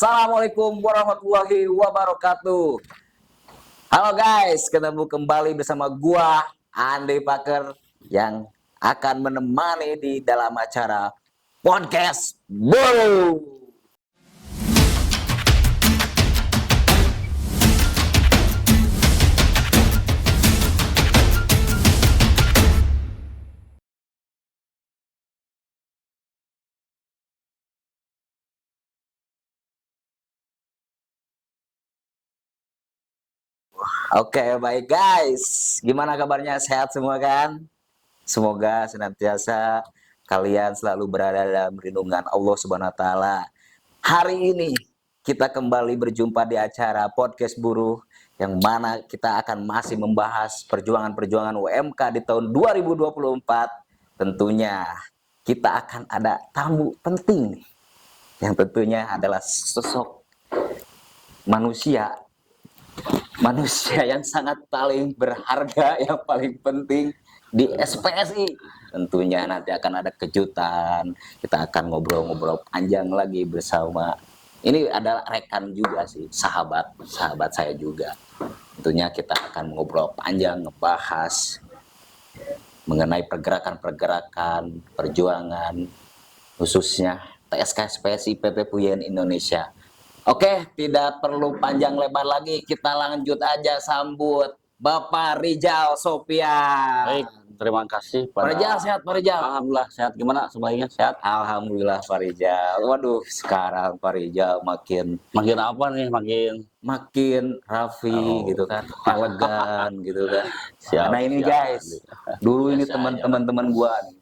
Assalamualaikum warahmatullahi wabarakatuh. Halo guys, ketemu kembali bersama gua Andi Paker yang akan menemani di dalam acara podcast Bulu. Oke, baik guys. Gimana kabarnya? Sehat semua kan? Semoga senantiasa kalian selalu berada dalam lindungan Allah Subhanahu wa taala. Hari ini kita kembali berjumpa di acara Podcast Buruh yang mana kita akan masih membahas perjuangan-perjuangan UMK di tahun 2024. Tentunya kita akan ada tamu penting nih. Yang tentunya adalah sosok manusia yang sangat paling berharga, yang paling penting di SPSI. Tentunya nanti akan ada kejutan. Kita akan ngobrol-ngobrol panjang lagi bersama. Ini adalah rekan juga sih, sahabat saya juga. Tentunya kita akan ngobrol panjang, ngebahas mengenai pergerakan-pergerakan, perjuangan, khususnya TSK SPSI PT Puyen Indonesia. Oke, tidak perlu panjang lebar lagi, kita lanjut aja sambut Bapak Rijal Sopyan. Baik, terima kasih Pak Rijal, sehat Pak Rijal? Alhamdulillah sehat. Gimana sebaiknya sehat? Alhamdulillah Pak Rijal. Waduh, sekarang Pak Rijal makin apa nih? Makin rafi gitu kan, elegan gitu kan. Siap, nah ini siap. Guys, dulu ini teman-teman gua nih,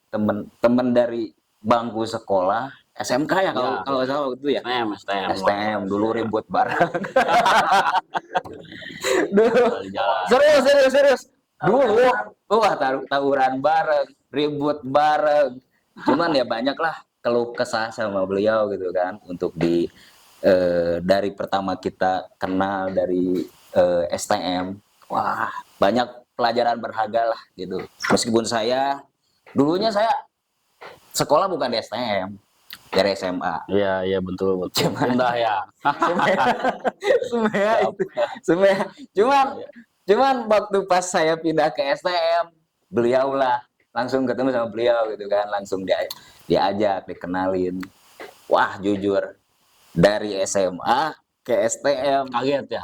teman dari bangku sekolah SMK ya kalau salah itu ya. STM dulu ribut bareng. Dulu serius. Dulu wah tawuran bareng, ribut bareng. Cuman ya banyak lah keluh kesah sama beliau gitu kan untuk dari pertama kita kenal dari STM. Wah, banyak pelajaran berharga lah gitu. Meskipun dulunya saya sekolah bukan di STM, dari SMA. Iya betul. Indah ya. Cuman waktu pas saya pindah ke STM, beliau lah langsung ketemu sama beliau gitu kan, langsung diajak, dikenalin. Wah, jujur dari SMA ke STM Kaget ya.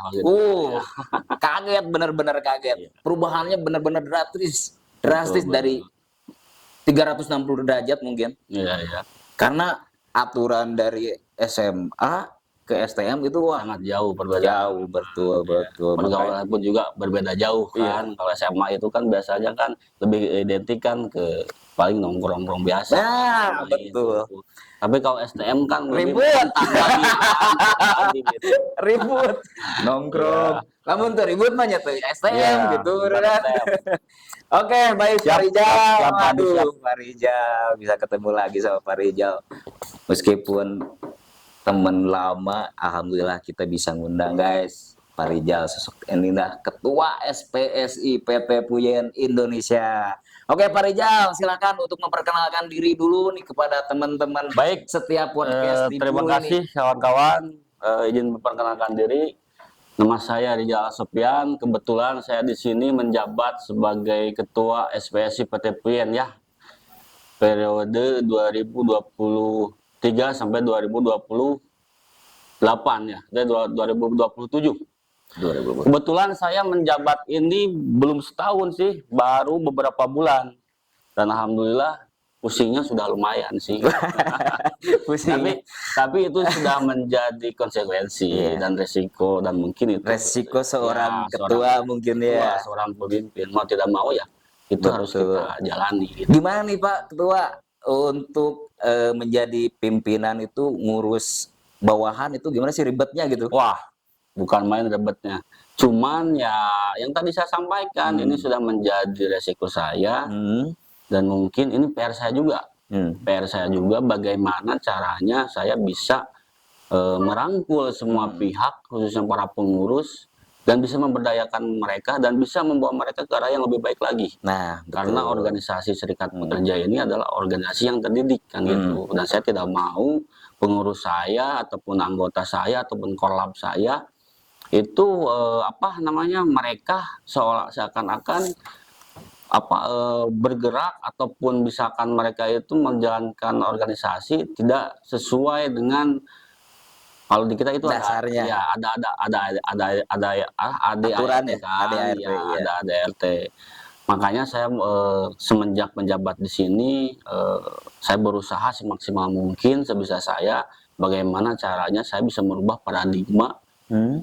Kaget, bener-bener kaget. Perubahannya bener-bener drastis betul. Dari 360 derajat mungkin. Iya. Karena aturan dari SMA ke STM itu sangat jauh perbedaan. Jauh, betul. Pergaulan pun juga berbeda jauh kan. Kalau SMA itu kan biasanya kan lebih identik kan ke paling nongkrong biasa. Nah, betul. Itu. Tapi kalau STM kan ribut. Ribut. Nongkrong. Kamu tuh ribut mah tuh STM gitu kan. Oke, baik Pak Rijal. Aduh, Pak Rijal bisa ketemu lagi sama Pak Rijal. Meskipun teman lama, alhamdulillah kita bisa ngundang guys. Pak Rijal sosok ini dah Ketua SPSI PT Puyen Indonesia. Oke Pak Rijal, silakan untuk memperkenalkan diri dulu nih kepada teman-teman. Baik, setiap podcast di terima kasih kawan-kawan. Izin memperkenalkan diri. Nama saya Rijal Sopyan. Kebetulan saya di sini menjabat sebagai Ketua SPSI PT Puyen ya. Periode 2023 sampai 2028 ya. Dari 2027. Kebetulan saya menjabat ini belum setahun sih, baru beberapa bulan. Dan alhamdulillah pusingnya sudah lumayan sih. tapi itu sudah menjadi konsekuensi dan resiko, dan mungkin itu resiko seorang ketua mungkin ya. Seorang pemimpin mau tidak mau ya itu harus kita jalani. Gitu. Gimana nih Pak Ketua untuk menjadi pimpinan itu ngurus bawahan itu gimana sih ribetnya gitu? Wah, bukan main ribetnya. Cuman ya yang tadi saya sampaikan ini sudah menjadi resiko saya. Dan mungkin ini PR saya juga. PR saya juga bagaimana caranya saya bisa merangkul semua pihak, khususnya para pengurus, dan bisa memberdayakan mereka dan bisa membawa mereka ke arah yang lebih baik lagi. Nah, betul. Karena organisasi serikat pekerja ini adalah organisasi yang terdidik kan gitu. Dan saya tidak mau pengurus saya ataupun anggota saya ataupun korlap saya itu mereka seakan-akan bergerak ataupun misalkan mereka itu menjalankan organisasi tidak sesuai dengan, kalau di kita itu dasarnya. ada aturan ADART ya, kan, ADART, ya ya. ada ADART. Makanya saya semenjak menjabat di sini saya berusaha semaksimal mungkin sebisa saya bagaimana caranya saya bisa merubah paradigma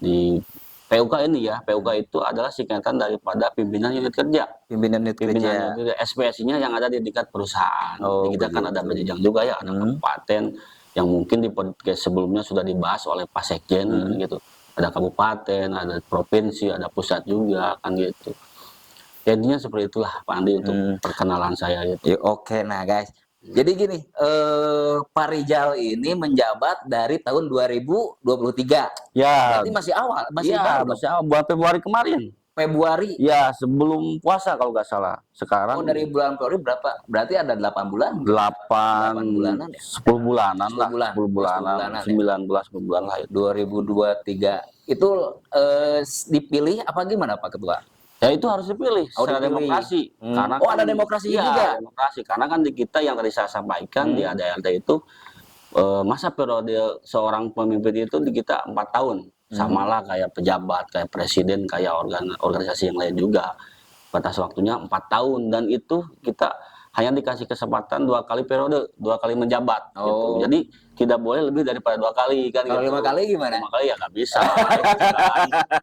di PUK ini ya. PUK itu adalah singkatan daripada pimpinan unit kerja. Pimpinan unit kerja. SPSI-nya yang ada di tingkat perusahaan. Oh, di kita kan ada berjenjang juga ya, ada kabupaten yang mungkin di podcast sebelumnya sudah dibahas oleh Pak Sekjen gitu. Ada kabupaten, ada provinsi, ada pusat juga kan gitu. Jadinya seperti itulah Pak Andi untuk perkenalan saya gitu. Oke, nah guys. Jadi gini, Pak Rijal ini menjabat dari tahun 2023. Ya. Berarti masih awal, masih awal, bulan Februari kemarin. Februari. Ya, sebelum puasa kalau nggak salah. Sekarang. Oh, dari bulan Februari berapa? Berarti ada 8 bulan? 8 bulanan ya? 10 bulanan lah. 10 bulanan. 19 10 bulan lah. 2023. Itu dipilih apa gimana Pak Ketua? Ya itu harus dipilih secara demokrasi. Karena ada demokrasinya juga. Demokrasi. Karena kan di kita yang tadi saya sampaikan di ADART itu masa periode seorang pemimpin itu di kita 4 tahun. Samalah kayak pejabat, kayak presiden, kayak organisasi yang lain juga. Batas waktunya 4 tahun dan itu kita hanya dikasih kesempatan 2 kali periode, 2 kali menjabat. Gitu. Jadi tidak boleh lebih daripada 2 kali kan. Kalau 5 kali gimana? 5 kali ya nggak bisa.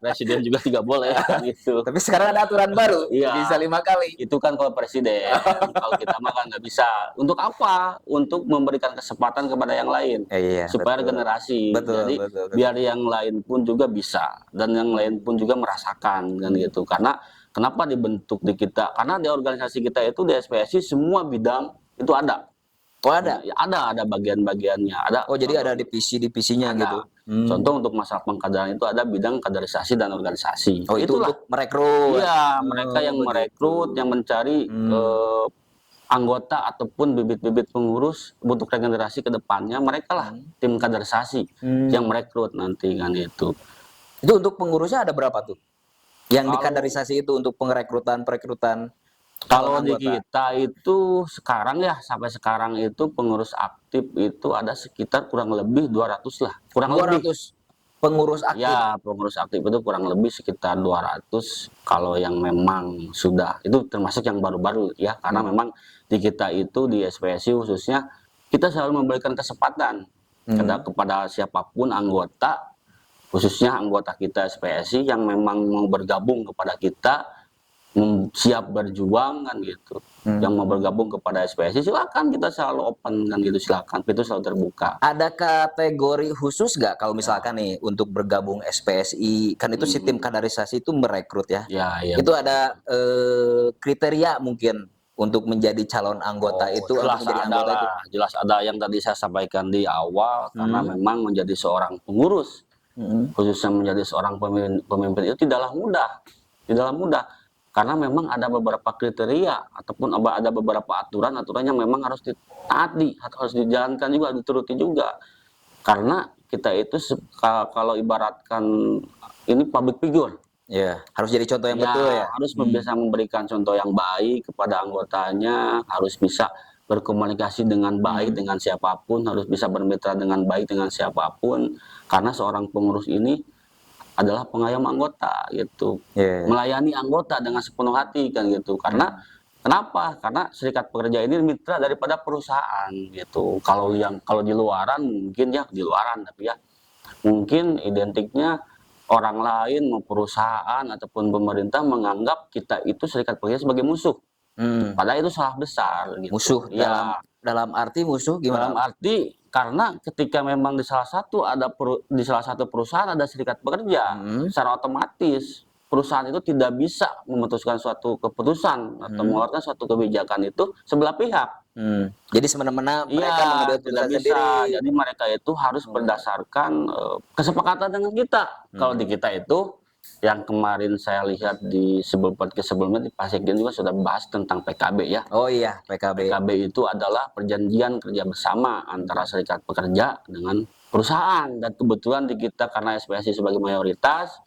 Presiden juga tidak boleh gitu. Tapi sekarang ada aturan baru, bisa 5 kali. Itu kan kalau presiden. Kalau kita mah kan nggak bisa. Untuk apa? Untuk memberikan kesempatan kepada yang lain, supaya generasi. Jadi biar yang lain pun juga bisa dan yang lain pun juga merasakan kan gitu. Karena kenapa dibentuk di kita? Karena di organisasi kita itu di SPSI semua bidang itu ada. Oh ada? Ada bagian-bagiannya. Jadi ada divisi-divisinya gitu. Contoh untuk masalah pengkaderan itu ada bidang kaderisasi dan organisasi. Oh itu untuk merekrut? Iya, mereka yang merekrut, yang mencari anggota ataupun bibit-bibit pengurus untuk regenerasi ke depannya. Mereka lah tim kaderisasi yang merekrut nanti kan itu. Itu untuk pengurusnya ada berapa tuh? Yang dikaderisasi itu untuk perekrutan. Kalau di kita itu sekarang ya, sampai sekarang itu pengurus aktif itu ada sekitar kurang lebih 200 lah. Kurang 200 lebih. Pengurus aktif? Ya, pengurus aktif itu kurang lebih sekitar 200. Kalau yang memang sudah, itu termasuk yang baru-baru ya. Karena memang di kita itu, di SPSI khususnya, kita selalu memberikan kesempatan kepada siapapun anggota, khususnya anggota kita SPSI yang memang mau bergabung kepada kita, siap berjuang kan gitu. Yang mau bergabung kepada SPSI silakan, kita selalu open kan gitu, silakan, itu selalu terbuka. Ada kategori khusus nggak kalau misalkan nih untuk bergabung SPSI kan itu si tim kaderisasi itu merekrut ya? Itu ada kriteria mungkin untuk menjadi calon anggota itu? Jelas ada yang tadi saya sampaikan di awal. Karena memang menjadi seorang pengurus, khususnya menjadi seorang pemimpin itu tidaklah mudah. Karena memang ada beberapa kriteria ataupun ada beberapa aturan yang memang harus ditaati, harus dijalankan juga, dituruti juga. Karena kita itu kalau ibaratkan ini public figure. Ya, harus jadi contoh yang betul ya. Harus bisa memberikan contoh yang baik kepada anggotanya, harus bisa berkomunikasi dengan baik dengan siapapun, harus bisa bermitra dengan baik dengan siapapun. Karena seorang pengurus ini adalah pengayom anggota gitu, melayani anggota dengan sepenuh hati kan gitu. Karena kenapa? Karena serikat pekerja ini mitra daripada perusahaan gitu. Kalau di luaran mungkin ya di luaran, tapi ya mungkin identiknya orang lain mau perusahaan ataupun pemerintah menganggap kita itu serikat pekerja sebagai musuh. Padahal itu salah besar gitu. Musuh dalam arti musuh gimana? Dalam arti karena ketika memang di salah satu perusahaan ada serikat pekerja, secara otomatis perusahaan itu tidak bisa memutuskan suatu keputusan atau mengeluarkan suatu kebijakan itu sebelah pihak. Jadi semena-mena mereka mengambil keputusan sendiri. Jadi mereka itu harus berdasarkan kesepakatan dengan kita. Kalau di kita itu yang kemarin saya lihat di podcast sebelumnya di Pak Sekjen juga sudah bahas tentang PKB ya. Oh iya, PKB. PKB itu adalah perjanjian kerja bersama antara serikat pekerja dengan perusahaan, dan kebetulan di kita karena SPSI sebagai mayoritas,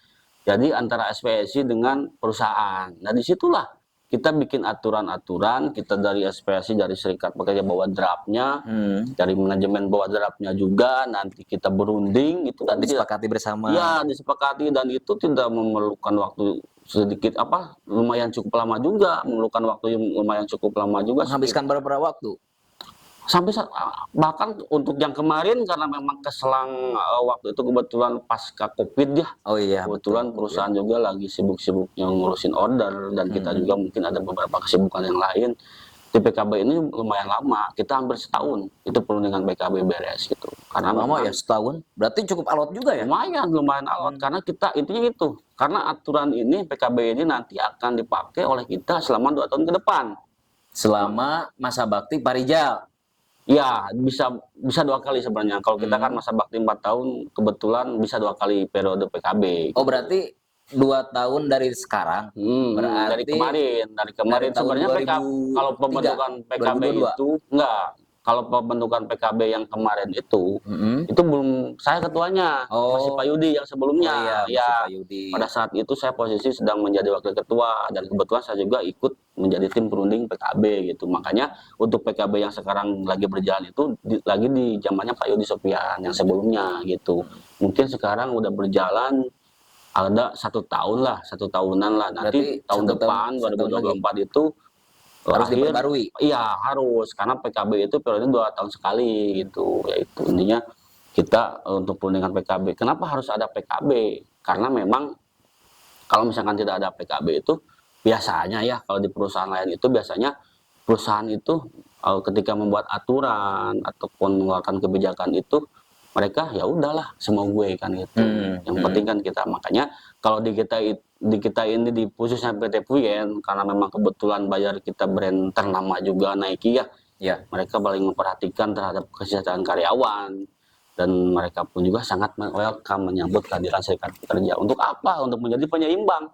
jadi antara SPSI dengan perusahaan. Nah disitulah kita bikin aturan-aturan, kita dari SPSI, dari serikat pekerja bawa draftnya, dari manajemen bawa draftnya juga, nanti kita berunding, itu nanti disepakati bersama. Ya, disepakati, dan itu tidak memerlukan waktu sedikit lumayan cukup lama juga, memerlukan waktu yang lumayan cukup lama juga. Menghabiskan berapa waktu? Sampai bahkan untuk yang kemarin karena memang keselang waktu itu kebetulan pasca Covid ya. Oh iya. Kebetulan betul, perusahaan juga lagi sibuk-sibuknya ngurusin order, dan kita juga mungkin ada beberapa kesibukan yang lain. Di PKB ini lumayan lama, kita hampir setahun itu perundingan PKB beres gitu. Karena lama ya, setahun. Berarti cukup alot juga ya? Lumayan alot, karena kita intinya itu. Karena aturan ini PKB ini nanti akan dipakai oleh kita selama 2 tahun ke depan. Selama masa bakti Pak Rijal. Ya, bisa 2 kali sebenarnya. Kalau kita kan masa bakti 4 tahun, kebetulan bisa 2 kali periode PKB. Oh, berarti 2 tahun dari sekarang. Berarti dari kemarin sebenarnya kalau pembentukan PKB 2022. Itu enggak. Kalau pembentukan PKB yang kemarin itu belum saya ketuanya, masih Pak Yudi yang sebelumnya. Pak Yudi. Pada saat itu saya posisi sedang menjadi wakil ketua, dan kebetulan saya juga ikut menjadi tim perunding PKB gitu. Makanya untuk PKB yang sekarang lagi berjalan itu lagi di zamannya Pak Yudi Sofian yang sebelumnya gitu. Mungkin sekarang udah berjalan ada 1 tahun lah, 1 tahunan lah. Nanti tahun depan 2024 itu harus diperbarui. Iya, harus, karena PKB itu periode 2 tahun sekali gitu. Yaitu intinya kita untuk perundingan PKB. Kenapa harus ada PKB? Karena memang kalau misalkan tidak ada PKB itu biasanya ya, kalau di perusahaan lain itu biasanya perusahaan itu ketika membuat aturan ataupun mengeluarkan kebijakan itu mereka ya udahlah semua gue kan gitu. Yang penting kan kita, makanya kalau di kita ini di khususnya PT Puyen, karena memang kebetulan bayar kita brand ternama juga Nike ya. Mereka paling memperhatikan terhadap kesejahteraan karyawan, dan mereka pun juga sangat welcome menyambut kehadiran serikat pekerja. Untuk apa? Untuk menjadi penyeimbang.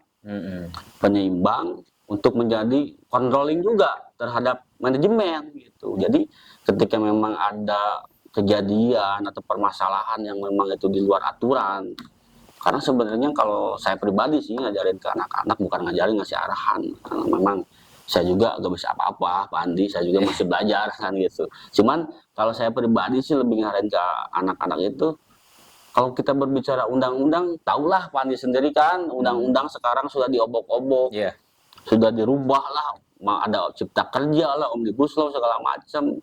Penyeimbang untuk menjadi controlling juga terhadap manajemen gitu. Jadi ketika memang ada kejadian atau permasalahan yang memang itu di luar aturan, karena sebenarnya kalau saya pribadi sih ngajarin ke anak-anak bukan ngajarin, ngasih arahan, karena memang saya juga gak bisa apa-apa Pak Andi, saya juga masih belajar kan gitu. Cuman kalau saya pribadi sih lebih ngarahin ke anak-anak itu, kalau kita berbicara undang-undang, tahulah Pak Andi sendiri kan, undang-undang sekarang sudah diobok-obok, sudah dirubah lah, ada cipta kerja lah, omnibus law segala macam,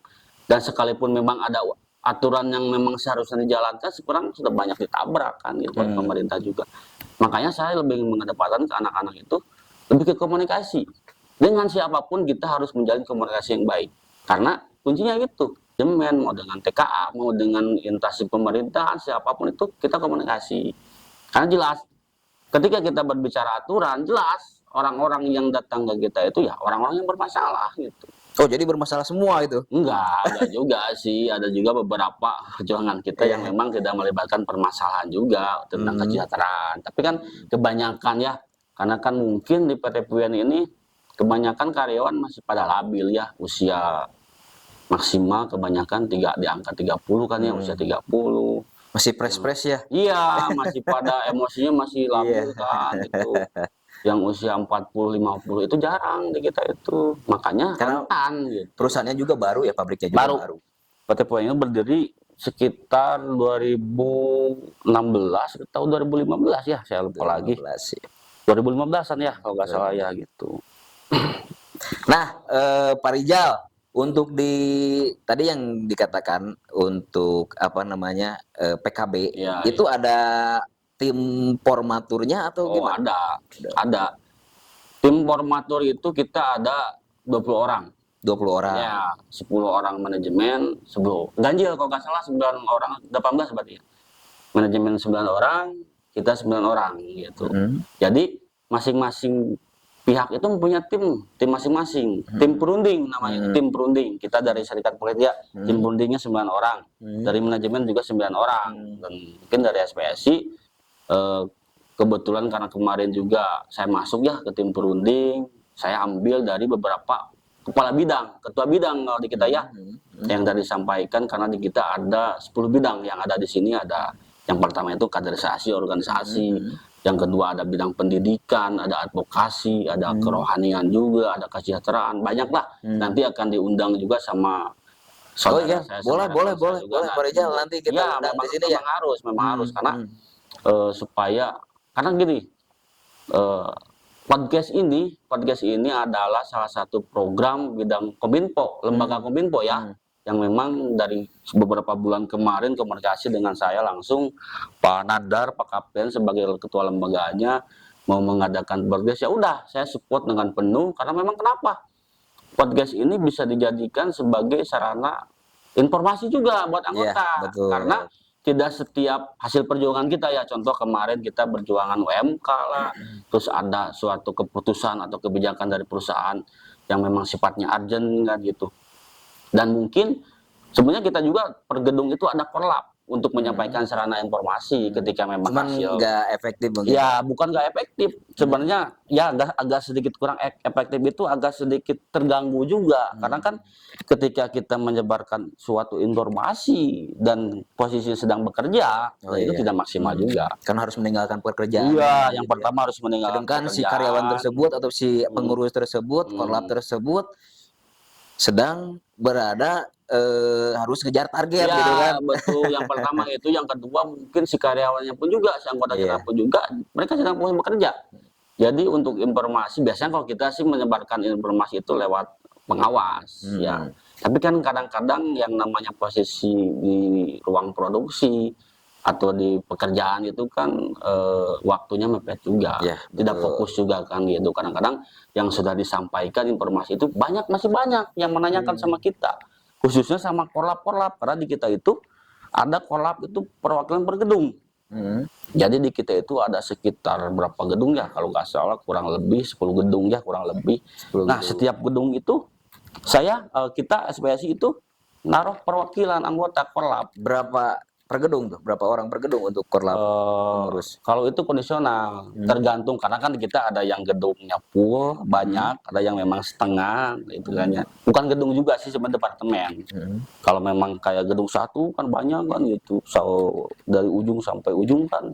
dan sekalipun memang ada aturan yang memang seharusnya dijalankan, sekarang sudah banyak ditabrak kan gitu oleh pemerintah juga. Makanya saya lebih mengedepankan ke anak-anak itu lebih ke komunikasi. Dengan siapapun kita harus menjalin komunikasi yang baik. Karena kuncinya itu, manajemen mau dengan TKA, mau dengan instansi pemerintahan, siapapun itu kita komunikasi. Karena jelas ketika kita berbicara aturan, jelas orang-orang yang datang ke kita itu ya orang-orang yang bermasalah gitu. Oh, jadi bermasalah semua itu? Enggak juga sih. Ada juga beberapa perjuangan kita yang memang tidak melibatkan permasalahan juga tentang kesejahteraan. Tapi kan kebanyakan ya, karena kan mungkin di PT Puyen ini kebanyakan karyawan masih pada labil ya, usia maksimal kebanyakan di angka 30 kan ya, usia 30. Masih fresh-fresh ya? Iya, masih pada emosinya masih labil kan gitu. Yang usia 40-50 itu jarang di kita itu. Makanya rentan gitu. Perusahaannya juga baru ya, pabriknya juga baru. PT Puyen ini berdiri sekitar 2016 atau 2015 ya, saya lupa lagi. 2015-an ya kalau nggak salah ya gitu. Nah, Pak Rijal, untuk tadi yang dikatakan untuk apa namanya PKB, itu ada tim formaturnya atau gimana? Ada. Tim formatur itu kita ada 20 orang. 20 orang. Ya, 10 orang manajemen, 10. Ganjil kalau nggak salah 9 orang, 18 berarti ya. Manajemen 9 orang, kita 9 orang gitu. Jadi masing-masing pihak itu mempunyai tim masing-masing. Tim perunding namanya, tim perunding. Kita dari serikat pekerja, tim perundingnya 9 orang. Dari manajemen juga 9 orang. Dan mungkin dari SPSI kebetulan karena kemarin juga saya masuk ya ke tim perunding, saya ambil dari beberapa kepala bidang, ketua bidang kalau di kita ya, yang tadi disampaikan, karena di kita ada 10 bidang yang ada di sini. Ada yang pertama itu kaderisasi organisasi, yang kedua ada bidang pendidikan, ada advokasi, ada kerohanian juga, ada kesejahteraan, banyak lah. Nanti akan diundang juga sama saudara saya, boleh Pak Rizal, nanti kita ya, undang di sini ya. Memang harus karena supaya, karena gini, podcast ini adalah salah satu program bidang Kominfo, lembaga Kominfo ya, yang memang dari beberapa bulan kemarin komunikasi dengan saya langsung, Pak Nadar, Pak Kapten sebagai ketua lembaganya mau mengadakan podcast, ya udah saya support dengan penuh, karena memang kenapa? Podcast ini bisa dijadikan sebagai sarana informasi juga buat anggota, karena tidak setiap hasil perjuangan kita ya, contoh kemarin kita berjuangan UMK lah, terus ada suatu keputusan atau kebijakan dari perusahaan yang memang sifatnya urgent kan gitu. Dan mungkin sebenarnya kita juga per gedung itu ada korlap untuk menyampaikan sarana informasi ketika memang hasil nggak efektif mungkin. Ya, bukan nggak efektif. Sebenarnya ya agak sedikit kurang efektif, itu agak sedikit terganggu juga. Karena kan ketika kita menyebarkan suatu informasi dan posisi sedang bekerja, itu tidak maksimal juga. Karena harus meninggalkan pekerjaan. Iya, yang pertama harus meninggalkan sedangkan si karyawan tersebut atau si pengurus tersebut, korlap tersebut sedang berada harus ngejar target ya, gitu kan. Betul, yang pertama itu. Yang kedua mungkin si karyawannya pun juga, si anggota kita pun juga, mereka sedang bekerja. Jadi untuk informasi, biasanya kalau kita sih menyebarkan informasi itu lewat pengawas ya. Tapi kan kadang-kadang yang namanya posisi di ruang produksi atau di pekerjaan itu kan waktunya mepet juga, tidak fokus juga kan gitu. Kadang-kadang yang sudah disampaikan informasi itu masih banyak yang menanyakan sama kita, khususnya sama korlap, karena di kita itu ada korlap itu perwakilan per gedung. Jadi di kita itu ada sekitar berapa gedung ya, kalau nggak salah kurang lebih 10 gedung ya, kurang lebih. Nah, setiap gedung itu kita SPSI itu naruh perwakilan anggota korlap. Berapa per gedung tuh? Berapa orang per gedung untuk korlap pengurus? Kalau itu kondisional, tergantung, karena kan kita ada yang gedungnya full banyak, ada yang memang setengah itu kan ya. Bukan gedung juga sih, sebenarnya departemen. Kalau memang kayak gedung satu kan banyak kan gitu, dari ujung sampai ujung kan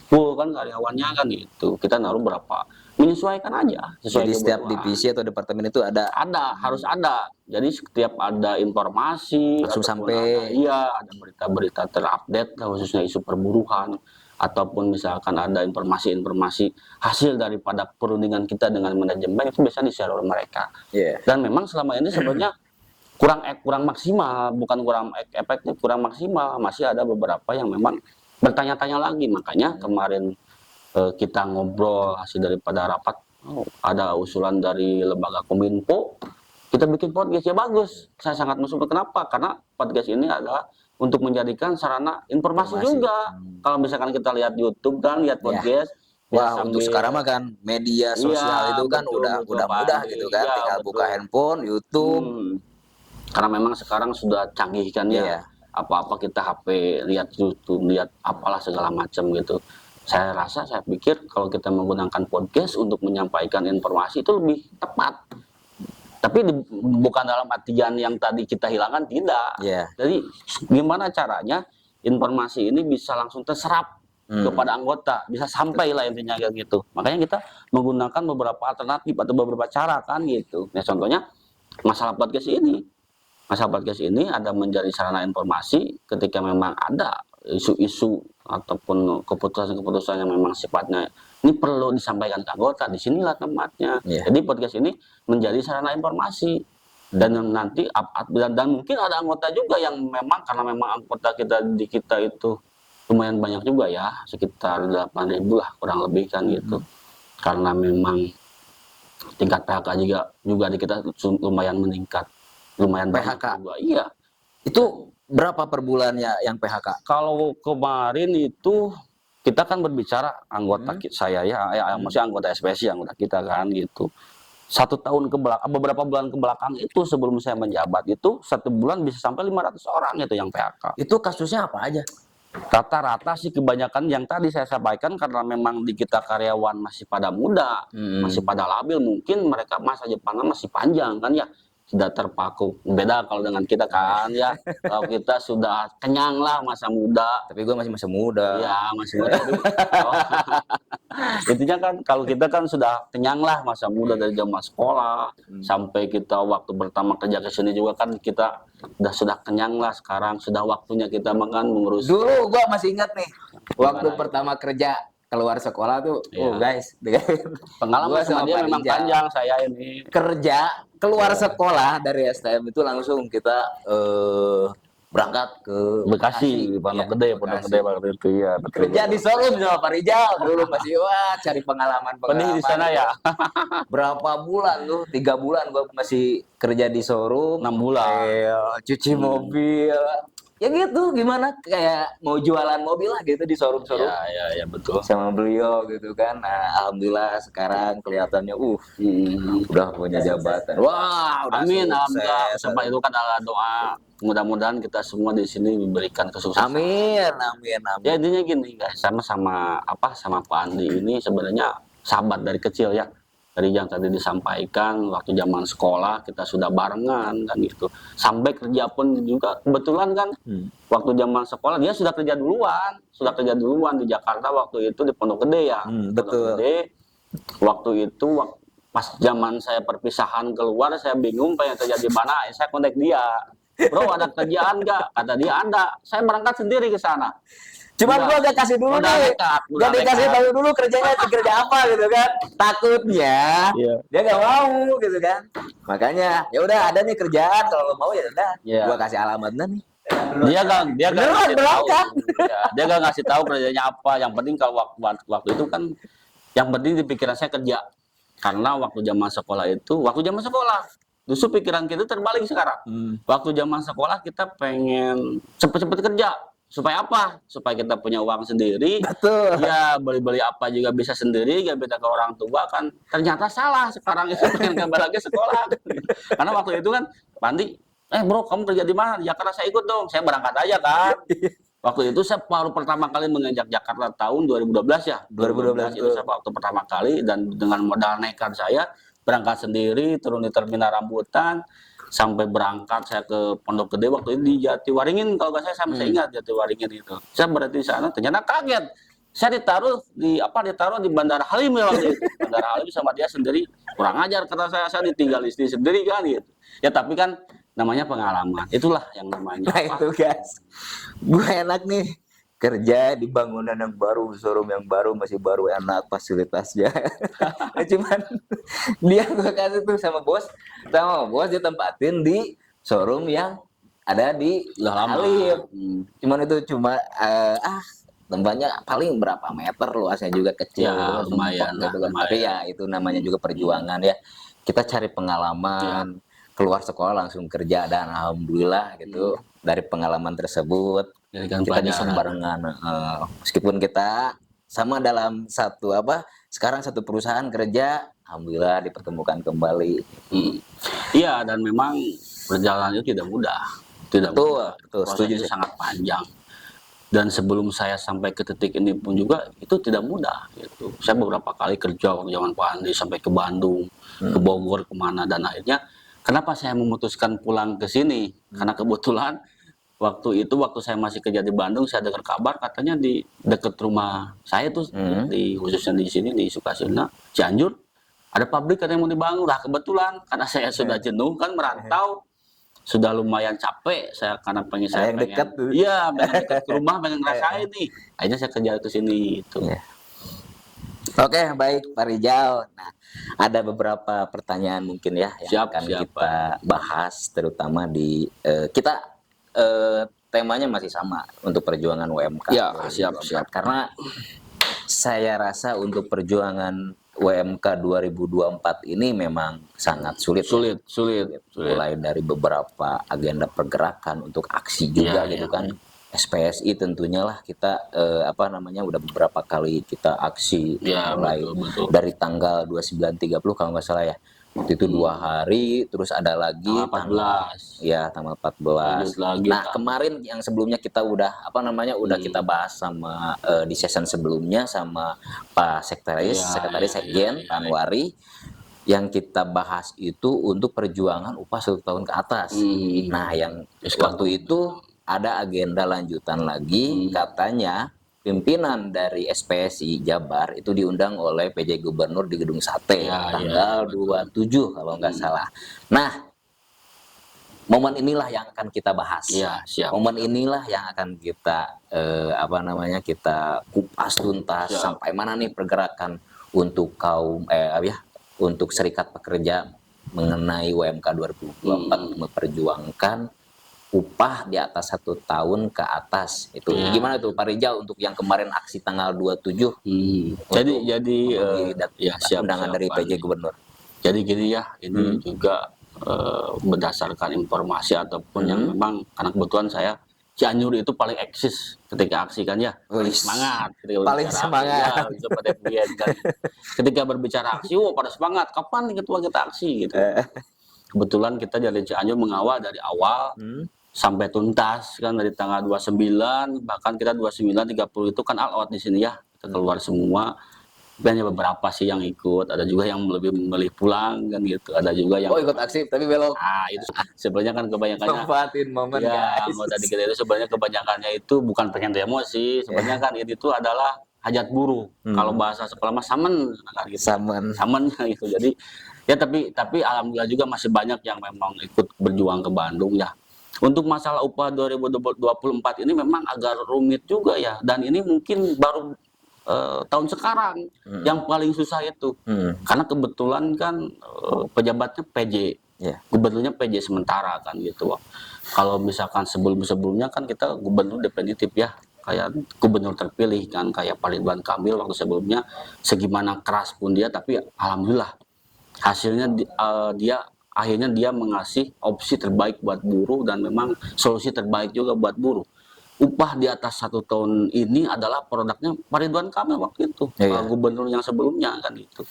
full kan karyawannya kan gitu. Kita naruh berapa? Menyesuaikan aja. Jadi setiap divisi atau departemen itu ada harus ada. Jadi setiap ada informasi langsung sampai ada berita-berita terupdate, khususnya isu perburuhan, ataupun misalkan ada informasi-informasi hasil daripada perundingan kita dengan manajemen, itu biasa di-share oleh mereka. Dan memang selama ini sebenarnya kurang maksimal, bukan kurang efektif, kurang maksimal. Masih ada beberapa yang memang bertanya-tanya lagi. Makanya kemarin kita ngobrol hasil daripada rapat, ada usulan dari lembaga Kominfo, kita bikin podcast, ya bagus. Saya sangat mensupport. Kenapa? Karena podcast ini adalah untuk menjadikan sarana informasi juga. Kalau misalkan kita lihat YouTube kan, lihat podcast. Wah, untuk sekarang mah kan media sosial itu kan udah mudah gitu kan, tinggal buka handphone, YouTube. Karena memang sekarang sudah canggih kan ya. Apa-apa kita HP, lihat YouTube, lihat apalah segala macam gitu. Saya pikir kalau kita menggunakan podcast untuk menyampaikan informasi itu lebih tepat. Tapi bukan dalam artian yang tadi kita hilangkan, tidak. Jadi gimana caranya informasi ini bisa langsung terserap kepada anggota, bisa sampai lah intinya kayak gitu. Makanya kita menggunakan beberapa alternatif atau beberapa cara kan gitu. Nah, contohnya masalah podcast ini. Masalah podcast ini ada menjadi sarana informasi ketika memang ada isu-isu ataupun keputusan-keputusan yang memang sifatnya ini perlu disampaikan ke anggota, disinilah tempatnya. Jadi podcast ini menjadi sarana informasi. Dan nanti dan mungkin ada anggota juga yang memang, karena memang anggota kita di kita itu lumayan banyak juga ya, sekitar 8.000 lah kurang lebih kan gitu. Karena memang tingkat PHK juga di kita lumayan meningkat, lumayan PHK juga. Iya. Itu berapa per bulannya yang PHK? Kalau kemarin itu kita kan berbicara anggota saya maksudnya anggota SPSI, anggota kita kan gitu. 1 tahun ke belakang, beberapa bulan ke belakang itu sebelum saya menjabat itu 1 bulan bisa sampai 500 orang itu yang PHK. Itu kasusnya apa aja? Rata-rata sih kebanyakan yang tadi saya sampaikan karena memang di kita karyawan masih pada muda, masih pada labil, mungkin mereka masa depannya masih panjang kan ya, tidak terpaku. Beda kalau dengan kita kan ya, kalau kita sudah kenyang lah masa muda. Tapi gue masih muda. Iya, masih muda. Oh, intinya kan kalau kita kan sudah kenyang lah masa muda dari zaman sekolah sampai kita waktu pertama kerja ke sini juga kan kita sudah kenyang lah, sekarang sudah waktunya kita makan mengurus. Dulu gue masih ingat nih, waktu pertama kerja keluar sekolah tuh, oh guys, pengalaman sama dia memang panjang saya ini. Kerja keluar sekolah dari STM itu langsung kita berangkat ke Bekasi, Pondok Gede waktu itu ya. Betul. Kerja di showroom sama Pak Rijal dulu masih cari pengalaman. Pedih di sana ya. Berapa bulan tuh? 3 bulan gua masih kerja di showroom. 6 bulan. Cuci mobil. Ya gitu, gimana kayak mau jualan mobil lah gitu di showroom. Ya betul. Sama beliau gitu kan. Nah, alhamdulillah sekarang kelihatannya udah punya jabatan. Wah, udah amin, alhamdulillah. Sampai itu kan adalah doa. Mudah-mudahan kita semua di sini diberikan kesuksesan. Amin. Ya intinya gini guys, sama Pak Andi ini sebenarnya sahabat dari kecil ya. Dari yang tadi disampaikan waktu zaman sekolah kita sudah barengan kan gitu. Sampai kerja pun juga kebetulan kan waktu zaman sekolah dia sudah kerja duluan di Jakarta waktu itu di Pondok Gede ya. Betul. Pondok Gede. Waktu itu pas zaman saya perpisahan keluar saya bingung pengen kerja di mana, saya kontak dia. Bro ada kerjaan nggak? Kata dia ada. Saya berangkat sendiri ke sana. Cuman gua gak kasih dulu nih. Gak dikasih tahu dulu kerjanya kerja apa gitu kan. Takutnya dia gak mau gitu kan. Makanya ya udah ada nih kerjaan, kalau lo mau ya udah. Gua kasih alamatnya nih. Dia gak ngasih tahu. Dia gak ngasih tahu kerjanya apa. Yang penting kalau waktu itu kan yang penting di pikiran saya kerja. Karena waktu zaman sekolah justru pikiran kita terbalik sekarang. Waktu zaman sekolah kita pengen cepet-cepet kerja. Supaya apa? Supaya kita punya uang sendiri. Betul. Ya beli-beli apa juga bisa sendiri, gak minta ke orang tua kan. Ternyata salah sekarang itu pengen kembali lagi sekolah. Karena waktu itu kan Pandi, bro kamu kerja di mana? Jakarta, saya ikut dong. Saya berangkat aja kan. Waktu itu saya baru pertama kali menginjak Jakarta tahun 2012 ya. 2012 itu saya waktu pertama kali dan dengan modal nekat saya berangkat sendiri, turun di terminal rambutan. Sampai berangkat saya ke Pondok Gede waktu itu di Jatiwaringin kalau nggak saya masih ingat Jatiwaringin itu. Saya berarti di sana ternyata kaget. Saya ditaruh di Bandara Halim ya waktu itu. Bandara Halim sama dia sendiri kurang ajar kata saya ditinggal istri sendiri kan gitu. Ya tapi kan namanya pengalaman. Itulah yang namanya. Nah itu guys. Gue enak nih kerja di bangunan yang baru, showroom yang baru, masih baru, enak fasilitasnya. Cuman dia gue kasih tuh sama bos ditempatin di showroom yang ada di Halim. Cuman itu tempatnya paling berapa meter, luasnya juga kecil, ya, lumayan, gitu kan. Tapi ya itu namanya juga perjuangan ya. Kita cari pengalaman, keluar sekolah langsung kerja dan alhamdulillah gitu. Dari pengalaman tersebut kita bisa barengan, meskipun kita sama dalam sekarang satu perusahaan kerja, alhamdulillah dipertemukan kembali. Iya, dan memang perjalanan itu tidak mudah. Betul, setuju, sangat panjang. Dan sebelum saya sampai ke titik ini pun juga itu tidak mudah gitu. Saya beberapa kali kerja waktu zaman Pak Andi sampai ke Bandung, ke Bogor, kemana, dan akhirnya kenapa saya memutuskan pulang ke sini? Karena kebetulan waktu saya masih kerja di Bandung, saya dengar kabar katanya di dekat rumah saya tuh, khususnya di sini di Sukasina, Cianjur, ada pabrik yang mau dibangun. Nah kebetulan karena saya sudah jenuh kan merantau, sudah lumayan capek karena pengen dekat ke rumah, pengen ngerasain nih. Akhirnya saya kerja ke sini itu. Oke, baik Pak Rijal. Nah, ada beberapa pertanyaan mungkin ya yang akan kita bahas, terutama di temanya masih sama untuk perjuangan UMK. Ya, siap. Karena saya rasa untuk perjuangan UMK 2024 ini memang sangat sulit. Mulai dari beberapa agenda pergerakan untuk aksi juga kan. SPSI tentunya lah kita udah beberapa kali kita aksi mulai dari tanggal 29-30 kalau nggak salah ya. Waktu itu 2 hari, terus ada lagi Tanggal 14. Ya, tanggal 14. Lanjut lagi, Nah, kemarin yang sebelumnya kita udah kita bahas sama di season sebelumnya sama Pak Sekretaris Sekjen Anwari, yang kita bahas itu untuk perjuangan upah 1 tahun ke atas. Nah, yang waktu itu ada agenda lanjutan lagi, katanya pimpinan dari SPSI Jabar itu diundang oleh PJ Gubernur di Gedung Sate tanggal 27 kalau nggak salah. Nah, momen inilah yang akan kita bahas. Siap. Momen inilah yang akan kita kita kupas tuntas sampai mana nih pergerakan untuk kaum untuk Serikat Pekerja mengenai UMK 2024 memperjuangkan upah di atas 1 tahun ke atas. Itu gimana tuh Pak Rijal untuk yang kemarin aksi tanggal 27? Jadi siap, undangan dari PJ Gubernur. Jadi gini ya, ini juga berdasarkan informasi ataupun yang memang, karena kebetulan saya Cianjur itu paling eksis ketika aksi kan ya, paling semangat paling semangat ketika berbicara aksi, pada semangat, kapan nih ketua kita aksi gitu. Kebetulan kita dari Cianjur mengawal dari awal sampai tuntas kan, dari tanggal 29, bahkan kita 29 30 itu kan all out di sini ya, kita keluar semua. Hanya beberapa sih yang ikut, ada juga yang lebih memilih pulang kan gitu, ada juga yang ikut aksi tapi belok. Itu sebenarnya kan kebanyakannya manfaatin momen guys. Anggota kita itu sebenarnya kebanyakannya itu bukan pengen demo sih, sebenarnya kan itu adalah hajat buruh. Kalau bahasa sekolah mah samen kan gitu. Samen gitu. Jadi ya tapi alhamdulillah juga masih banyak yang memang ikut berjuang ke Bandung ya. Untuk masalah upah 2024 ini memang agak rumit juga ya, dan ini mungkin baru tahun sekarang yang paling susah itu, karena kebetulan kan pejabatnya PJ, gubernurnya PJ sementara kan gitu. Kalau misalkan sebelumnya kan kita gubernur definitif ya, kayak gubernur terpilih kan, kayak Pak Ridwan Kamil waktu sebelumnya, segimana keras pun dia, tapi alhamdulillah hasilnya akhirnya dia mengasih opsi terbaik buat buruh, dan memang solusi terbaik juga buat buruh. Upah di atas 1 tahun ini adalah produknya Pak Ridwan Kamil waktu itu, gubernur yang sebelumnya kan gitu.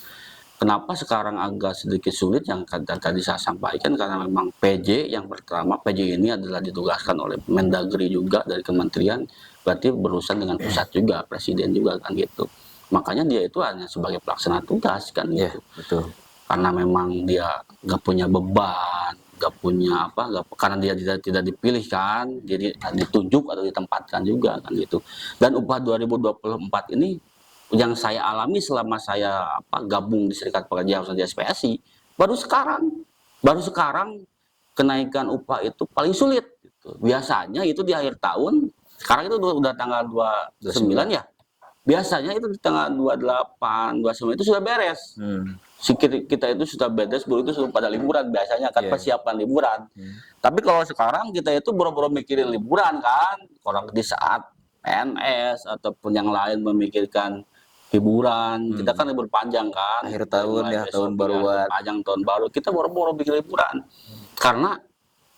Kenapa sekarang agak sedikit sulit yang tadi saya sampaikan, karena memang PJ yang pertama, PJ ini adalah ditugaskan oleh Mendagri juga dari kementerian, berarti berurusan dengan pusat juga, presiden juga kan gitu. Makanya dia itu hanya sebagai pelaksana tugas kan gitu. Betul. Karena memang dia nggak punya beban, nggak punya karena dia tidak dipilih kan, jadi ditunjuk atau ditempatkan juga kan gitu. Dan upah 2024 ini yang saya alami selama saya gabung di Serikat Pekerja khususnya di SPSI, baru sekarang kenaikan upah itu paling sulit gitu. Biasanya itu di akhir tahun, sekarang itu udah tanggal 29 ya, biasanya itu di tanggal 28, 29 itu sudah beres. Kita itu sudah beres, buruh itu sudah pada liburan biasanya kan, persiapan liburan. Tapi kalau sekarang kita itu boro-boro mikirin liburan kan, orang di saat PNS ataupun yang lain memikirkan hiburan, kita kan libur panjang kan, akhir tahun ya, tahun baruan, panjang tahun baru, kita boro-boro bikin liburan. Karena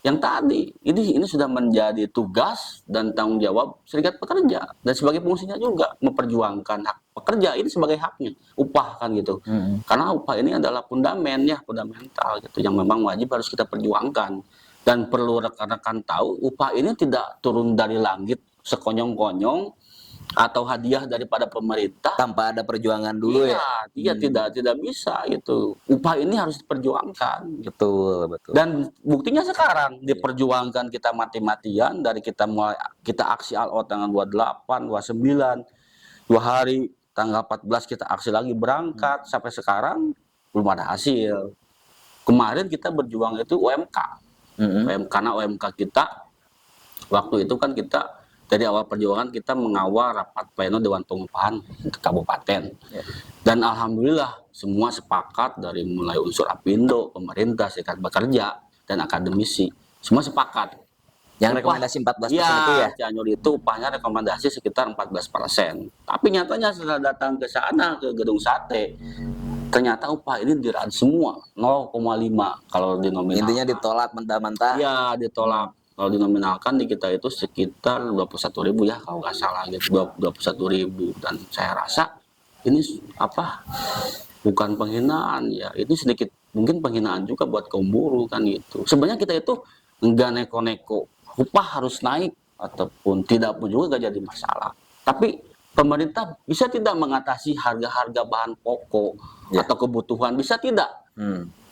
yang tadi ini sudah menjadi tugas dan tanggung jawab Serikat Pekerja, dan sebagai fungsinya juga memperjuangkan hak pekerja ini sebagai haknya, upah kan gitu. Karena upah ini adalah fundamental gitu, yang memang wajib harus kita perjuangkan. Dan perlu rekan-rekan tahu, upah ini tidak turun dari langit sekonyong-konyong atau hadiah daripada pemerintah tanpa ada perjuangan dulu Iya, tidak bisa gitu. Upah ini harus diperjuangkan. Betul. Dan buktinya sekarang diperjuangkan, kita mati-matian dari kita aksi all out tanggal 28, 29, 2 hari, tanggal 14 kita aksi lagi berangkat, sampai sekarang belum ada hasil. Kemarin kita berjuang itu UMK. Karena UMK kita waktu itu kan kita dari awal perjuangan kita mengawal rapat pleno Dewan Pengupahan ke kabupaten. Dan alhamdulillah semua sepakat, dari mulai unsur Apindo, pemerintah, Serikat Pekerja, dan akademisi, semua sepakat. Yang rekomendasi 14% itu ya? Cianjur itu upahnya rekomendasi sekitar 14%. Tapi nyatanya setelah datang ke sana, ke Gedung Sate, ternyata upah ini diraih semua 0,5 kalau dinominalkan. Intinya ditolak mentah-mentah. Iya, ditolak. Kalau dinominalkan di kita itu sekitar 21.000 ya kalau nggak salah gitu, 21.000. Dan saya rasa ini bukan penghinaan ya, itu sedikit mungkin penghinaan juga buat kaum buruh kan gitu. Sebenarnya kita itu enggak neko-neko upah harus naik ataupun tidak pun juga gak jadi masalah. Tapi pemerintah bisa tidak mengatasi harga-harga bahan pokok atau kebutuhan, bisa tidak?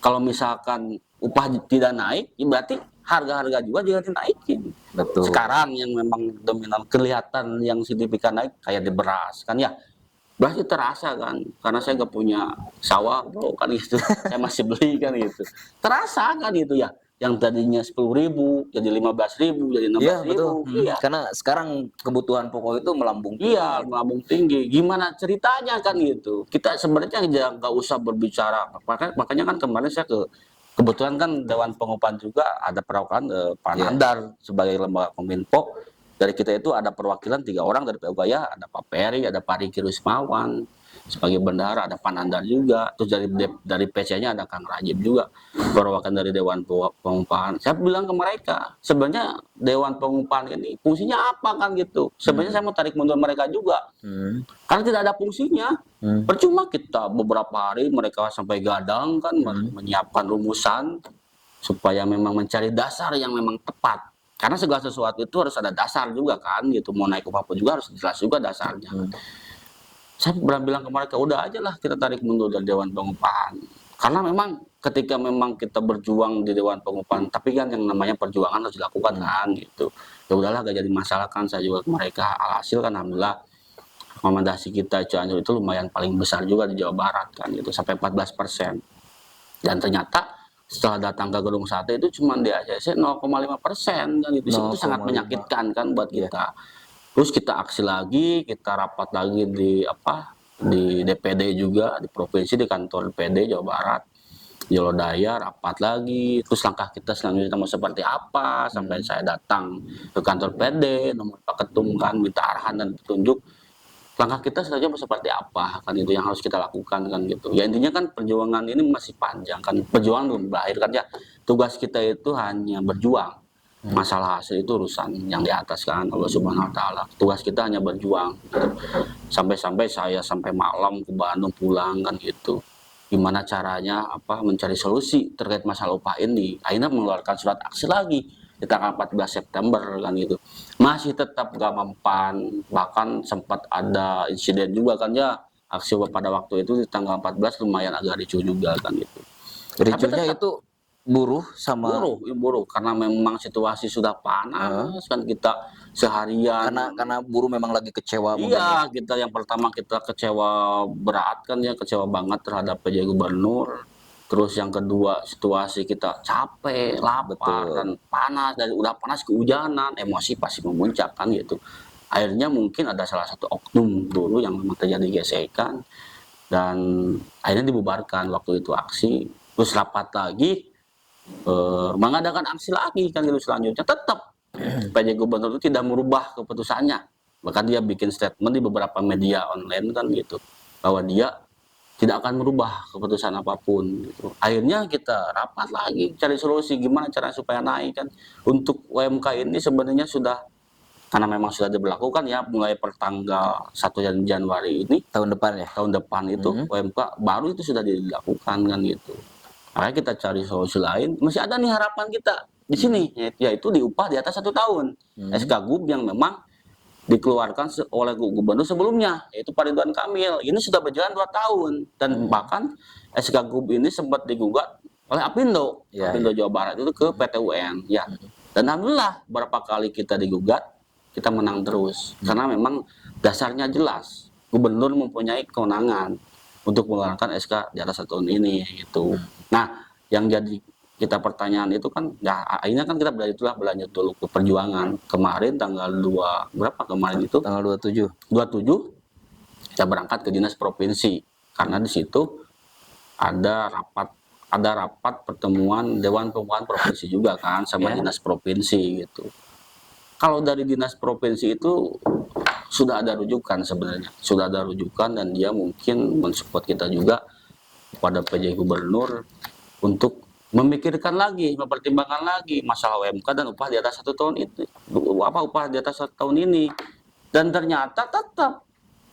Kalau misalkan upah tidak naik, ya berarti harga-harga juga jangan dinaikin. Betul. Sekarang yang memang dominan kelihatan yang signifikan naik kayak di beras kan ya. Beras itu terasa kan, karena saya nggak punya sawah bro kan gitu, saya masih beli kan gitu. Terasa kan gitu ya, yang tadinya 10.000 jadi 15.000 jadi 16.000. Iya betul. Iya. Karena sekarang kebutuhan pokok itu melambung tinggi. Iya, melambung tinggi. Gimana ceritanya kan gitu? Kita sebenarnya nggak usah berbicara. Makanya kan kemarin saya kebetulan kan Dewan Pengupahan juga ada perwakilan Pak Nandar sebagai lembaga Kominfo. Dari kita itu ada perwakilan 3 orang dari PU Gaya, ada Pak Peri, ada Pak Riki Rusmawan sebagai bendahara, ada Pak Nandar juga. Terus dari PC-nya ada Kang Rajib juga, perwakilan dari Dewan Pengupahan. Saya bilang ke mereka, sebenarnya Dewan Pengupahan ini fungsinya apa kan gitu. Sebenarnya saya mau tarik mundur mereka juga. Karena tidak ada fungsinya. Percuma kita beberapa hari mereka sampai gadang kan menyiapkan rumusan supaya memang mencari dasar yang memang tepat. Karena segala sesuatu itu harus ada dasar juga kan gitu. Mau naik upah juga harus jelas juga dasarnya. Saya bilang ke mereka, udah aja lah kita tarik mundur dari Dewan Pengupahan. Karena memang ketika memang kita berjuang di Dewan Pengupahan, tapi kan yang namanya perjuangan harus dilakukan kan gitu. Ya udahlah gak jadi masalah kan, saya juga ke mereka. Alhasil kan alhamdulillah rekomendasi kita Cianjur itu lumayan paling besar juga di Jawa Barat kan gitu, sampai 14%. Dan ternyata setelah datang ke gedung sate itu cuma di ACC 0,5% kan gitu. Itu sangat menyakitkan kan buat kita. Terus kita aksi lagi, kita rapat lagi di DPD juga, di provinsi, di kantor DPD Jawa Barat, di Lodaya, rapat lagi. Terus langkah kita selanjutnya mau seperti apa, sampai saya datang ke kantor PD, nomor Pak Ketum kan, minta arahan dan petunjuk. Langkah kita selanjutnya mau seperti apa kan, itu yang harus kita lakukan kan gitu. Ya intinya kan perjuangan ini masih panjang kan, perjuangan belum berakhir kan ya. Tugas kita itu hanya berjuang. Masalah hasil itu urusan yang di atas kan, Allah Subhanahu wa taala. Tugas kita hanya berjuang. Sampai-sampai saya sampai malam ke Bandung pulang kan gitu. Gimana caranya mencari solusi terkait masalah upah ini. Akhirnya mengeluarkan surat aksi lagi di tanggal 14 September kan gitu. Masih tetap gak mempan, bahkan sempat ada insiden juga kan ya. Aksi pada waktu itu di tanggal 14 lumayan agak ricuh juga kan gitu. Ricuhnya itu buruh sama buruh karena memang situasi sudah panas kan, kita seharian karena buruh memang lagi kecewa. Iya, kita yang pertama kita kecewa berat kan ya, kecewa banget terhadap PJ Gubernur. Terus yang kedua situasi kita capek, lapar, dan panas, dari udah panas kehujanan, emosi pasti memuncak kan gitu. Akhirnya mungkin ada salah satu oknum dulu yang memang terjadi gesekan dan akhirnya dibubarkan waktu itu aksi. Terus rapat lagi, mengadakan aksi lagi kan gitu. Selanjutnya tetap PJ Gubernur itu tidak merubah keputusannya. Bahkan dia bikin statement di beberapa media online kan gitu, bahwa dia tidak akan merubah keputusan apapun gitu. Akhirnya kita rapat lagi cari solusi gimana cara supaya naik kan. Untuk UMK ini sebenarnya sudah, karena memang sudah diberlakukan ya mulai pertanggal 1 Januari ini tahun depan itu UMK baru itu sudah dilakukan kan gitu. Makanya kita cari solusi lain. Masih ada nih harapan kita di sini, yaitu diupah di atas 1 tahun. SK Gub yang memang dikeluarkan oleh gubernur sebelumnya, yaitu Pak Ridwan Kamil. Ini sudah berjalan 2 tahun dan bahkan SK Gub ini sempat digugat oleh Apindo, Apindo Jawa Barat itu ke PT UN ya. Dan alhamdulillah berapa kali kita digugat, kita menang terus karena memang dasarnya jelas. Gubernur mempunyai kewenangan untuk mengeluarkan SK di atas 1 tahun ini gitu. Nah, yang jadi kita pertanyaan itu kan ya akhirnya kan kita berlanjut dulu ke perjuangan. Kemarin tanggal 2 berapa kemarin itu? Tanggal 27 kita berangkat ke dinas provinsi karena di situ ada rapat pertemuan Dewan Pengupahan provinsi juga kan sama dinas provinsi gitu. Kalau dari dinas provinsi itu sudah ada rujukan sebenarnya, dan dia mungkin mensupport kita juga pada PJ Gubernur untuk memikirkan lagi, mempertimbangkan lagi masalah UMK dan upah di atas 1 tahun itu, upah di atas 1 tahun ini. Dan ternyata tetap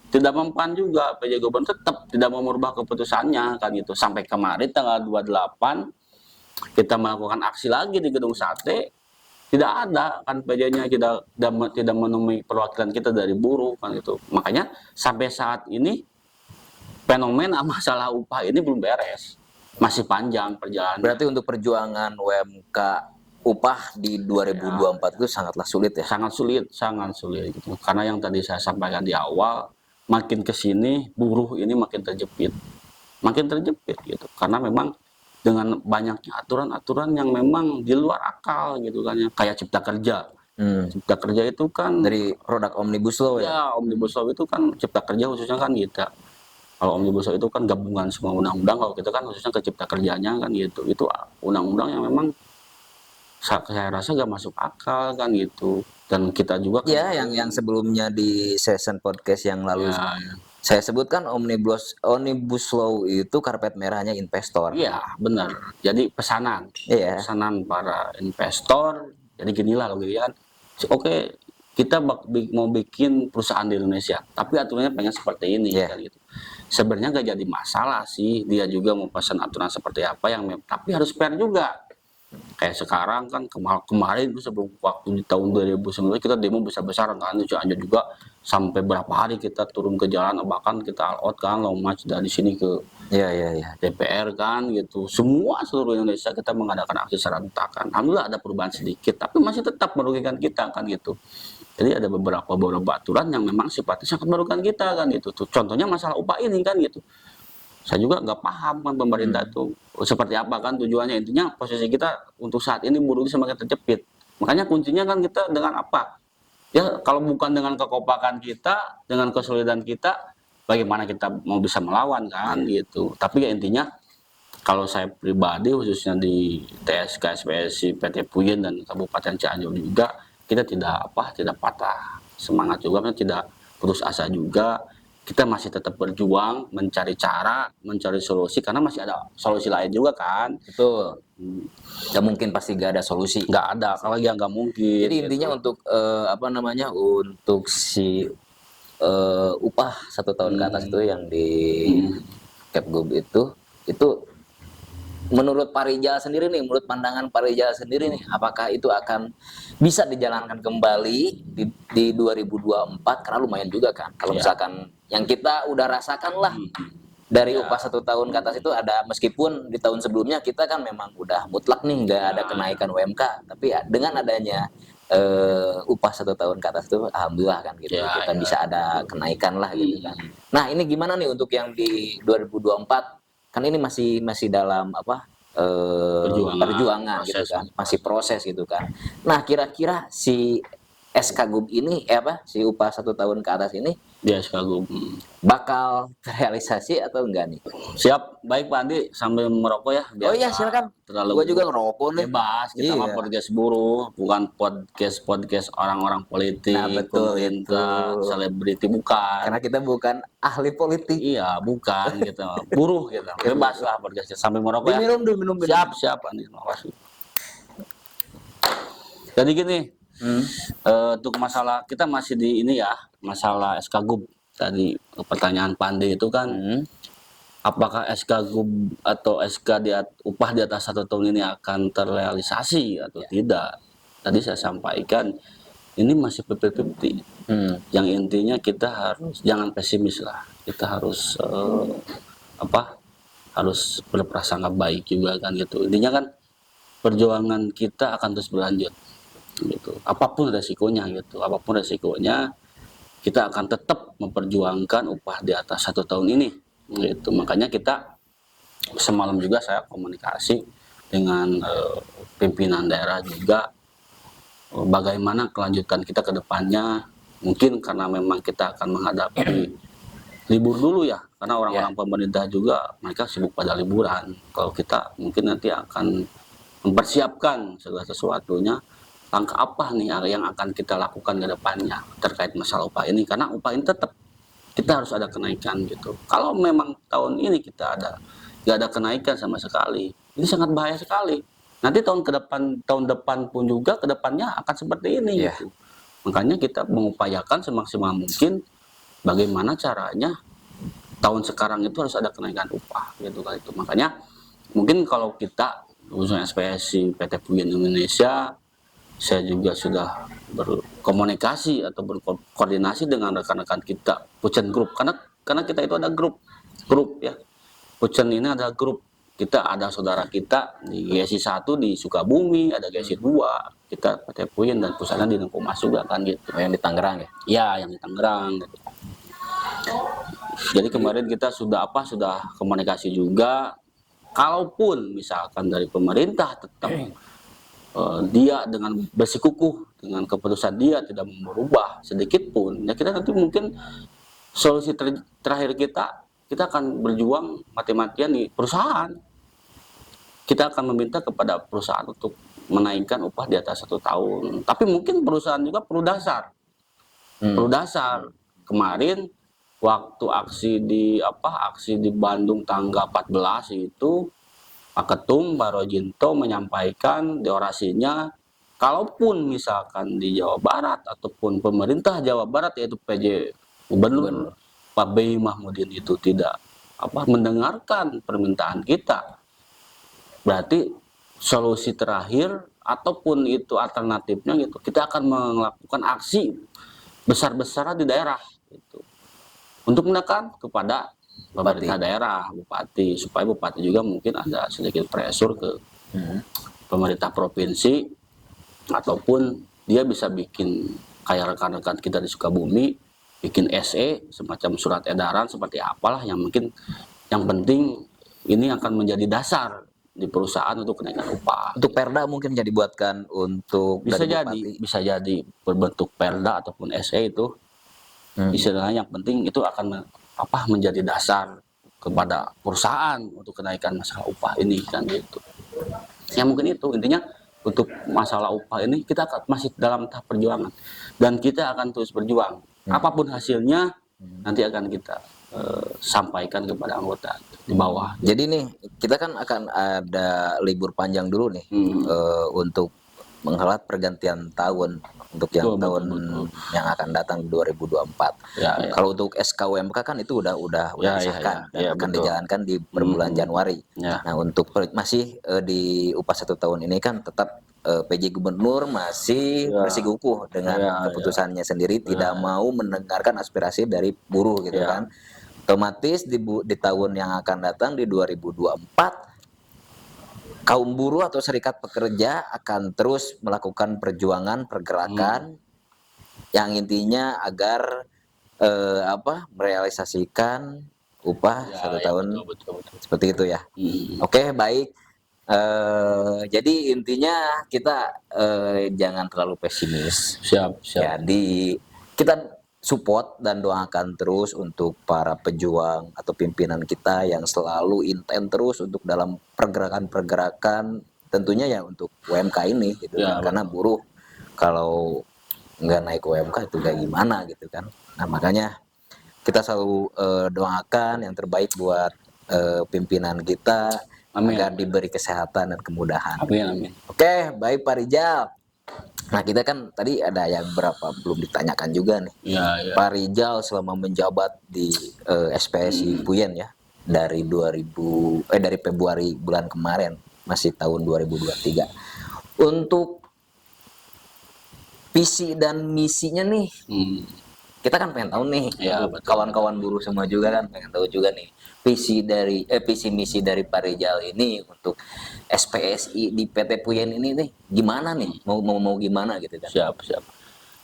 tidak mempan juga. PJ Gubernur tetap tidak mau merubah keputusannya kan gitu. Sampai kemarin tanggal 28 kita melakukan aksi lagi di Gedung Sate, tidak ada kan PJ-nya, tidak menemui perwakilan kita dari buruh kan gitu. Makanya sampai saat ini fenomena masalah upah ini belum beres, masih panjang perjalanan. Berarti untuk perjuangan UMK upah di 2024 itu sangatlah sulit ya? Sangat sulit gitu. Karena yang tadi saya sampaikan di awal, makin kesini buruh ini makin terjepit gitu. Karena memang dengan banyaknya aturan-aturan yang memang di luar akal gitu kan ya, kayak Cipta Kerja. Cipta Kerja itu kan dari produk Omnibus Law ya? Ya, Omnibus Law itu kan Cipta Kerja khususnya kan kita. Kalau Omnibus Law itu kan gabungan semua undang-undang, kalau kita kan khususnya ke Cipta Kerjanya kan gitu. Itu undang-undang yang memang saya rasa gak masuk akal kan gitu. Dan kita juga kan ya yang sebelumnya di season podcast yang lalu ya. Saya sebutkan Omnibus Law itu karpet merahnya investor. Iya, benar. Jadi pesanan para investor. Jadi ginilah loh kan. Oke, kita mau bikin perusahaan di Indonesia, tapi aturannya pengen seperti ini kan gitu. Sebenarnya gak jadi masalah sih, dia juga mau pesan aturan seperti apa tapi harus fair juga. Kayak sekarang kan kemarin itu sebelum waktu di tahun 2019 kita demo besar-besaran kan di Cianjur juga, sampai berapa hari kita turun ke jalan, bahkan kita all out kan, long march dari sini ke DPR kan gitu. Semua seluruh Indonesia kita mengadakan aksi serentak kan. Alhamdulillah ada perubahan sedikit, tapi masih tetap merugikan kita kan gitu. Jadi ada beberapa aturan yang memang sifatnya sangat merugikan kita kan gitu. Contohnya masalah upah ini kan gitu. Saya juga nggak paham kan pemerintah itu seperti apa kan tujuannya. Intinya posisi kita untuk saat ini buruh semakin terjepit. Makanya kuncinya kan kita dengan apa? Ya kalau bukan dengan kekompakan kita, dengan kesulitan kita, bagaimana kita mau bisa melawan kan gitu. Tapi ya intinya kalau saya pribadi khususnya di TSK SPSI PT Puyen dan Kabupaten Cianjur juga, kita tidak patah semangat juga, tidak putus asa juga. Kita masih tetap berjuang, mencari cara, mencari solusi, karena masih ada solusi lain juga kan. Betul. Gak mungkin pasti gak ada solusi. Gak ada, kalau yang gak mungkin. Jadi intinya gitu. Untuk si upah 1 tahun ke atas itu yang di Kepgub itu menurut Pak Rijal sendiri nih, menurut pandangan Pak Rijal sendiri nih, apakah itu akan bisa dijalankan kembali di 2024? Karena lumayan juga kan, kalau misalkan yang kita udah rasakan lah dari upah 1 tahun ke atas itu ada, meskipun di tahun sebelumnya kita kan memang udah mutlak nih nggak ada kenaikan UMK, tapi dengan adanya upah 1 tahun ke atas itu alhamdulillah kan gitu, kita bisa ada kenaikan lah gitu kan. Nah ini gimana nih untuk yang di 2024? Kan ini masih dalam perjuangan gitu kan, masih proses gitu kan. Nah kira-kira si SKGUB ini si upah 1 tahun ke atas ini di SKGUB bakal terrealisasi atau enggak nih? Siap, baik Pak Andi, sambil merokok ya. Oh iya silakan. Gua juga ngerokok nih. Bebas, kita mah podcast buruh, bukan podcast orang-orang politik, pemerintah, selebriti, bukan. Karena kita bukan ahli politik. Iya, bukan gitu. Buruh gitu. Bebas lah podcastnya, sambil merokok ya. Minum. Siap Andi, makasih. Jadi gini, untuk masalah kita masih di ini ya, masalah SKGUB tadi, pertanyaan Pandi itu kan, apakah SKGUB atau SK upah di atas 1 tahun ini akan terrealisasi atau tidak? Tadi saya sampaikan ini masih 50-50. Yang intinya kita harus jangan pesimis lah, kita harus harus berprasangka baik juga kan gitu. Intinya kan perjuangan kita akan terus berlanjut gitu, apapun resikonya gitu, kita akan tetap memperjuangkan upah di atas 1 tahun ini gitu. Makanya kita semalam juga saya komunikasi dengan pimpinan daerah juga, bagaimana kelanjutan kita ke depannya. Mungkin karena memang kita akan menghadapi libur dulu ya, karena orang-orang pemerintah juga mereka sibuk pada liburan. Kalau kita mungkin nanti akan mempersiapkan segala sesuatunya, langkah apa nih yang akan kita lakukan ke depannya terkait masalah upah ini, karena upah ini tetap kita harus ada kenaikan gitu. Kalau memang tahun ini kita nggak ada kenaikan sama sekali, ini sangat bahaya sekali. Nanti tahun depan pun juga ke depannya akan seperti ini gitu. Makanya kita mengupayakan semaksimal mungkin bagaimana caranya tahun sekarang itu harus ada kenaikan upah gitu kan. Itu makanya mungkin kalau kita khususnya SPSI PT Pugin Indonesia, saya juga sudah berkomunikasi atau berkoordinasi dengan rekan-rekan kita Pucen Group, karena kita itu ada grup ya. Pucen ini ada grup, kita ada saudara kita di GSI 1 di Sukabumi, ada GSI 2 kita PT Pugin, dan pusatnya di Lengkumas juga kan gitu. Yang di Tangerang ya? Ya, yang di Tangerang gitu. Jadi kemarin kita sudah komunikasi juga, kalaupun misalkan dari pemerintah tetap dia dengan bersikukuh dengan keputusan dia tidak merubah sedikit pun, ya kita nanti mungkin solusi terakhir kita akan berjuang mati-matian di perusahaan. Kita akan meminta kepada perusahaan untuk menaikkan upah di atas 1 tahun. Tapi mungkin perusahaan juga perlu dasar. Perlu dasar. Kemarin waktu aksi di Bandung tanggal 14 itu, Pak Ketum Pak Rojinto menyampaikan di orasinya, kalaupun misalkan di Jawa Barat ataupun pemerintah Jawa Barat yaitu PJ Gubernur Pak B. Mahmudin itu tidak mendengarkan permintaan kita, berarti solusi terakhir ataupun itu alternatifnya gitu, kita akan melakukan aksi besar-besaran di daerah gitu, untuk menekan kepada pemerintah daerah, bupati, supaya bupati juga mungkin ada sedikit pressure ke pemerintah provinsi, ataupun dia bisa bikin kayak rekan-rekan kita di Sukabumi, bikin SE semacam surat edaran seperti apalah, yang mungkin yang penting ini akan menjadi dasar di perusahaan untuk kenaikan upah. Untuk perda mungkin jadi buatkan untuk bisa jadi berbentuk perda ataupun SE itu. Istilahnya yang penting itu akan menjadi dasar kepada perusahaan untuk kenaikan masalah upah ini kan gitu. Ya mungkin itu intinya, untuk masalah upah ini kita masih dalam tahap perjuangan dan kita akan terus berjuang. Apapun hasilnya nanti akan kita sampaikan kepada anggota di bawah. Jadi nih kita kan akan ada libur panjang dulu nih untuk menghelat pergantian tahun untuk yang betul. Yang akan datang 2024. Ya. Kalau untuk SKUMK kan itu udah disahkan dan akan dijalankan di bulan Januari. Ya. Nah untuk masih di upah 1 tahun ini kan tetap PJ Gubernur masih bersikukuh dengan keputusannya sendiri, tidak mau mendengarkan aspirasi dari buruh gitu kan. Otomatis di tahun yang akan datang di 2024, kaum buruh atau serikat pekerja akan terus melakukan pergerakan yang intinya agar merealisasikan upah 1 tahun betul. Seperti itu ya. Oke, baik. Jadi intinya kita jangan terlalu pesimis. Siap. Jadi kita support dan doakan terus untuk para pejuang atau pimpinan kita yang selalu intens terus untuk dalam pergerakan tentunya ya untuk UMK ini gitu kan. Karena buruh kalau nggak naik UMK itu kayak gimana gitu kan. Nah makanya kita selalu doakan yang terbaik buat pimpinan kita. Amin. Agar diberi kesehatan dan kemudahan. Amin. Oke, baik Pak Rijal. Nah kita kan tadi ada yang belum ditanyakan juga nih. Ya. Pak Rijal selama menjabat di SPSI Puyen ya dari Februari bulan kemarin, masih tahun 2023. Untuk visi dan misinya nih, kita kan pengen tahu nih, kawan-kawan buruh semua juga kan pengen tahu juga nih visi misi dari Pak Rijal ini untuk SPSI di PT Puyen ini nih gimana nih, mau gimana gitu kan. Siap.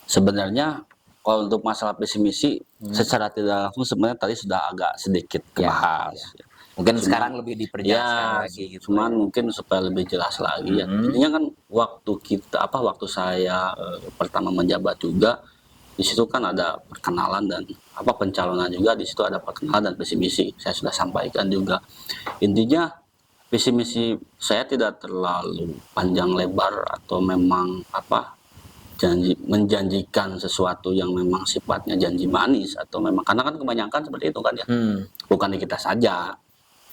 Sebenarnya kalau untuk masalah visi misi secara tidak langsung sebenarnya tadi sudah agak sedikit kebahas. Ya. Mungkin sekarang lebih diperjelas lagi gitu. Cuman mungkin supaya lebih jelas lagi ya. Intinya kan waktu saya pertama menjabat juga, di situ kan ada perkenalan dan pencalonan juga, di situ ada perkenalan dan visi misi. Saya sudah sampaikan juga. Intinya visi misi saya tidak terlalu panjang lebar atau memang menjanjikan sesuatu yang memang sifatnya janji manis atau memang, karena kan kebanyakan seperti itu kan ya. Bukan di kita saja.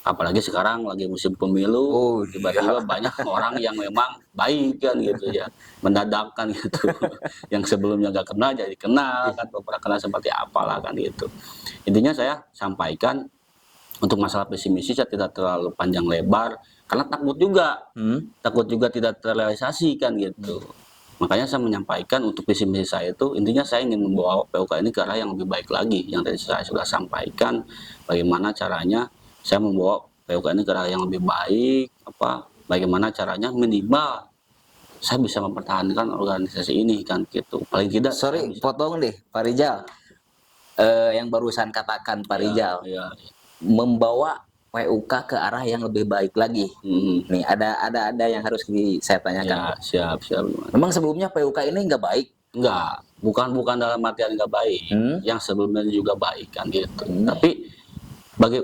Apalagi sekarang lagi musim pemilu, tiba-tiba banyak orang yang memang baik kan gitu ya, mendadak kan gitu. Yang sebelumnya nggak kenal jadi kenal kan, pernah kenal seperti apalah kan gitu. Intinya saya sampaikan untuk masalah visi misi saya tidak terlalu panjang lebar karena takut juga tidak terrealisasi kan gitu. Makanya saya menyampaikan untuk visi misi saya itu intinya saya ingin membawa PUK ini ke arah yang lebih baik lagi. Yang tadi saya sudah sampaikan bagaimana caranya saya membawa PUK ini ke arah yang lebih baik, bagaimana caranya minimal saya bisa mempertahankan organisasi ini kan gitu. Paling tidak sorry potong deh Pak Rijal, yang barusan katakan Pak Rijal, membawa PUK ke arah yang lebih baik lagi. Nih ada yang harus saya tanyakan. Ya, siap. Memang sebelumnya PUK ini nggak baik? Enggak, bukan dalam artian nggak baik. Yang sebelumnya juga baik kan gitu. Tapi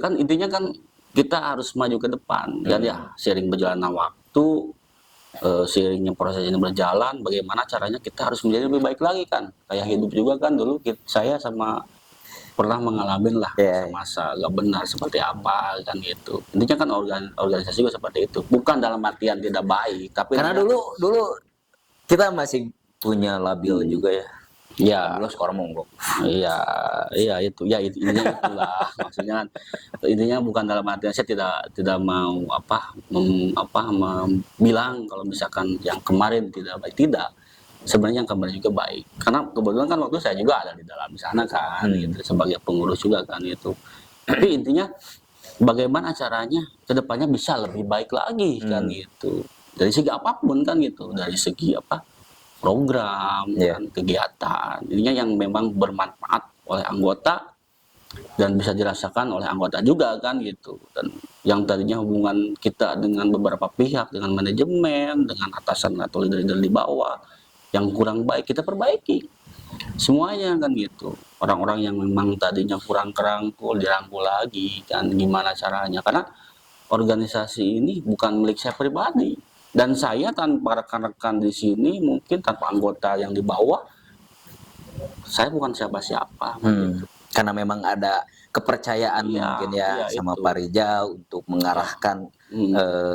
kan intinya kan kita harus maju ke depan. Dan ya seiring berjalannya waktu, seiringnya proses ini berjalan, bagaimana caranya kita harus menjadi lebih baik lagi kan. Kayak hidup juga kan dulu saya sama pernah mengalami lah masa-masa gak benar seperti apa kan gitu. Intinya kan organisasi juga seperti itu. Bukan dalam artian tidak baik, tapi karena dulu kita masih punya labil juga ya. Ya, dulu skor monggok. Iya itu. Ya intinya itulah. Maksudnya kan intinya bukan dalam artian saya tidak mau bilang kalau misalkan yang kemarin tidak baik, tidak. Sebenarnya yang kemarin juga baik. Karena kebetulan kan waktu saya juga ada di dalam sana kan gitu, sebagai pengurus juga kan itu. Tapi intinya bagaimana caranya kedepannya bisa lebih baik lagi kan gitu. Dari segi apapun kan gitu, dari segi program, kan, kegiatan, ininya yang memang bermanfaat oleh anggota dan bisa dirasakan oleh anggota juga kan gitu. Dan yang tadinya hubungan kita dengan beberapa pihak, dengan manajemen, dengan atasan atau leader-leader di bawah yang kurang baik kita perbaiki semuanya kan gitu. Orang-orang yang memang tadinya kurang kerangkul dirangkul lagi kan, gimana caranya, karena organisasi ini bukan milik saya pribadi. Dan saya tanpa rekan-rekan di sini, mungkin tanpa anggota yang di bawah, saya bukan siapa-siapa. Gitu. Karena memang ada kepercayaan mungkin sama Pak Rijal untuk mengarahkan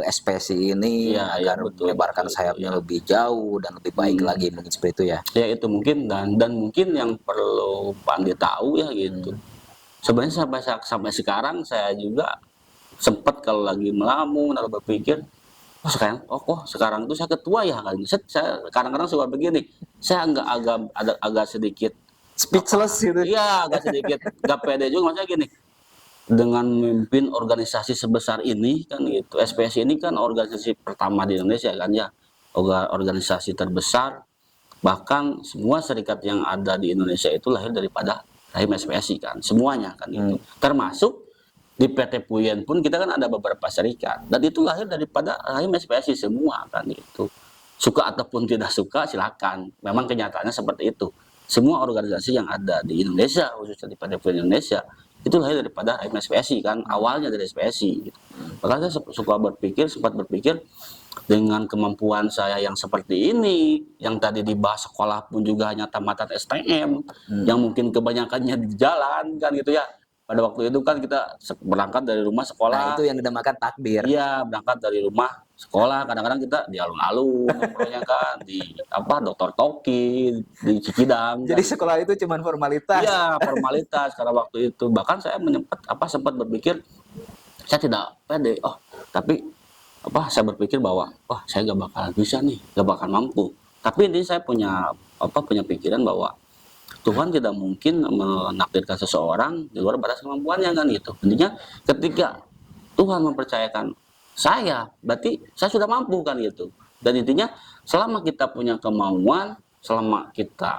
SPSI ini agar melebarkan sayapnya lebih jauh dan lebih baik lagi, mungkin seperti itu ya. Ya itu mungkin dan mungkin yang perlu Pandi tahu ya gitu. Sebenarnya sampai sekarang saya juga sempat kalau lagi melamun atau berpikir sekarang tuh saya ketua ya kali ini. Saya kadang-kadang suka begini, saya agak sedikit speechless gitu. Iya, agak sedikit gak pede juga. Maksudnya gini, dengan memimpin organisasi sebesar ini kan gitu, SPSI ini kan organisasi pertama di Indonesia kan ya, organisasi terbesar, bahkan semua serikat yang ada di Indonesia itu lahir daripada rahim SPSI kan, semuanya kan gitu. Termasuk di PT Puyen pun kita kan ada beberapa serikat dan itu lahir daripada rahim SPSI semua kan gitu. Suka ataupun tidak suka silakan, memang kenyataannya seperti itu. Semua organisasi yang ada di Indonesia, khususnya di PT Puyen Indonesia, itu lahir daripada rahim SPSI kan, awalnya dari SPSI gitu. Makanya saya sempat berpikir dengan kemampuan saya yang seperti ini, yang tadi dibahas sekolah pun juga hanya tamatan STM, yang mungkin kebanyakannya di jalan kan gitu ya. Pada waktu itu kan kita berangkat dari rumah sekolah. Nah, itu yang dinamakan takbir. Iya, berangkat dari rumah sekolah. Kadang-kadang kita di alun-alun, pokoknya kan di Dr. Toki, di Cikidang. Jadi kan sekolah itu cuma formalitas. Iya, formalitas karena waktu itu. Bahkan saya sempat berpikir saya tidak pede. Tapi saya berpikir bahwa saya gak bakal bisa nih, gak bakal mampu. Tapi ini saya punya pikiran bahwa Tuhan tidak mungkin menakdirkan seseorang di luar batas kemampuannya kan gitu. Intinya ketika Tuhan mempercayakan saya, berarti saya sudah mampu kan gitu. Dan intinya selama kita punya kemauan, selama kita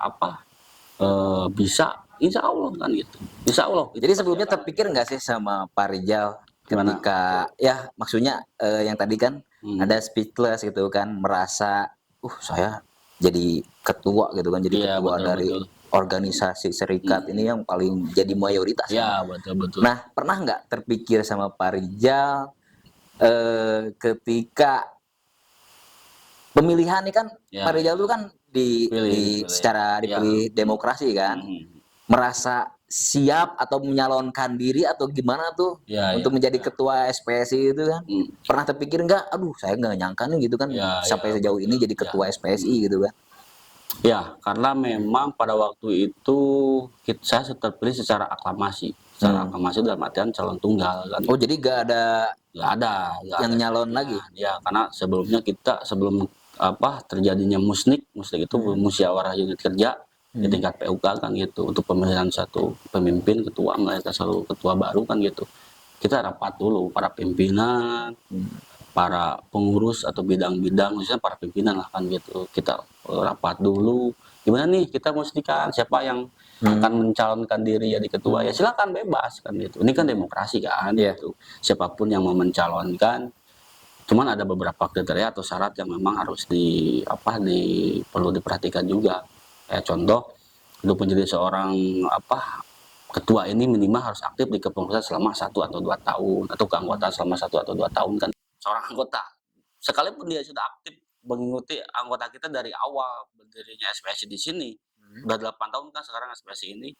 bisa, insya Allah kan gitu. Insya Allah. Jadi sebelumnya terpikir nggak sih sama Pak Rijal ketika ya maksudnya yang tadi kan ada speechless gitu kan, merasa saya jadi ketua gitu kan, jadi ketua dari organisasi serikat ini yang paling jadi mayoritas. Ya, betul. Nah, pernah nggak terpikir sama Pak Rijal ketika pemilihan ini kan Pak Rijal itu kan secara dipilih demokrasi kan. merasa siap atau menyalonkan diri atau gimana tuh untuk menjadi ketua SPSI itu kan? Pernah terpikir nggak? Aduh, saya nggak nyangka nih gitu kan sampai sejauh ini jadi ketua SPSI gitu kan? Ya, karena memang pada waktu itu saya terpilih secara aklamasi. Secara aklamasi dalam artian calon tunggal kan. Oh, jadi nggak ada yang nyalon lagi? Ya, karena sebelumnya sebelum terjadinya musnik itu musyawarah unit kerja di tingkat PUK kan gitu, untuk pemilihan satu pemimpin ketua, melahirkan satu ketua baru kan gitu. Kita rapat dulu para pimpinan, para pengurus atau bidang-bidang, misalnya para pimpinan lah kan gitu. Kita rapat dulu, gimana nih kita musnikan siapa yang akan mencalonkan diri jadi ketua, ya silakan bebas kan gitu. Ini kan demokrasi kan gitu. Siapapun yang mau mencalonkan, cuman ada beberapa kriteria atau syarat yang memang harus perlu diperhatikan juga. Contoh, untuk menjadi seorang ketua ini minimal harus aktif di kepengurusan selama 1 atau 2 tahun, atau keanggotaan selama 1 atau 2 tahun kan. Seorang anggota, sekalipun dia sudah aktif mengikuti anggota kita dari awal berdirinya SPSI di sini, udah 8 tahun kan sekarang SPSI ini,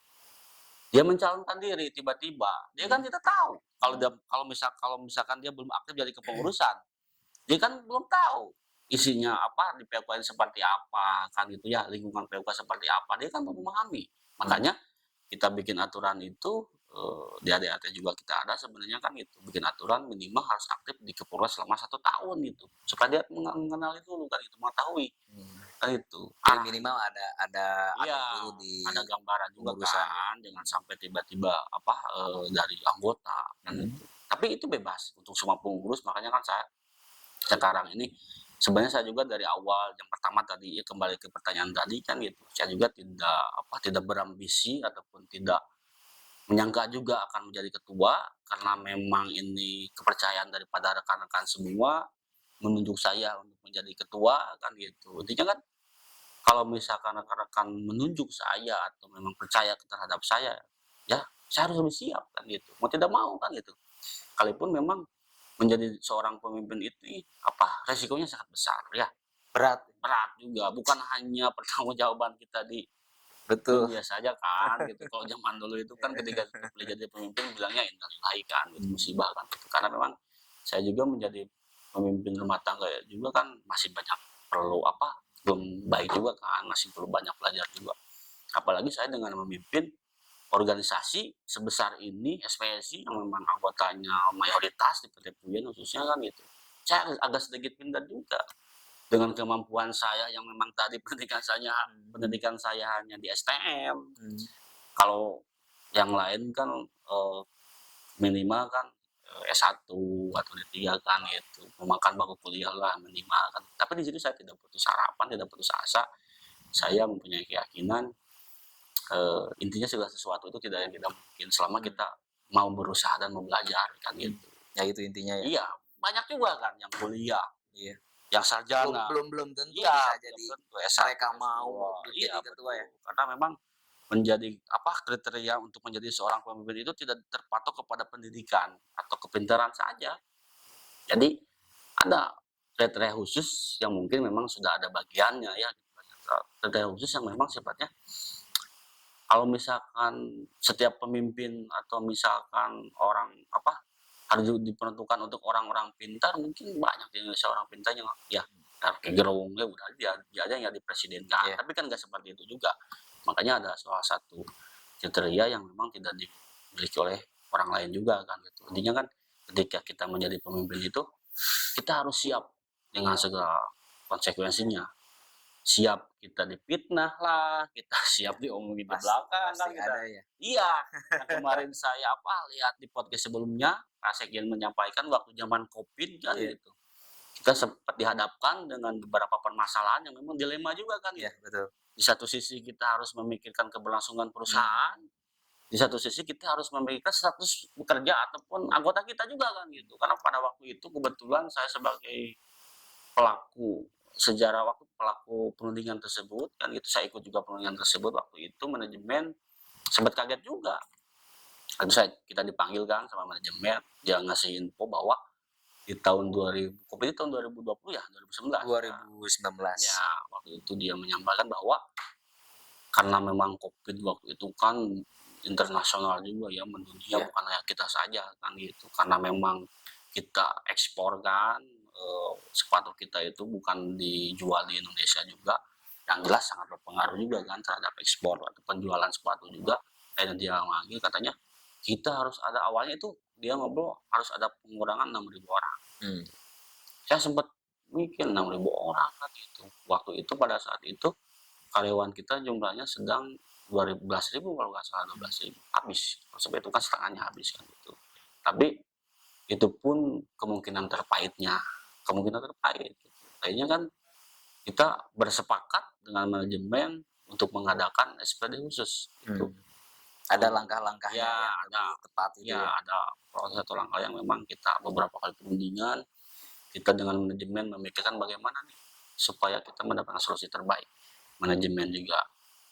dia mencalonkan diri tiba-tiba, dia kan tidak tahu kalau misalkan dia belum aktif jadi kepengurusan, dia kan belum tahu isinya apa di PUK ini seperti apa kan gitu ya, lingkungan PUK seperti apa, dia kan belum memahami. Makanya kita bikin aturan itu, di ADART juga kita ada sebenarnya kan gitu, bikin aturan minimal harus aktif di kepengurusan selama 1 tahun gitu, supaya dia mengenali dulu kan itu, mengetahui kan itu. Jadi minimal ada dulu di ada gambaran juga kan, jangan sampai tiba-tiba dari anggota kan itu. Tapi itu bebas untuk semua pengurus, makanya kan saya sekarang ini sebenarnya saya juga dari awal yang pertama tadi ya, kembali ke pertanyaan tadi kan gitu, saya juga tidak berambisi ataupun tidak menyangka juga akan menjadi ketua, karena memang ini kepercayaan daripada rekan-rekan semua menunjuk saya untuk menjadi ketua kan gitu. Intinya kan kalau misalkan rekan-rekan menunjuk saya atau memang percaya terhadap saya, ya saya harus lebih siap kan gitu, mau tidak mau kan gitu. Sekalipun memang menjadi seorang pemimpin itu resikonya sangat besar ya, berat juga, bukan hanya pertanggungjawaban kita di media saja kan gitu. Kalau zaman dulu itu kan ketika terpilih jadi pemimpin bilangnya innalillahi kan gitu, musibah kan gitu. Karena memang saya juga menjadi pemimpin rumah tangga juga kan masih banyak perlu belum baik juga kan, masih perlu banyak belajar juga. Apalagi saya dengan memimpin organisasi sebesar ini, SPSI yang memang anggotanya mayoritas di PT Puyen khususnya kan gitu. Saya agak sedikit pintar juga dengan kemampuan saya yang memang tadi pendidikan saya hanya di STM. Kalau yang lain kan minimal kan S1 atau D3 kan gitu, memakan bangku kuliah lah minimal kan. Tapi di situ saya tidak putus harapan, tidak putus asa. Saya mempunyai keyakinan intinya segala sesuatu itu tidak mungkin selama kita mau berusaha dan mau belajar kan gitu. Ya itu intinya ya. Iya, banyak juga kan yang kuliah, yang sarjana. Belum tentu bisa jadi mereka mau jadi ketua ya. Karena memang menjadi kriteria untuk menjadi seorang pemimpin itu tidak terpatok kepada pendidikan atau kepintaran saja. Jadi ada kriteria khusus yang mungkin memang sudah ada bagiannya ya. Kriteria khusus yang memang sifatnya kalau misalkan setiap pemimpin atau misalkan orang harus diperuntukkan untuk orang-orang pintar, mungkin banyak di Indonesia orang pintar yang gerung ya udah dia aja yang dipresidenkan. Tapi kan nggak seperti itu juga. Makanya ada salah satu kriteria yang memang tidak dimiliki oleh orang lain juga kan gitu. Intinya kan ketika kita menjadi pemimpin itu kita harus siap dengan segala konsekuensinya. Siap kita difitnah lah, kita siap diomongin di belakang kan kita. Iya. Nah, kemarin saya lihat di podcast sebelumnya, Pak Sekjen menyampaikan waktu zaman Covid kan gitu. Kita sempat dihadapkan dengan beberapa permasalahan yang memang dilema juga kan ya. Betul. Di satu sisi kita harus memikirkan keberlangsungan perusahaan, di satu sisi kita harus memikirkan status pekerja ataupun anggota kita juga kan gitu. Karena pada waktu itu kebetulan saya sebagai pelaku perundingan tersebut kan gitu, saya ikut juga perundingan tersebut waktu itu. Manajemen sempat kaget juga. Kita dipanggil kan sama manajemen, dia ngasih info bahwa di tahun 2020 ya 2019 ya, waktu itu dia menyampaikan bahwa karena memang COVID waktu itu kan internasional juga ya, mendunia, bukan hanya kita saja kan gitu. Karena memang kita ekspor kan, sepatu kita itu bukan dijual di Indonesia juga, yang jelas sangat berpengaruh juga kan terhadap ekspor atau penjualan sepatu juga. Dan dia lagi katanya kita harus ada, awalnya itu dia ngobrol harus ada pengurangan 6.000 orang. Saya sempat mikir 6.000 orang kan gitu. Waktu itu pada saat itu karyawan kita jumlahnya sedang 12.000 kalau nggak salah, 12.000 habis. Sampai itu kan setengahnya habis kan gitu. Tapi itu pun kemungkinan terpahitnya, kemungkinan terpahit. Kayaknya kan kita bersepakat dengan manajemen untuk mengadakan SPD khusus. Itu ada langkah-langkahnya ya, yang ada tepat itu ya, ada proses atau langkah yang memang kita beberapa kali perundingan, kita dengan manajemen memikirkan bagaimana nih supaya kita mendapatkan solusi terbaik. Manajemen juga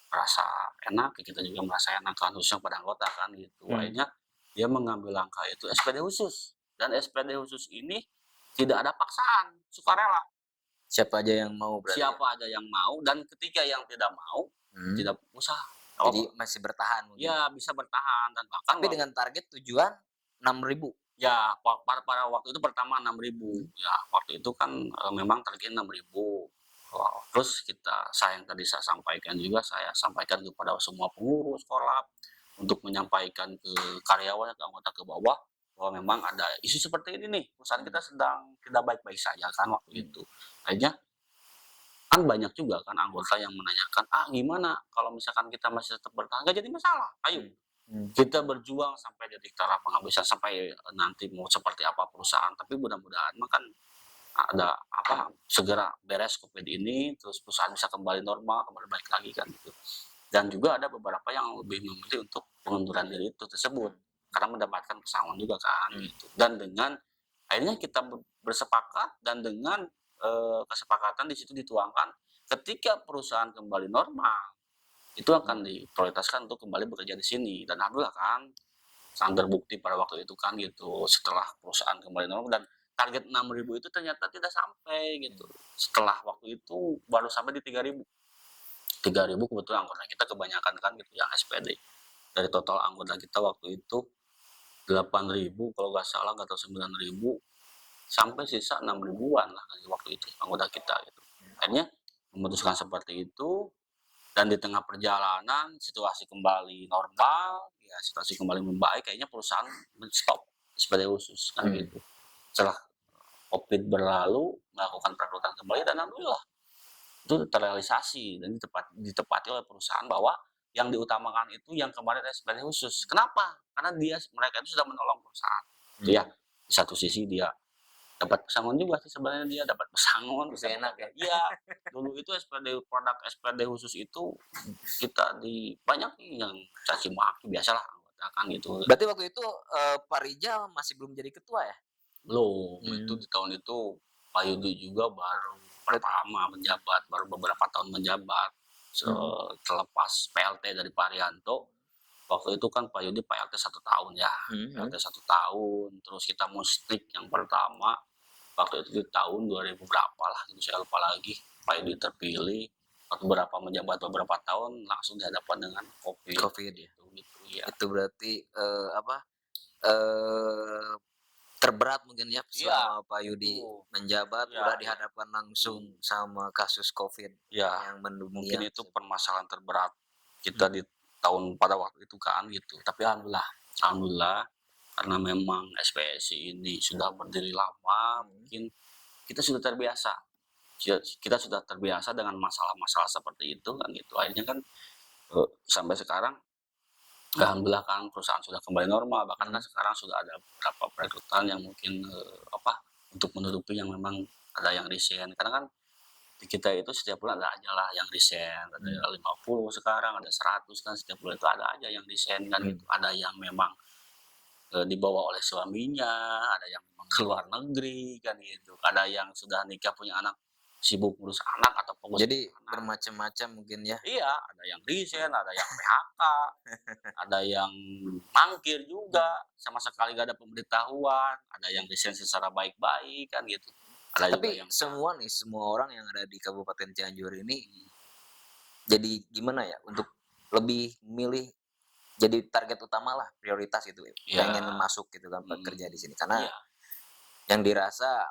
merasa enak, kita juga merasa enak kan, khususnya pada anggota kan gitu. Akhirnya dia mengambil langkah itu SPD khusus, dan SPD khusus ini tidak ada paksaan, sukarela. Siapa aja yang mau berarti. Siapa aja yang mau, dan ketika yang tidak mau tidak usah. Jadi masih bertahan mungkin. Ya, bisa bertahan, dan bahkan tapi dengan target tujuan 6.000. Ya, pada waktu itu pertama 6.000. Ya, waktu itu kan memang target 6.000. Terus saya yang tadi saya sampaikan juga, saya sampaikan kepada semua pengurus sekolah untuk menyampaikan ke karyawan, ke anggota ke bawah, bahwa memang ada isu seperti ini nih, perusahaan kita sedang tidak baik-baik saja kan waktu itu. Akhirnya kan banyak juga kan anggota yang menanyakan, gimana kalau misalkan kita masih tetap bertahan, nggak jadi masalah, ayo kita berjuang sampai detik terakhir penghabisan, sampai nanti mau seperti apa perusahaan, tapi mudah-mudahan makan ada segera beres COVID ini, terus perusahaan bisa kembali normal, kembali baik lagi kan gitu. Dan juga ada beberapa yang lebih memilih untuk pengunduran diri itu tersebut karena mendapatkan pesangon juga kan gitu. Dan dengan akhirnya kita bersepakat, dan dengan kesepakatan di situ dituangkan ketika perusahaan kembali normal itu akan diprioritaskan untuk kembali bekerja di sini. Dan alhamdulillah kan sangat terbukti pada waktu itu kan gitu, setelah perusahaan kembali normal, dan target 6.000 itu ternyata tidak sampai gitu. Setelah waktu itu baru sampai di 3.000 kebetulan anggota kita kebanyakan kan gitu yang SPD. Dari total anggota kita waktu itu 8.000 kalau nggak salah, atau 9.000, sampai sisa 6.000-an lah waktu itu anggota kita gitu. Akhirnya memutuskan seperti itu. Dan di tengah perjalanan situasi kembali normal, ya situasi kembali membaik, kayaknya perusahaan men-stop SPD khusus kan gitu. Setelah COVID berlalu, melakukan perekrutan kembali, dan alhamdulillah itu terrealisasi dan ditepati oleh perusahaan bahwa yang diutamakan itu yang kemarin SPD khusus. Kenapa? Karena mereka itu sudah menolong perusahaan. Ya, di satu sisi dia dapat pesangon juga sih sebenarnya, dia dapat pesangon, bisa enak ya. Iya, dulu itu produk SPD khusus itu kita banyak yang caci maki, biasalah anggota kan gitu. Berarti waktu itu Pak Rijal masih belum jadi ketua ya? Belum, itu di tahun itu Pak Yudi juga baru pertama menjabat, baru beberapa tahun menjabat. Terlepas PLT dari Pak Rianto, waktu itu kan Pak Yudi PLT 1 tahun ya, PLT 1 tahun, terus kita mustik yang pertama waktu itu di tahun 2000 berapa lah gitu, saya lupa lagi. Pak Yudi terpilih, beberapa menjabat beberapa tahun, langsung dihadapkan dengan COVID ya. Gitu, ya. Itu berarti terberat mungkin ya selama Pak Yudi menjabat, udah dihadapkan langsung sama kasus COVID yang mungkin itu permasalahan terberat kita di tahun pada waktu itu kan gitu. Tapi alhamdulillah karena memang SPSI ini sudah berdiri lama, mungkin kita sudah terbiasa. Kita sudah terbiasa dengan masalah-masalah seperti itu kan gitu. Akhirnya kan sampai sekarang alhamdulillah kan perusahaan sudah kembali normal. Bahkan kan sekarang sudah ada beberapa perekrutan yang mungkin untuk menutupi yang memang ada yang resign. Karena kan di kita itu setiap bulan ada aja lah yang resign, ada 50 sekarang, ada 100 kan, setiap bulan itu ada aja yang resign kan gitu. Ada yang memang dibawa oleh suaminya, ada yang memang keluar negeri kan gitu, ada yang sudah nikah punya anak, sibuk ngurus anak atau fokus. Jadi bermacam-macam mungkin ya. Iya, ada yang resign, ada yang PHK, ada yang mangkir juga, sama sekali gak ada pemberitahuan, ada yang resign secara baik-baik kan gitu. Ada Tapi juga yang semua orang yang ada di Kabupaten Cianjur ini jadi gimana ya, untuk lebih milih jadi target utama lah, prioritas gitu ya, pengen masuk gitu kan, bekerja di sini. Karena yang dirasa,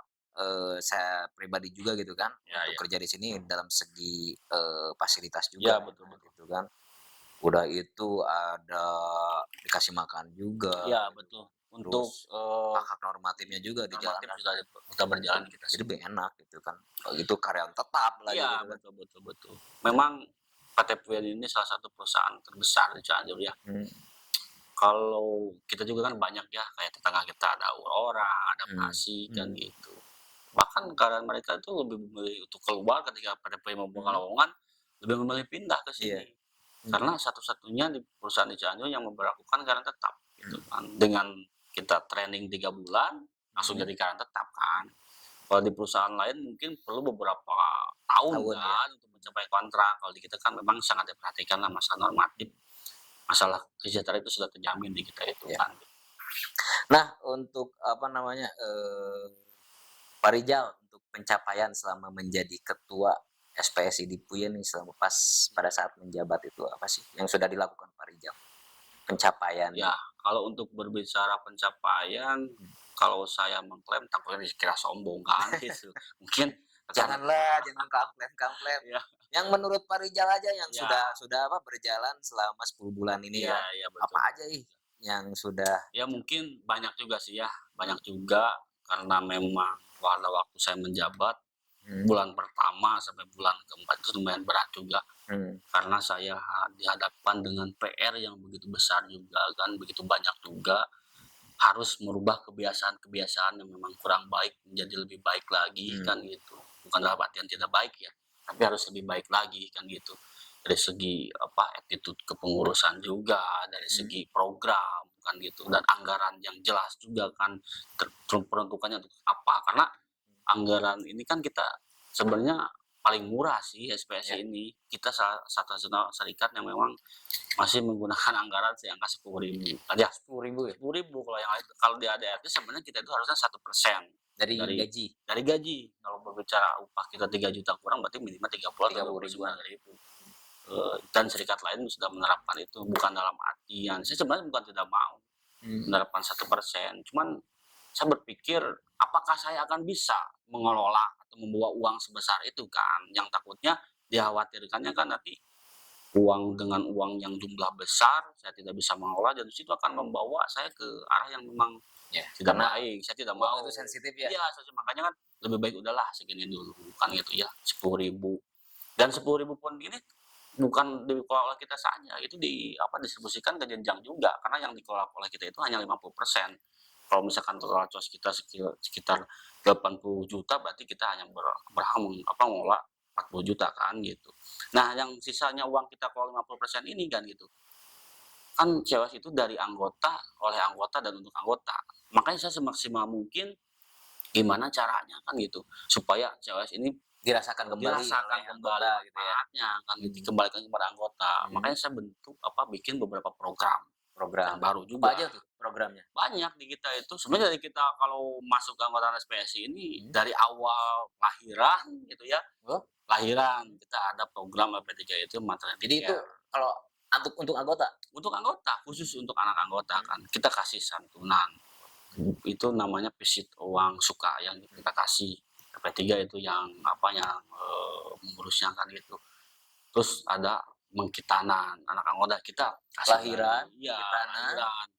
saya pribadi juga gitu kan, untuk kerja di sini dalam segi, fasilitas juga, betul. gitu kan. Udah itu ada dikasih makan juga. Iya, betul. Untuk Terus hak normatifnya juga normatif dijalankan. sudah berjalan kita Jadi sih. lebih enak gitu kan. Kalau gitu karyawan tetap lagi Iya, gitu kan. betul. Memang PT PUN ini salah satu perusahaan terbesar di Cianjur ya. Kalau kita juga kan banyak ya, kayak tetangga kita ada Aurora, ada Pasi kan gitu. Bahkan karena mereka itu lebih memilih untuk keluar ketika PT PUN membuka lowongan, lebih memilih pindah ke sini. Karena satu-satunya di perusahaan di Cianjur yang memberlakukan karyawan tetap gitu kan. Dengan kita training 3 bulan langsung jadi karyawan tetap kan. Kalau di perusahaan lain mungkin perlu beberapa tahun kan untuk mencapai kontrak. Kalau di kita kan memang sangat diperhatikan lah masalah normatif, masalah kesejahteraan itu sudah terjamin di kita itu kan. Nah, untuk apa namanya, Pak Rijal, untuk pencapaian selama menjadi ketua SPSI di PUIN nih, selama pada saat menjabat itu apa sih yang sudah dilakukan Pak Rijal? Pencapaian. Ya, kalau untuk berbicara pencapaian, kalau saya mengklaim takutnya dikira sombong kan gitu. Mungkin jangan kamplem. Ya. Yang menurut Pak Rijal aja yang sudah apa berjalan selama 10 bulan ini ya. Betul. Apa aja yang sudah? Ya mungkin banyak juga sih ya, banyak juga karena memang pada waktu saya menjabat bulan pertama sampai bulan keempat itu lumayan berat juga. Karena saya dihadapkan dengan PR yang begitu besar juga kan, begitu banyak juga, harus merubah kebiasaan-kebiasaan yang memang kurang baik menjadi lebih baik lagi kan gitu. Bukan dalam artian tidak baik ya, tapi harus lebih baik lagi kan gitu. Dari segi attitude kepengurusan juga, dari segi program kan gitu, dan anggaran yang jelas juga kan peruntukannya untuk apa. Karena anggaran ini kan kita sebenarnya paling murah sih SPSI ini. Kita satu serikat yang memang masih menggunakan anggaran seangka 10.000 aja. 10.000 ya? 10.000 kalau di ADRT sebenarnya kita itu harusnya 1% dari gaji. Dari gaji. Kalau berbicara upah kita 3 juta kurang berarti minimal 30.000. Dan serikat lain sudah menerapkan itu, bukan dalam artian saya sebenarnya bukan tidak mau menerapkan 1%. Cuman saya berpikir apakah saya akan bisa mengelola atau membawa uang sebesar itu kan, yang takutnya dikhawatirkannya kan nanti uang dengan uang yang jumlah besar saya tidak bisa mengelola dan itu akan membawa saya ke arah yang memang tidak baik. Saya tidak mau. Itu sensitif ya? Iya, makanya kan lebih baik udahlah segini dulu kan gitu ya, 10.000. Dan 10.000 pun ini bukan dikelola oleh kita saja, itu didistribusikan ke jenjang juga, karena yang dikelola oleh kita itu hanya 50%. Kalau misalkan total cost kita sekitar 80 juta, berarti kita hanya berhak mengelola 40 juta kan gitu. Nah, yang sisanya uang kita kalau 50% ini kan gitu. Kan CWS itu dari anggota, oleh anggota dan untuk anggota. Makanya saya semaksimal mungkin gimana caranya kan gitu supaya CWS ini dirasakan kembali gitu ya, kan dikembalikan kepada anggota. Makanya saya bikin beberapa program baru juga. Apa aja tuh programnya? Banyak di kita itu. Sebenarnya dari kita kalau masuk ke anggota SPSI ini dari awal lahiran gitu ya. Lahiran kita ada program LP3 itu materi. Jadi itu kalau untuk anggota? Untuk anggota, khusus untuk anak anggota kan. Kita kasih santunan. Itu namanya visit uang suka yang kita kasih. LP3 itu yang mengurusnya kan gitu. Terus ada mengkitanan anak anggota kita lahiran,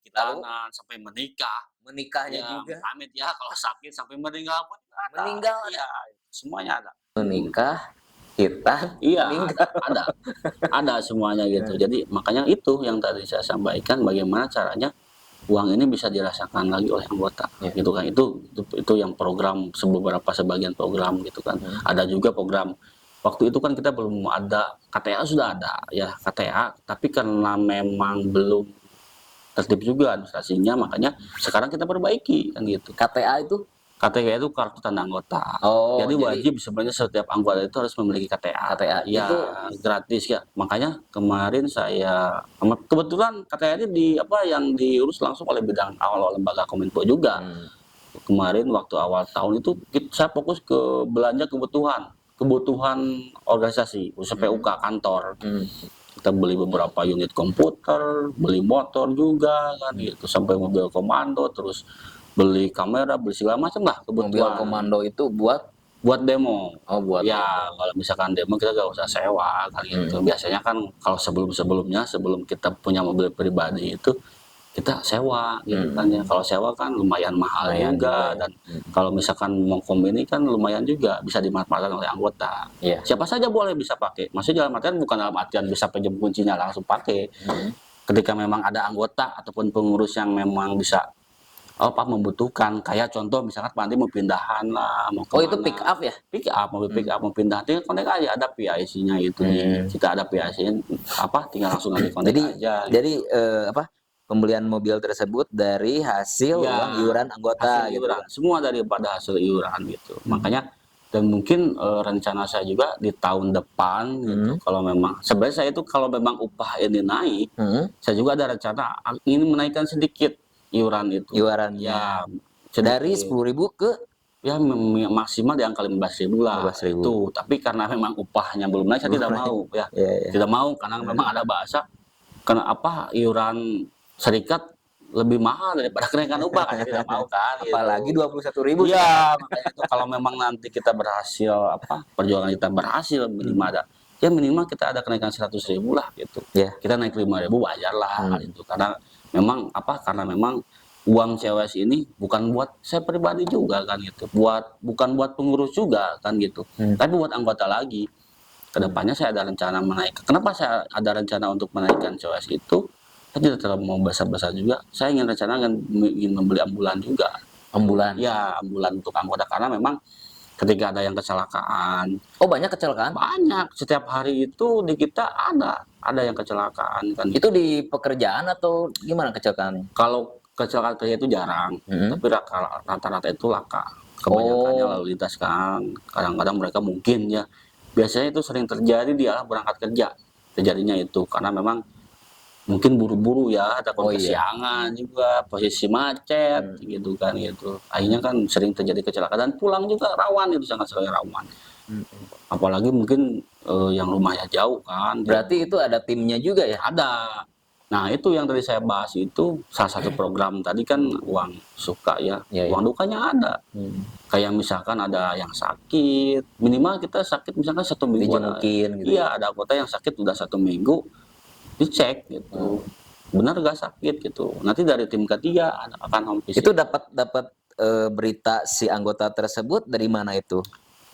kitanan sampai menikahnya juga. Amit ya, kalau sakit sampai meninggal pun meninggal ya, semuanya ada. Menikah, kita ada semuanya gitu. Jadi makanya itu yang tadi saya sampaikan, bagaimana caranya uang ini bisa dirasakan lagi oleh anggota gitu kan. Itu yang program sebagian program gitu kan. Ada juga program waktu itu kan kita belum ada KTA, sudah ada ya KTA, tapi karena memang belum tertib juga administrasinya, makanya sekarang kita perbaiki kan gitu. KTA itu kartu tanda anggota. Jadi wajib sebenarnya setiap anggota itu harus memiliki KTA. Ya, itu gratis ya. Makanya kemarin saya kebetulan KTA ini yang diurus langsung oleh bidang awal lembaga Kominfo juga. Kemarin waktu awal tahun itu saya fokus ke belanja kebutuhan kebutuhan organisasi, khususnya PUK kantor. Kita beli beberapa unit komputer, beli motor juga kan gitu, sampai mobil komando, terus beli kamera, beli segala macam lah kebutuhan. Mobil komando itu buat demo. buat ya kalau misalkan demo kita gak usah sewa kan gitu. Biasanya kan kalau sebelum kita punya mobil pribadi itu kita sewa gitu kan ya. Kalau sewa kan lumayan mahal juga, dan kalau misalkan mau ini kan lumayan juga bisa dimanfaatkan oleh anggota. Siapa saja boleh bisa pakai. Maksudnya dalam artian bukan dalam artian bisa pinjam kuncinya langsung pakai. Ketika memang ada anggota ataupun pengurus yang memang bisa membutuhkan, kayak contoh misalkan Pak Andi mau pindahan lah, mau kemana. itu pick up ya? Pick up, mobil pick up mau pindah, tinggal kontak aja, ada PIC-nya itu. Kita ada PIC-nya, tinggal langsung nanti kontak aja. Jadi pembelian mobil tersebut dari hasil uang iuran anggota hasil iuran, gitu. Semua daripada hasil iuran gitu. Makanya dan mungkin rencana saya juga di tahun depan gitu, kalau memang sebenarnya saya itu kalau memang upah ini naik, saya juga ada rencana ingin menaikkan sedikit iuran itu. Iurannya. Ya, dari 10.000 ke ya maksimal di angka 15.000 lah. 15.000. Itu. Tapi karena memang upahnya belum naik, saya tidak mau ya. Tidak mau karena memang ada bahasa kenapa iuran serikat lebih mahal daripada kenaikan upah, kan tidak mau kan. Apalagi 21.000. Iya, makanya itu kalau memang nanti kita berhasil perjuangan kita berhasil minimal ada minimal kita ada kenaikan 100.000 lah gitu. Kita naik 5.000 wajar lah itu, karena memang uang COS ini bukan buat saya pribadi juga kan gitu, bukan buat pengurus juga kan gitu, tapi buat anggota lagi. Kedepannya saya ada rencana menaikkan. Kenapa saya ada rencana untuk menaikkan COS itu? Saya tidak terlalu mau besar-besar juga. Saya ingin membeli ambulan juga. Ambulan? Ya, ambulan untuk anggota, karena memang ketika ada yang kecelakaan. Banyak kecelakaan? Banyak. Setiap hari itu di kita ada yang kecelakaan kan. Itu di pekerjaan atau gimana kecelakaannya? Kalau kecelakaan kerja itu jarang, tapi rata-rata itu laka. Kebanyakannya lalu lintas kan. Kadang-kadang mereka mungkin ya. Biasanya itu sering terjadi di arah berangkat kerja. Terjadinya itu karena memang mungkin buru-buru ya, ada kesiangan juga, posisi macet gitu kan gitu. Akhirnya kan sering terjadi kecelakaan, dan pulang juga rawan, itu sangat sekali rawan. Apalagi mungkin yang rumahnya jauh kan. Berarti itu ada timnya juga ya? Ada. Nah, itu yang tadi saya bahas itu salah satu program tadi kan uang suka ya. Uang dukanya ada. Kayak misalkan ada yang sakit, minimal kita sakit misalkan 1 minggu. Gitu. Iya, ada anggota yang sakit udah 1 minggu, dicek gitu, benar gak sakit gitu. Nanti dari tim ketiga akan home visit. Itu dapat berita si anggota tersebut dari mana itu?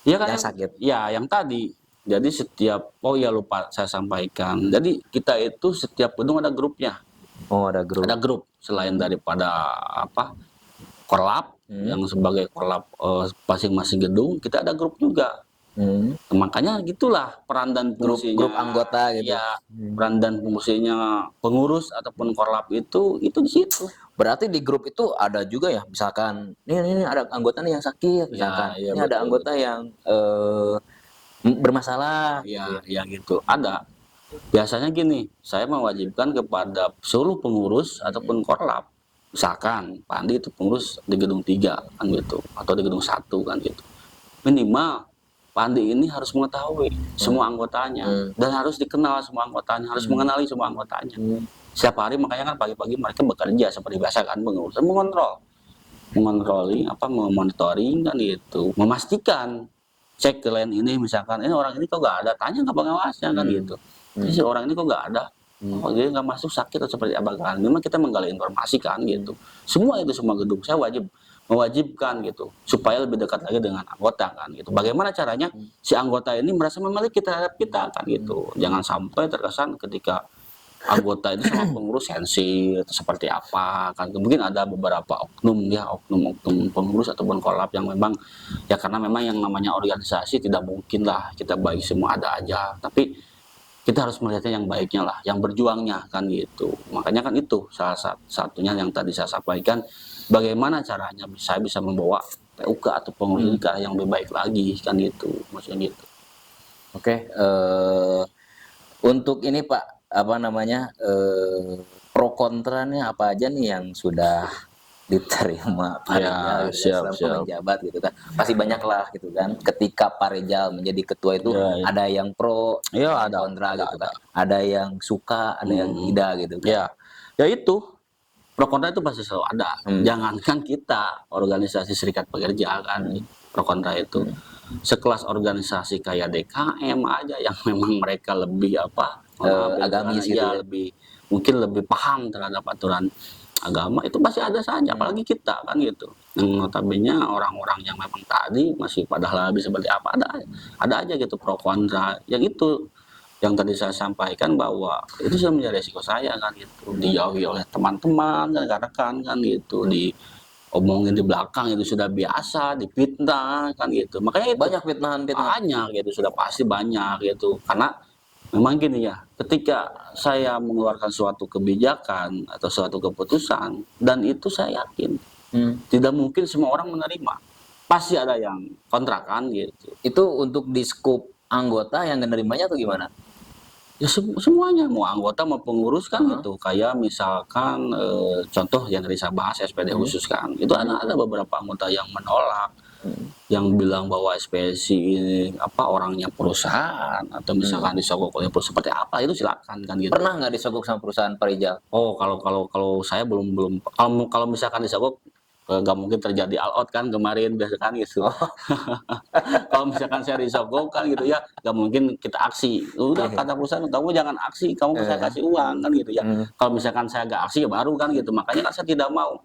Iya kan, yang sakit? Ya, yang tadi. Jadi setiap lupa saya sampaikan. Jadi kita itu setiap gedung ada grupnya. Ada grup. Ada grup selain daripada korlap yang sebagai korlap masing-masing gedung, kita ada grup juga. Makanya gitulah peran dan fungsinya grup anggota gitu. Ya, peran dan fungsinya pengurus ataupun korlap itu di situ. Berarti di grup itu ada juga ya, misalkan ini ada anggota nih yang sakit, misalkan ini betul, ada anggota yang bermasalah. Ya gitu. Ada. Biasanya gini, saya mewajibkan kepada seluruh pengurus ataupun korlap. Misalkan Pak Andi itu pengurus di gedung 3 kan gitu, atau di gedung 1 kan gitu. Minimal Pak Andi ini harus mengetahui semua anggotanya, dan harus dikenal semua anggotanya, harus mengenali semua anggotanya. Setiap hari makanya kan pagi-pagi mereka bekerja seperti biasa kan, pengurus memonitoring kan gitu, memastikan cek ke lain ini, misalkan ini orang ini kok gak ada, tanya ke pengawasnya kan gitu. Jadi orang ini kok gak ada, dia nggak masuk sakit atau seperti apa kan. Memang kita menggali informasi kan gitu. Semua gedung saya mewajibkan gitu, supaya lebih dekat lagi dengan anggota kan gitu. Bagaimana caranya si anggota ini merasa memiliki terhadap kita kan gitu. Jangan sampai terkesan ketika anggota itu sama pengurus sensi atau seperti apa kan. Mungkin ada beberapa oknum pengurus ataupun korlap yang memang ya, karena memang yang namanya organisasi tidak mungkin lah kita baik semua ada aja, tapi kita harus melihatnya yang baiknya lah, yang berjuangnya kan gitu. Makanya kan itu salah satunya yang tadi saya sampaikan, bagaimana caranya saya bisa membawa PUK atau pengurus ke arah yang lebih baik lagi kan gitu, maksudnya gitu. Oke, untuk ini Pak, pro kontranya apa aja nih yang sudah diterima Pak Rijal gitu kan, siap, selalu siap. menjabat gitu kan. Pasti banyak lah gitu kan. Ketika Pak Rijal menjadi ketua itu Ya, ada yang pro, ya ada yang ada, kontra gitu kan. ada. Ada yang suka, ada yang tidak gitu kan. Ya, ya itu pro kontra itu pasti selalu ada. Jangankan kita organisasi serikat pekerja kan, pro kontra itu. Sekelas organisasi kayak DKM aja yang memang mereka lebih agamis gitu ya. lebih mungkin lebih paham terhadap aturan agama, itu pasti ada saja, apalagi kita kan gitu. Yang notabene orang-orang yang memang tadi masih pada labi seperti apa, ada aja gitu pro kontra. Yang itu yang tadi saya sampaikan bahwa itu sudah menjadi resiko saya kan gitu, dijauhi oleh teman-teman dan rekan-rekan kan gitu, diomongin di belakang itu sudah biasa, difitnah kan gitu. Makanya itu Banyak fitnahan. banyak gitu, sudah pasti banyak gitu. Karena memang gini ya, ketika saya mengeluarkan suatu kebijakan atau suatu keputusan dan itu saya yakin tidak mungkin semua orang menerima, pasti ada yang kontra kan gitu. Itu untuk di skup anggota yang menerimanya atau gimana? Ya semuanya, mau anggota mau pengurus kan gitu. Kayak misalkan contoh yang tadi saya bahas SPD khusus kan, itu ada beberapa anggota yang menolak, yang bilang bahwa SPSI ini orangnya perusahaan, atau misalkan disogok oleh perusahaan seperti apa, itu silakan kan gitu. Pernah nggak disogok sama perusahaan Pak Rijal? Oh, kalau saya belum kalau misalkan disogok, nggak mungkin terjadi all out kan kemarin biasa kan gitu. Kalau misalkan saya disogok kan gitu ya, nggak mungkin kita aksi. Udah kata perusahaan, kamu jangan aksi, kamu saya kasih uang kan gitu ya. Kalau misalkan saya nggak aksi ya baru kan gitu. Makanya kan saya tidak mau.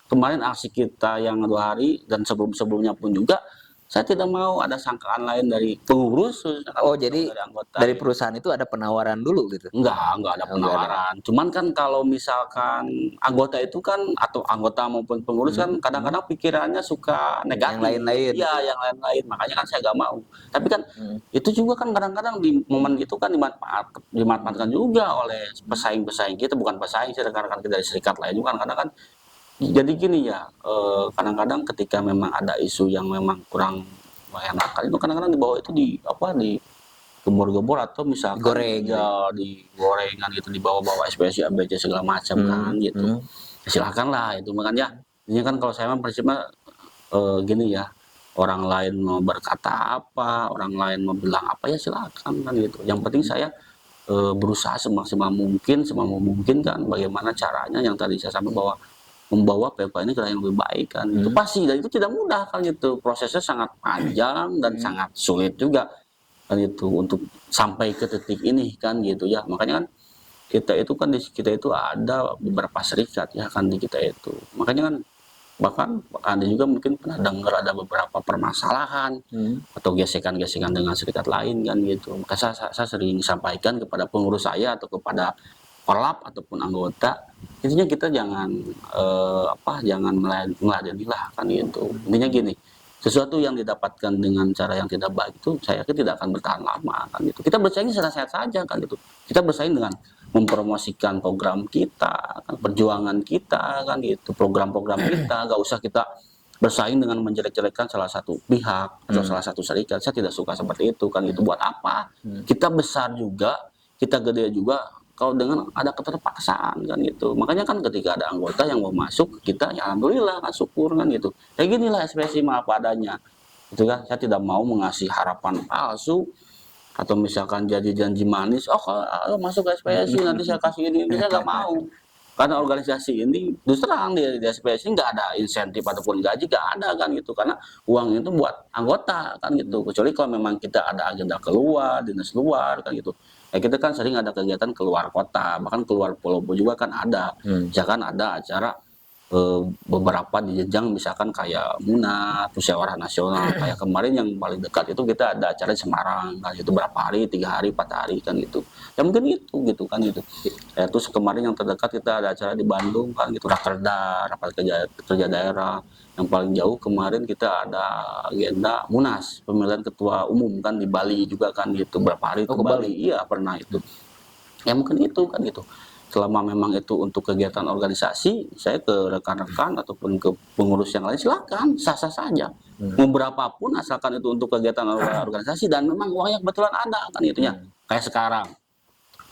Kemarin aksi kita yang 2 hari dan sebelum-sebelumnya pun juga, saya tidak mau ada sangkaan lain dari pengurus. Oh, jadi dari anggota. dari perusahaan itu ada penawaran dulu gitu? Enggak ada penawaran. Cuman kan kalau misalkan anggota itu kan, atau anggota maupun pengurus kan kadang-kadang pikirannya suka negatif. Yang lain-lain. Iya, yang lain-lain. Makanya kan saya nggak mau. Tapi kan itu juga kan kadang-kadang di momen itu kan dimanfaatkan juga oleh pesaing-pesaing kita, bukan pesaing sih, rekan-rekan kita dari serikat lain juga kan. Kadang kan jadi gini ya, kadang-kadang ketika memang ada isu yang memang kurang mengenakan, itu kadang-kadang di bawah itu di gembor-gembor atau misalkan Goreng, ya digoreng kan gitu, dibawa-bawa SPSI ABC segala macam kan gitu. Silahkan lah itu. Makanya ini kan kalau saya prinsipnya gini ya, orang lain mau berkata apa, orang lain mau bilang apa, ya silakan kan gitu. Yang penting saya berusaha semaksimal mungkin kan bagaimana caranya yang tadi saya sampaikan, bahwa membawa PK ini ke yang lebih baik kan. Itu pasti, dan itu tidak mudah kan gitu. Prosesnya sangat panjang dan sangat sulit juga kan itu untuk sampai ke titik ini kan gitu ya. Makanya kan kita itu kan di kita itu ada beberapa serikat ya kan di kita itu. Makanya kan bahkan Anda juga mungkin pernah dengar ada beberapa permasalahan atau gesekan-gesekan dengan serikat lain kan gitu. Maka saya sering sampaikan kepada pengurus saya atau kepada kolab ataupun anggota, intinya kita jangan jangan meladeni lah kan gitu. Intinya gini, sesuatu yang didapatkan dengan cara yang tidak baik itu saya yakin tidak akan bertahan lama kan gitu. Kita bersaing sehat-sehat saja kan gitu. Kita bersaing dengan mempromosikan program kita, kan, perjuangan kita kan gitu, program-program kita. Gak usah kita bersaing dengan menjelek-jelekkan salah satu pihak atau salah satu serikat. Saya tidak suka seperti itu kan gitu. Buat apa? Kita besar juga, kita gede juga kalau dengan ada keterpaksaan kan gitu. Makanya kan ketika ada anggota yang mau masuk, kita ya alhamdulillah kan, syukur kan gitu. Kayak ginilah ekspresi maaf adanya. Itu kan, saya tidak mau mengasih harapan palsu atau misalkan jadi janji manis, kalau masuk ke SPSI nanti saya kasih ini saya nggak mau. Karena organisasi ini terus terang di SPSI nggak ada insentif ataupun gaji, nggak ada kan gitu, karena uang itu buat anggota kan gitu. Kecuali kalau memang kita ada agenda keluar, dinas luar kan gitu. Kita kan sering ada kegiatan keluar kota, bahkan keluar pulau juga kan ada. Misalkan ada acara beberapa di jenjang misalkan kayak Munas, musyawarah nasional. Kayak kemarin yang paling dekat itu kita ada acara di Semarang kan, itu berapa hari, 3 hari, 4 hari kan gitu. Ya mungkin itu gitu kan gitu. Terus kemarin yang terdekat kita ada acara di Bandung kan gitu, rapat kerja daerah. Yang paling jauh kemarin kita ada agenda Munas, pemilihan ketua umum kan di Bali juga kan gitu, berapa hari ke Bali. Iya pernah itu. Ya mungkin itu kan gitu. Selama memang itu untuk kegiatan organisasi, saya ke rekan-rekan ataupun ke pengurus yang lain silakan, sah-sah saja. Mau berapapun asalkan itu untuk kegiatan organisasi dan memang uangnya kebetulan ada kan itunya. Kayak sekarang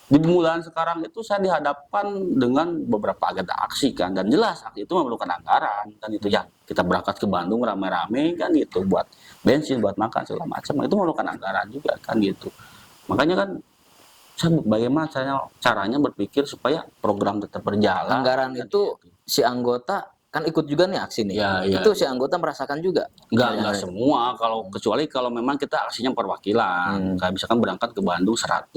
Di bulan sekarang itu saya dihadapkan dengan beberapa agenda aksi kan, dan jelas aksi itu memerlukan anggaran kan itu ya. Kita berangkat ke Bandung rame-rame kan gitu, buat bensin, buat makan segala macam, itu memerlukan anggaran juga kan gitu. Makanya kan saya bagaimana caranya berpikir supaya program tetap berjalan. Anggaran kan itu gitu. si anggota kan ikut juga nih aksi nih. Ya, Itu si anggota merasakan juga. Enggak semua, kecuali kalau memang kita aksinya perwakilan. Kayak misalkan berangkat ke Bandung 100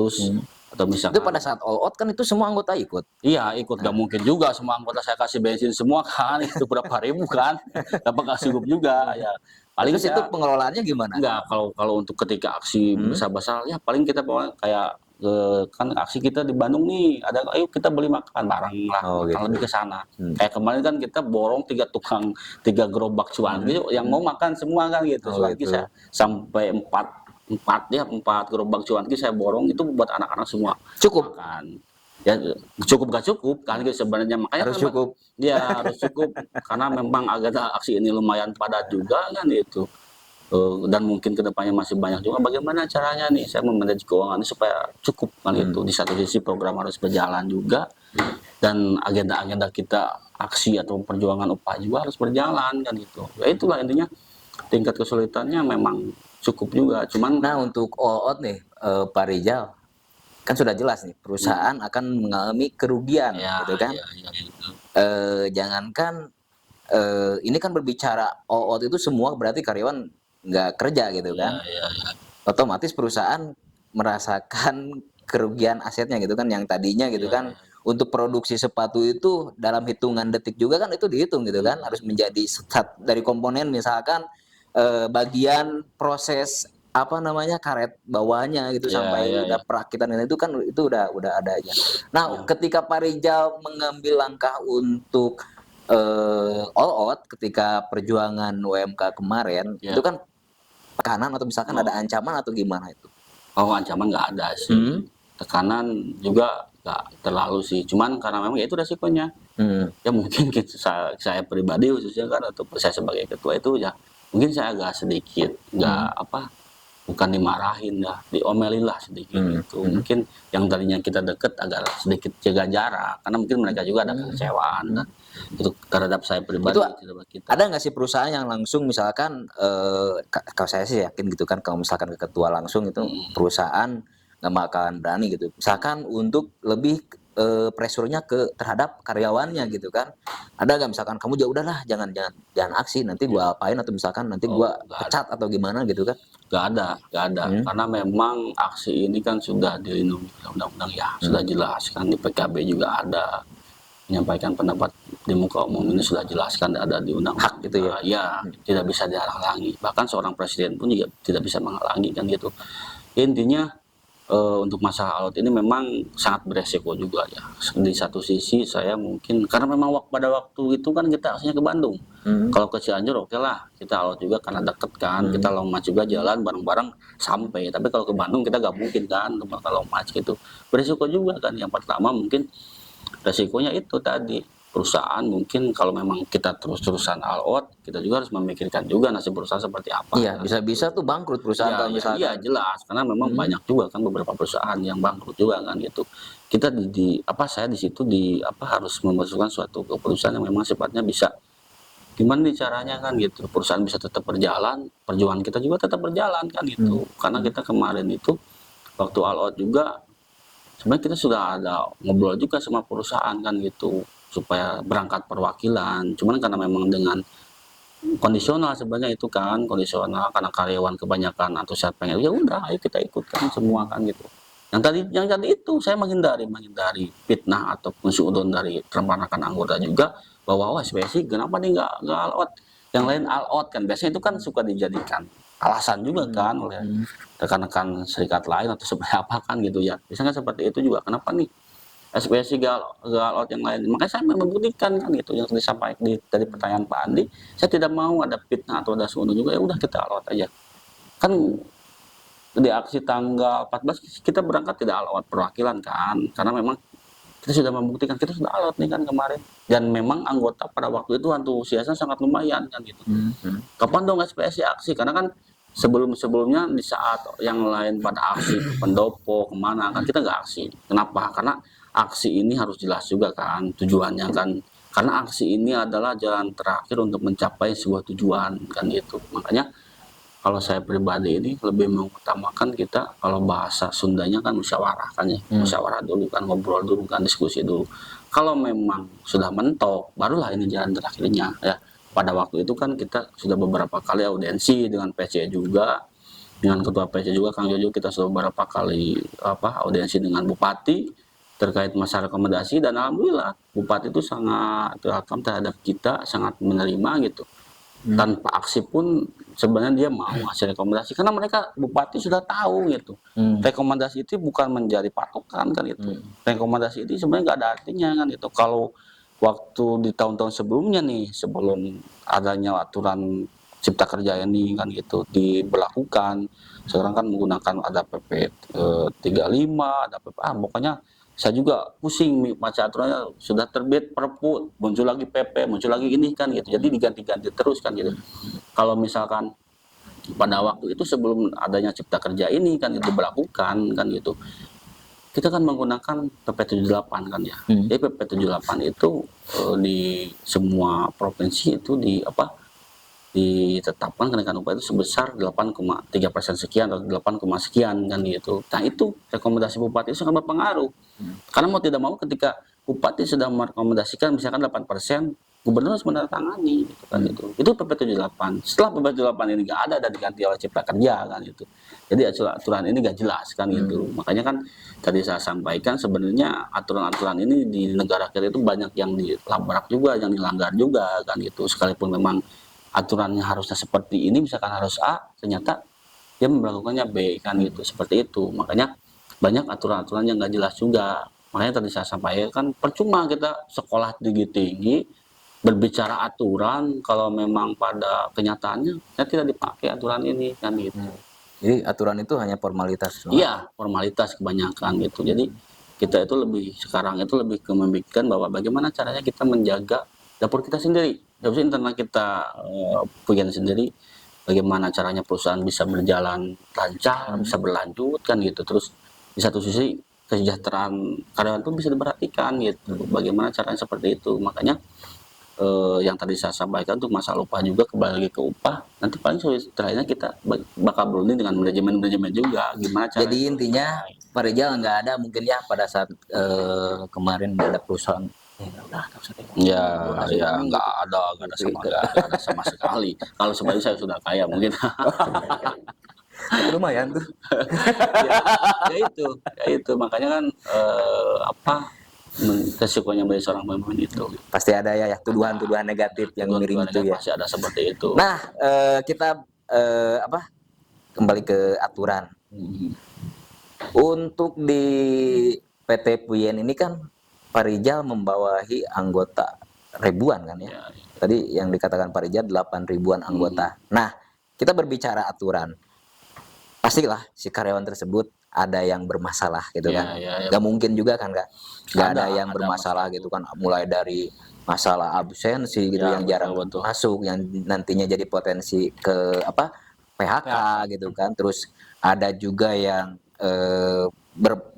atau misalkan itu pada saat all out kan itu semua anggota ikut. Iya ikut, nggak mungkin juga semua anggota saya kasih bensin semua kan, itu berapa ribu kan, dapat nggak cukup juga ya. Paling terus itu pengelolaannya gimana? Enggak, kalau untuk ketika aksi besar-besar ya paling kita bawa kayak kan aksi kita di Bandung nih, ada ayo kita beli makan bareng lah, gitu. lebih ke sana. Kayak kemarin kan kita borong 3 gerobak cuanki yang mau makan semua kan gitu. Cuanki saya sampai 4 gerobak cuanki saya borong itu buat anak-anak semua. Cukup kan. Ya cukup gak cukup kan gitu sebenarnya, makanya harus cukup. Ya harus cukup karena memang agak aksi ini lumayan padat juga kan itu. Dan mungkin kedepannya masih banyak juga. Bagaimana caranya nih saya memanage keuangan ini supaya cukup kan itu. Di satu sisi program harus berjalan juga, dan agenda-agenda kita aksi atau perjuangan upah juga harus berjalan kan itu. Ya itulah intinya, tingkat kesulitannya memang cukup juga. Cuman nah untuk all out nih Pak Rijal, kan sudah jelas nih perusahaan akan mengalami kerugian gitu kan. Jangankan ini kan berbicara all out itu semua berarti karyawan nggak kerja gitu kan. Otomatis perusahaan merasakan kerugian asetnya gitu kan, yang tadinya gitu kan untuk produksi sepatu itu dalam hitungan detik juga kan itu dihitung gitu kan, harus menjadi dari komponen misalkan bagian proses apa namanya karet bawahnya gitu sampai udah perakitan itu kan itu udah adanya. Nah, ketika Pak Rijal mengambil langkah untuk all out ketika perjuangan WMK kemarin, itu kan tekanan atau misalkan ada ancaman atau gimana itu? Ancaman nggak ada sih. Tekanan juga nggak terlalu sih. Cuman karena memang ya itu resikonya. Ya mungkin saya pribadi khususnya kan, atau saya sebagai ketua itu ya mungkin saya agak sedikit bukan dimarahin ya, diomelin lah sedikit gitu. Mungkin yang tadinya kita deket agak sedikit jaga jarak karena mungkin mereka juga ada kekecewaan itu terhadap saya pribadi. Itu ada nggak sih perusahaan yang langsung misalkan kalau saya sih yakin gitu kan, kalau misalkan ke ketua langsung itu perusahaan nggak bakalan berani gitu misalkan untuk lebih pressure-nya terhadap karyawannya gitu kan. Ada nggak misalkan kamu udahlah jangan aksi, nanti gua apain, atau misalkan nanti gua pecat atau gimana gitu kan? Gak ada karena memang aksi ini kan sudah dilindungi undang-undang ya, sudah jelas kan, di PKB juga ada menyampaikan pendapat di muka umum ini sudah jelaskan, ada di undang hak gitu ya. Ya tidak bisa dihalangi, bahkan seorang presiden pun juga tidak bisa menghalangi kan gitu. Intinya untuk masalah alat ini memang sangat beresiko juga ya. Di satu sisi saya mungkin karena memang pada waktu itu kan kita aksinya ke Bandung. Kalau ke Cianjur oke lah, kita alat juga karena deket kan, kita lompat juga jalan bareng-bareng sampai. Tapi kalau ke Bandung kita gak mungkin kan kalau lompat gitu. Beresiko juga kan. Yang pertama mungkin resikonya itu tadi, perusahaan mungkin kalau memang kita terus-terusan all out, kita juga harus memikirkan juga nasib perusahaan seperti apa. Iya, bisa-bisa tuh bangkrut perusahaan kalau misalkan. Iya jelas, karena memang banyak juga kan beberapa perusahaan yang bangkrut juga kan gitu. Kita saya di situ harus memasukkan suatu keputusan yang memang sifatnya bisa gimana nih caranya kan gitu, perusahaan bisa tetap berjalan, perjuangan kita juga tetap berjalan kan gitu. Karena kita kemarin itu waktu all out juga sebenarnya kita sudah ada ngobrol juga sama perusahaan kan gitu, supaya berangkat perwakilan. Cuman karena memang dengan kondisional sebenarnya itu kan, kondisional karena karyawan kebanyakan antusias pengen, ya udah ayo kita ikutkan semua kan gitu. Yang tadi itu saya menghindari fitnah ataupun suudon dari rekan-rekan anggota juga bahwa SPSI kenapa nih nggak all out, yang lain all out kan, biasanya itu kan suka dijadikan alasan juga kan oleh rekan-rekan serikat lain atau seperti apa kan gitu ya. Biasanya seperti itu juga, kenapa nih SPSI gak all out yang lain. Makanya saya membuktikan kan gitu, yang disampaikan dari pertanyaan Pak Andi, saya tidak mau ada fitnah atau ada suudon juga, ya udah kita all out aja. Kan di aksi tanggal 14 kita berangkat tidak all out perwakilan kan, karena memang kita sudah membuktikan kita sudah all out nih kan kemarin, dan memang anggota pada waktu itu antusiasnya sangat lumayan kan gitu. Kapan dong SPSI aksi, karena kan sebelumnya di saat yang lain pada aksi ke pendopo kemana kan kita nggak aksi. Kenapa? Karena aksi ini harus jelas juga kan tujuannya kan. Karena aksi ini adalah jalan terakhir untuk mencapai sebuah tujuan kan gitu. Makanya kalau saya pribadi ini lebih mengutamakan kita kalau bahasa Sundanya kan musyawarah kan ya. Musyawarah dulu kan, ngobrol dulu kan, diskusi dulu. Kalau memang sudah mentok, barulah ini jalan terakhirnya ya. Pada waktu itu kan kita sudah beberapa kali audiensi dengan PC juga, dengan ketua PC juga Kang Jojo, kita sudah beberapa kali audiensi dengan Bupati terkait masalah rekomendasi, dan alhamdulillah Bupati itu sangat welcome terhadap kita, sangat menerima gitu. Tanpa aksi pun sebenarnya dia mau ngasih rekomendasi karena mereka Bupati sudah tahu gitu. Rekomendasi itu bukan menjadi patokan kan itu. Rekomendasi itu sebenarnya nggak ada artinya kan itu. Kalau waktu di tahun-tahun sebelumnya nih, sebelum adanya aturan Cipta Kerja ini kan gitu diberlakukan, sekarang kan menggunakan ada PP 35, ada PP, pokoknya saya juga pusing baca aturannya, sudah terbit Perpu, muncul lagi PP, muncul lagi ini kan gitu, jadi diganti-ganti terus kan gitu. Kalau misalkan pada waktu itu sebelum adanya Cipta Kerja ini kan itu diberlakukan kan gitu, kita kan menggunakan PP 78 kan ya. Jadi PP 78 itu di semua provinsi itu ditetapkan kenaikan upah itu sebesar 8,3% sekian atau 8, sekian kan gitu. Nah itu rekomendasi Bupati itu sangat berpengaruh. Karena mau tidak mau ketika Bupati sudah merekomendasikan misalkan 8%, Gubernur harus menandatangani gitu kan itu. Itu PP 78. Setelah PP 78 ini nggak ada dan diganti oleh Cipta Kerja kan itu. Jadi aturan ini nggak jelas kan gitu. Makanya kan tadi saya sampaikan sebenarnya aturan-aturan ini di negara kita itu banyak yang dilabrak juga, yang dilanggar juga kan gitu. Sekalipun memang aturannya harusnya seperti ini, misalkan harus A, ternyata dia melakukannya B kan gitu, seperti itu. Makanya banyak aturan-aturan yang nggak jelas juga. Makanya tadi saya sampaikan percuma kita sekolah tinggi-tinggi berbicara aturan kalau memang pada kenyataannya ya tidak dipakai aturan ini kan gitu. Jadi aturan itu hanya formalitas. Iya, formalitas kebanyakan gitu. Jadi kita itu sekarang itu lebih ke memikirkan bahwa bagaimana caranya kita menjaga dapur kita sendiri, dapur internal kita punya sendiri, bagaimana caranya perusahaan bisa berjalan lancar, bisa berlanjut kan gitu. Terus di satu sisi kesejahteraan karyawan pun bisa diperhatikan gitu, bagaimana caranya seperti itu. Makanya yang tadi saya sampaikan untuk masalah upah juga, kembali lagi ke upah, nanti paling terakhirnya kita bakal berunding dengan manajemen juga gimana caranya. Jadi intinya Pak Rijal nggak ada mungkin ya pada saat kemarin ada perusahaan nggak ada sama sekali. Kalau sebenarnya saya sudah kaya mungkin. Lumayan tuh. ya itu makanya kan resikonya menjadi seorang pemimpin itu. Pasti ada ya tuduhan-tuduhan negatif yang miring itu ya. Pasti ada seperti itu. Nah, kita kembali ke aturan. Untuk di PT Puyen ini kan Pak Rijal membawahi anggota ribuan kan ya. Tadi yang dikatakan Pak Rijal 8 ribuan anggota. Nah, kita berbicara aturan. Pastilah si karyawan tersebut ada yang bermasalah gitu kan. Gak mungkin juga kan Kak. Gak ada yang bermasalah gitu kan. Mulai dari masalah absensi gitu yang jarang masuk, yang nantinya jadi potensi ke PHK gitu kan. Terus ada juga yang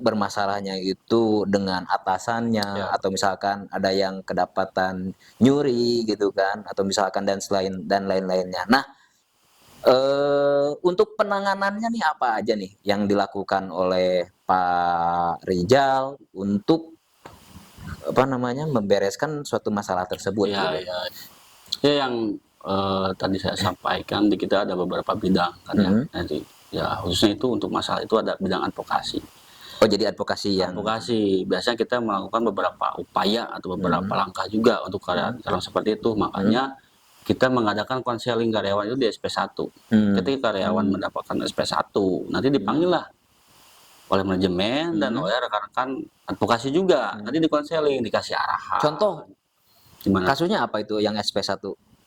bermasalahnya itu dengan atasannya, atau misalkan ada yang kedapatan nyuri gitu kan, atau misalkan dan lain-lainnya. Nah, untuk penanganannya nih apa aja nih yang dilakukan oleh Pak Rijal untuk membereskan suatu masalah tersebut? Yang tadi saya sampaikan, di kita ada beberapa bidang kan nanti khususnya itu untuk masalah itu ada bidang advokasi. Oh, jadi advokasi biasanya kita melakukan beberapa upaya atau beberapa langkah juga untuk karyawan seperti itu. Makanya kita mengadakan konseling karyawan itu di SP1. Ketika karyawan mendapatkan SP1, nanti dipanggil lah oleh manajemen dan oleh rekan-rekan advokasi juga. Nanti dikonseling, dikasih arahan. Contoh gimana? Kasusnya apa itu yang SP1?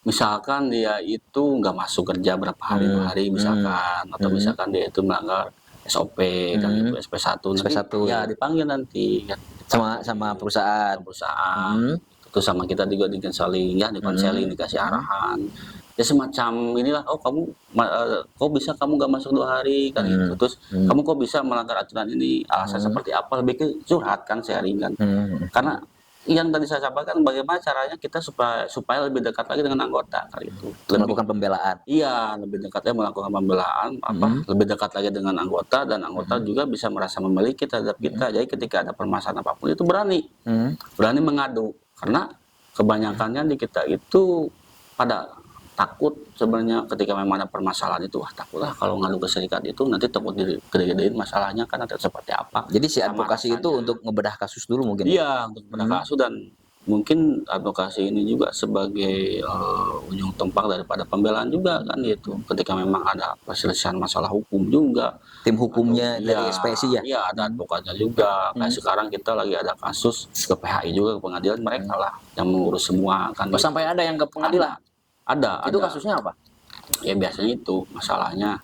Misalkan dia itu nggak masuk kerja berapa hari misalkan, atau misalkan dia itu melanggar SOP kan itu SP1. Ya dipanggil nanti sama perusahaan. Terus sama kita juga dikonseling dikasih arahan. ya semacam inilah, oh kamu kok bisa kamu nggak masuk 2 hari kan gitu, terus kamu kok bisa melanggar aturan ini, alasan seperti apa, lebih ke curhat kan, sharing kan. Karena yang tadi saya sampaikan bagaimana caranya kita supaya lebih dekat lagi dengan anggota kan itu. Melakukan pembelaan. Iya, lebih dekatnya melakukan pembelaan, lebih dekat lagi dengan anggota, dan anggota juga bisa merasa memiliki terhadap kita. Jadi ketika ada permasalahan apapun itu berani mengadu, karena kebanyakannya di kita itu pada takut sebenarnya ketika memang ada permasalahan itu, wah takutlah kalau ngadu ke serikat itu nanti takut gede-gedein masalahnya kan, atau seperti apa. Jadi si advokasi itu untuk ngebedah kasus dulu mungkin. Iya, untuk membedah kasus, dan mungkin advokasi ini juga sebagai ujung tombak daripada pembelaan juga kan gitu. Ketika memang ada perselisihan masalah hukum juga, tim hukumnya dari SPSI ya. Iya, ada advokatnya juga. Kayak sekarang kita lagi ada kasus ke PHI juga, ke pengadilan, mereka lah yang mengurus semua kan. Oh, sampai ada yang ke pengadilan. Ada. Itu kasusnya apa? Ya biasanya itu masalahnya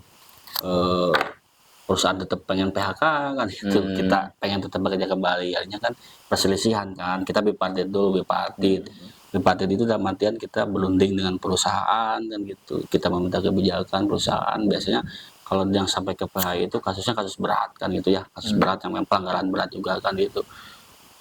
perusahaan tetap pengen PHK kan itu, kita pengen tetap bekerja kembali, akhirnya kan perselisihan kan, kita bipartit dulu. Bipartit itu dalam artian kita berunding dengan perusahaan kan gitu, kita meminta kebijakan perusahaan. Biasanya kalau yang sampai ke PHI itu kasusnya kasus berat kan gitu ya, kasus berat yang memang pelanggaran berat juga kan gitu.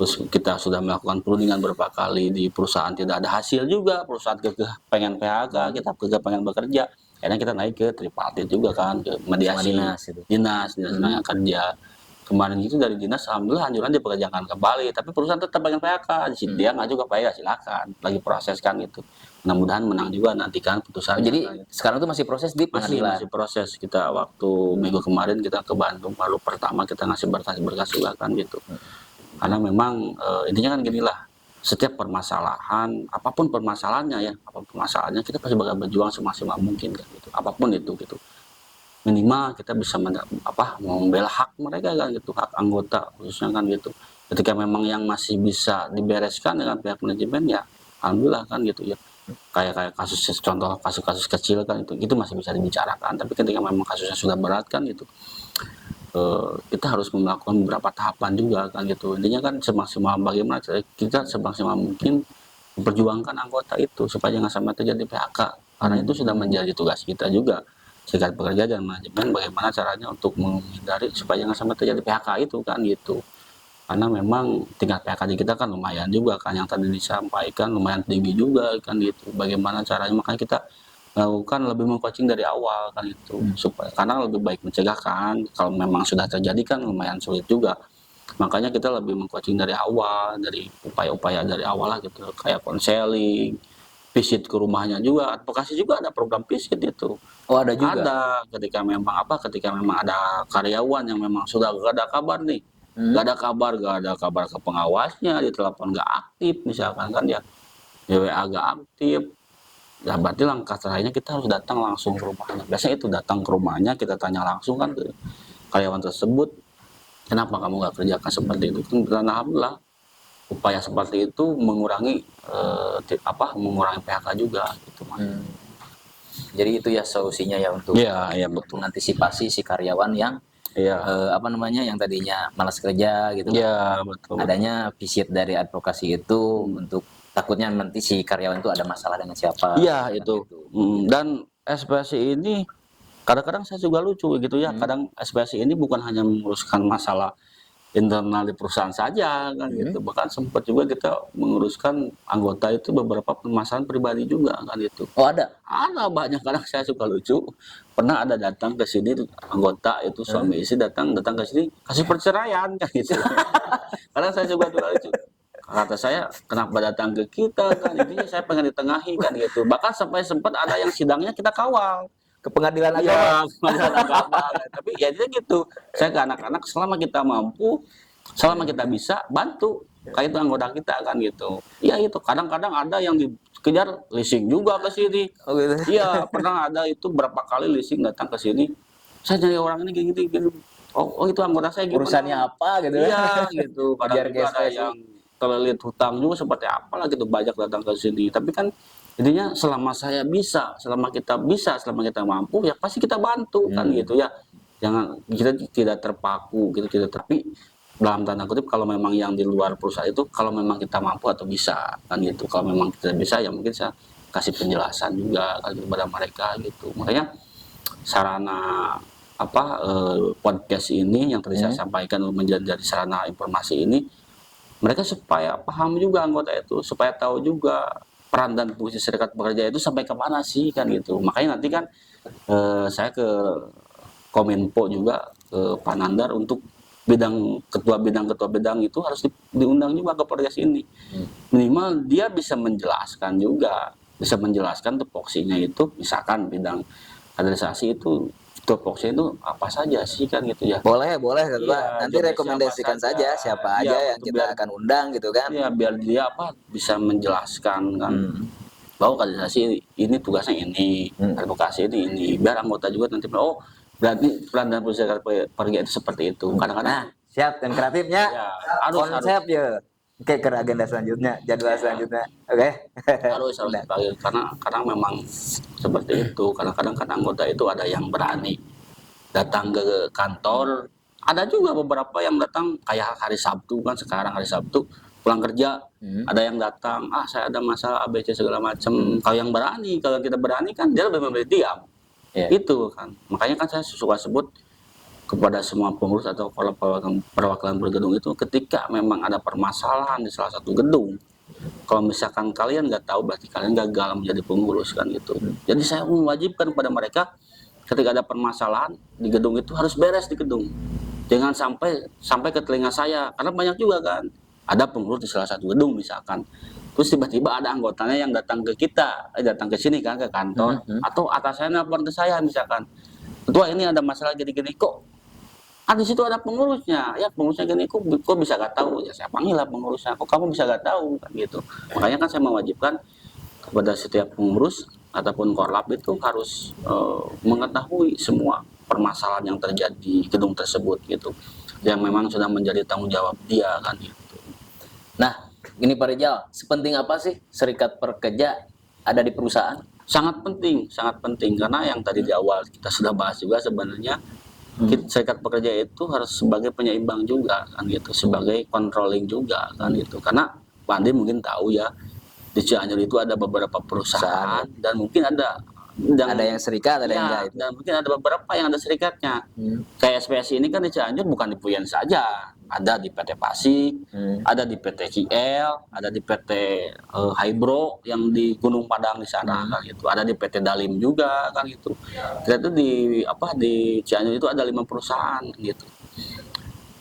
Terus kita sudah melakukan perundingan beberapa kali di perusahaan, tidak ada hasil juga, perusahaan kekeh pengen PHK, kita kekeh pengen bekerja, akhirnya kita naik ke tripartit juga kan, ke mediasi, dinas tenaga kerja. Kemarin itu dari dinas alhamdulillah anjuran dipekerjakan kembali, tapi perusahaan tetap pengen PHK, dia ngaju ke PHK, silakan, lagi proses kan gitu. Mudah-mudahan menang juga nanti kan putusannya. Jadi sekarang itu masih proses di pengadilan. Masih proses. Kita waktu minggu kemarin kita ke Bandung, baru pertama kita ngasih berkas juga kan gitu. Karena memang intinya kan gini lah, setiap permasalahan, apapun permasalahannya kita pasti bakal berjuang semaksimal mungkin kan gitu, apapun itu gitu. Minimal kita bisa membela hak mereka kan gitu, hak anggota khususnya kan gitu. Ketika memang yang masih bisa dibereskan dengan pihak manajemen, ya alhamdulillah kan gitu ya. Kayak contoh kasus kecil kan itu masih bisa dibicarakan. Tapi ketika memang kasusnya sudah berat kan gitu, kita harus melakukan beberapa tahapan juga kan gitu. Intinya kan semaksimal bagaimana kita semaksimal mungkin memperjuangkan anggota itu supaya jangan sampai terjadi PHK, karena itu sudah menjadi tugas kita juga, Serikat Pekerja dan manajemen, bagaimana caranya untuk menghindari supaya jangan sampai terjadi PHK itu kan gitu. Karena memang tingkat PHK di kita kan lumayan juga kan, yang tadi disampaikan lumayan tinggi juga kan gitu. Bagaimana caranya, makanya kita lakukan lebih mengcoaching dari awal kan itu, supaya karena lebih baik mencegah kan, kalau memang sudah terjadi kan lumayan sulit juga. Makanya kita lebih mengcoaching dari awal, dari upaya-upaya dari awal lah gitu, kayak konseling, visit ke rumahnya juga, advokasi juga ada program visit itu. Oh, ada juga. Ada, ketika memang ada karyawan yang memang sudah gak ada kabar nih, gak ada kabar ke pengawasnya, di telepon gak aktif misalkan kan ya, di WA gak aktif. Ya berarti langkah terakhirnya kita harus datang langsung ke rumahnya. Biasanya itu datang ke rumahnya, kita tanya langsung kan ke karyawan tersebut, kenapa kamu nggak kerjakan seperti itu? Dan alhamdulillah upaya seperti itu mengurangi mengurangi PHK juga gitu. Jadi itu ya solusinya ya untuk betul. mengantisipasi si karyawan yang yang tadinya malas kerja gitu. Iya, betul. Adanya visit dari advokasi itu untuk takutnya nanti si karyawan itu ada masalah dengan siapa. Iya, itu. Dan SPSI ini kadang-kadang saya juga lucu gitu ya. Kadang SPSI ini bukan hanya menguruskan masalah internal di perusahaan saja kan gitu. Bahkan sempat juga kita menguruskan anggota itu beberapa permasalahan pribadi juga kan itu. Oh, ada? Ada banyak. Kadang saya suka lucu. Pernah ada datang ke sini anggota itu suami istri datang ke sini kasih perceraian kan gitu. Kadang saya juga lucu. Kata saya, kenapa datang ke kita kan, intinya saya pengen ditengahi kan gitu. Bahkan sampai sempat ada yang sidangnya kita kawal ke pengadilan agama. Pengadilan agama. Tapi ya dia gitu, saya ke anak-anak selama kita mampu, selama kita bisa bantu kayak itu anggota kita kan gitu. Iya itu, kadang-kadang ada yang dikejar leasing juga ke sini. Oh gitu. Iya, pernah ada itu berapa kali leasing datang ke sini. Saya nyari orang ini kayak gitu. Oh itu anggota saya gimana? Urusannya apa gitu. Iya gitu. Kadang juga ada yang terlilit hutang juga seperti apalah gitu, banyak datang ke sini. Tapi kan intinya selama saya bisa, selama kita mampu ya pasti kita bantu kan gitu ya. Jangan kita tidak terpaku gitu, tapi dalam tanda kutip kalau memang yang di luar perusahaan itu kalau memang kita mampu atau bisa kan gitu. Kalau memang tidak bisa ya mungkin kasih penjelasan juga kan kepada mereka gitu. Makanya sarana podcast ini yang tadi saya sampaikan menjadi sarana informasi ini, mereka supaya paham juga anggota itu, supaya tahu juga peran dan fungsi serikat pekerja itu sampai kemana sih kan gitu. Makanya nanti kan saya ke Kominfo juga ke Pak Nandar untuk ketua bidang itu harus diundang juga ke podcast ini. Minimal dia bisa menjelaskan juga, bisa menjelaskan tupoksinya itu, misalkan bidang kaderisasi itu tupoksi itu apa saja sih kan gitu ya. Boleh Ketua. Iya, Nanti rekomendasikan saja siapa aja yang kita akan undang gitu kan. Iya, biar dia bisa menjelaskan kan. Bahwa kaderisasi ini tugasnya ini, advokasi ini, biar anggota juga nanti berarti peran dan fungsi serikat pekerja itu seperti itu. Kadang-kadang siap dan kreatifnya. Ya, konsep ya. Oke, ke agenda selanjutnya, jadwal selanjutnya. Oke. Harus dipanggil karena memang seperti itu. Kadang-kadang kan anggota itu ada yang berani datang ke kantor. Ada juga beberapa yang datang kayak hari Sabtu kan, sekarang hari Sabtu pulang kerja ada yang datang, saya ada masalah ABC segala macam. Kalau yang berani, kalau kita berani kan dia lebih memilih diam. Itu kan. Makanya kan saya suka sebut kepada semua pengurus atau perwakilan bergedung itu, ketika memang ada permasalahan di salah satu gedung, kalau misalkan kalian nggak tahu berarti kalian gagal menjadi pengurus kan gitu. Jadi saya mewajibkan kepada mereka ketika ada permasalahan di gedung itu harus beres di gedung. Jangan sampai ke telinga saya, karena banyak juga kan ada pengurus di salah satu gedung misalkan, terus tiba-tiba ada anggotanya yang datang ke kita, datang ke sini kan, ke kantor, atau atasannya nelfon ke saya misalkan, ketua ini ada masalah gini-gini, kok di situ ada pengurusnya, ya pengurusnya gini, kok bisa gak tahu, ya saya panggil lah pengurusnya, kok kamu bisa gak tahu kan gitu. Makanya kan saya mewajibkan kepada setiap pengurus ataupun korlap itu harus mengetahui semua permasalahan yang terjadi di gedung tersebut gitu, yang memang sudah menjadi tanggung jawab dia kan gitu. Nah, ini Pak Rijal, sepenting apa sih serikat pekerja ada di perusahaan? Sangat penting karena yang tadi di awal kita sudah bahas juga sebenarnya, serikat pekerja itu harus sebagai penyeimbang juga kan gitu, sebagai controlling juga kan gitu. Karena Pak Andi mungkin tahu ya, di Cianjur itu ada beberapa perusahaan dan mungkin ada yang serikat, ada yang enggak itu. Dan mungkin ada beberapa yang ada serikatnya. Kayak SPSI ini kan di Cianjur bukan di Puyen saja, ada di PT Pasig, ada di PT KL, ada di PT Hybro yang di Gunung Padang di sana kan gitu, ada di PT Dalim juga kan gitu. Kita itu di Cianjur itu ada 5 perusahaan gitu.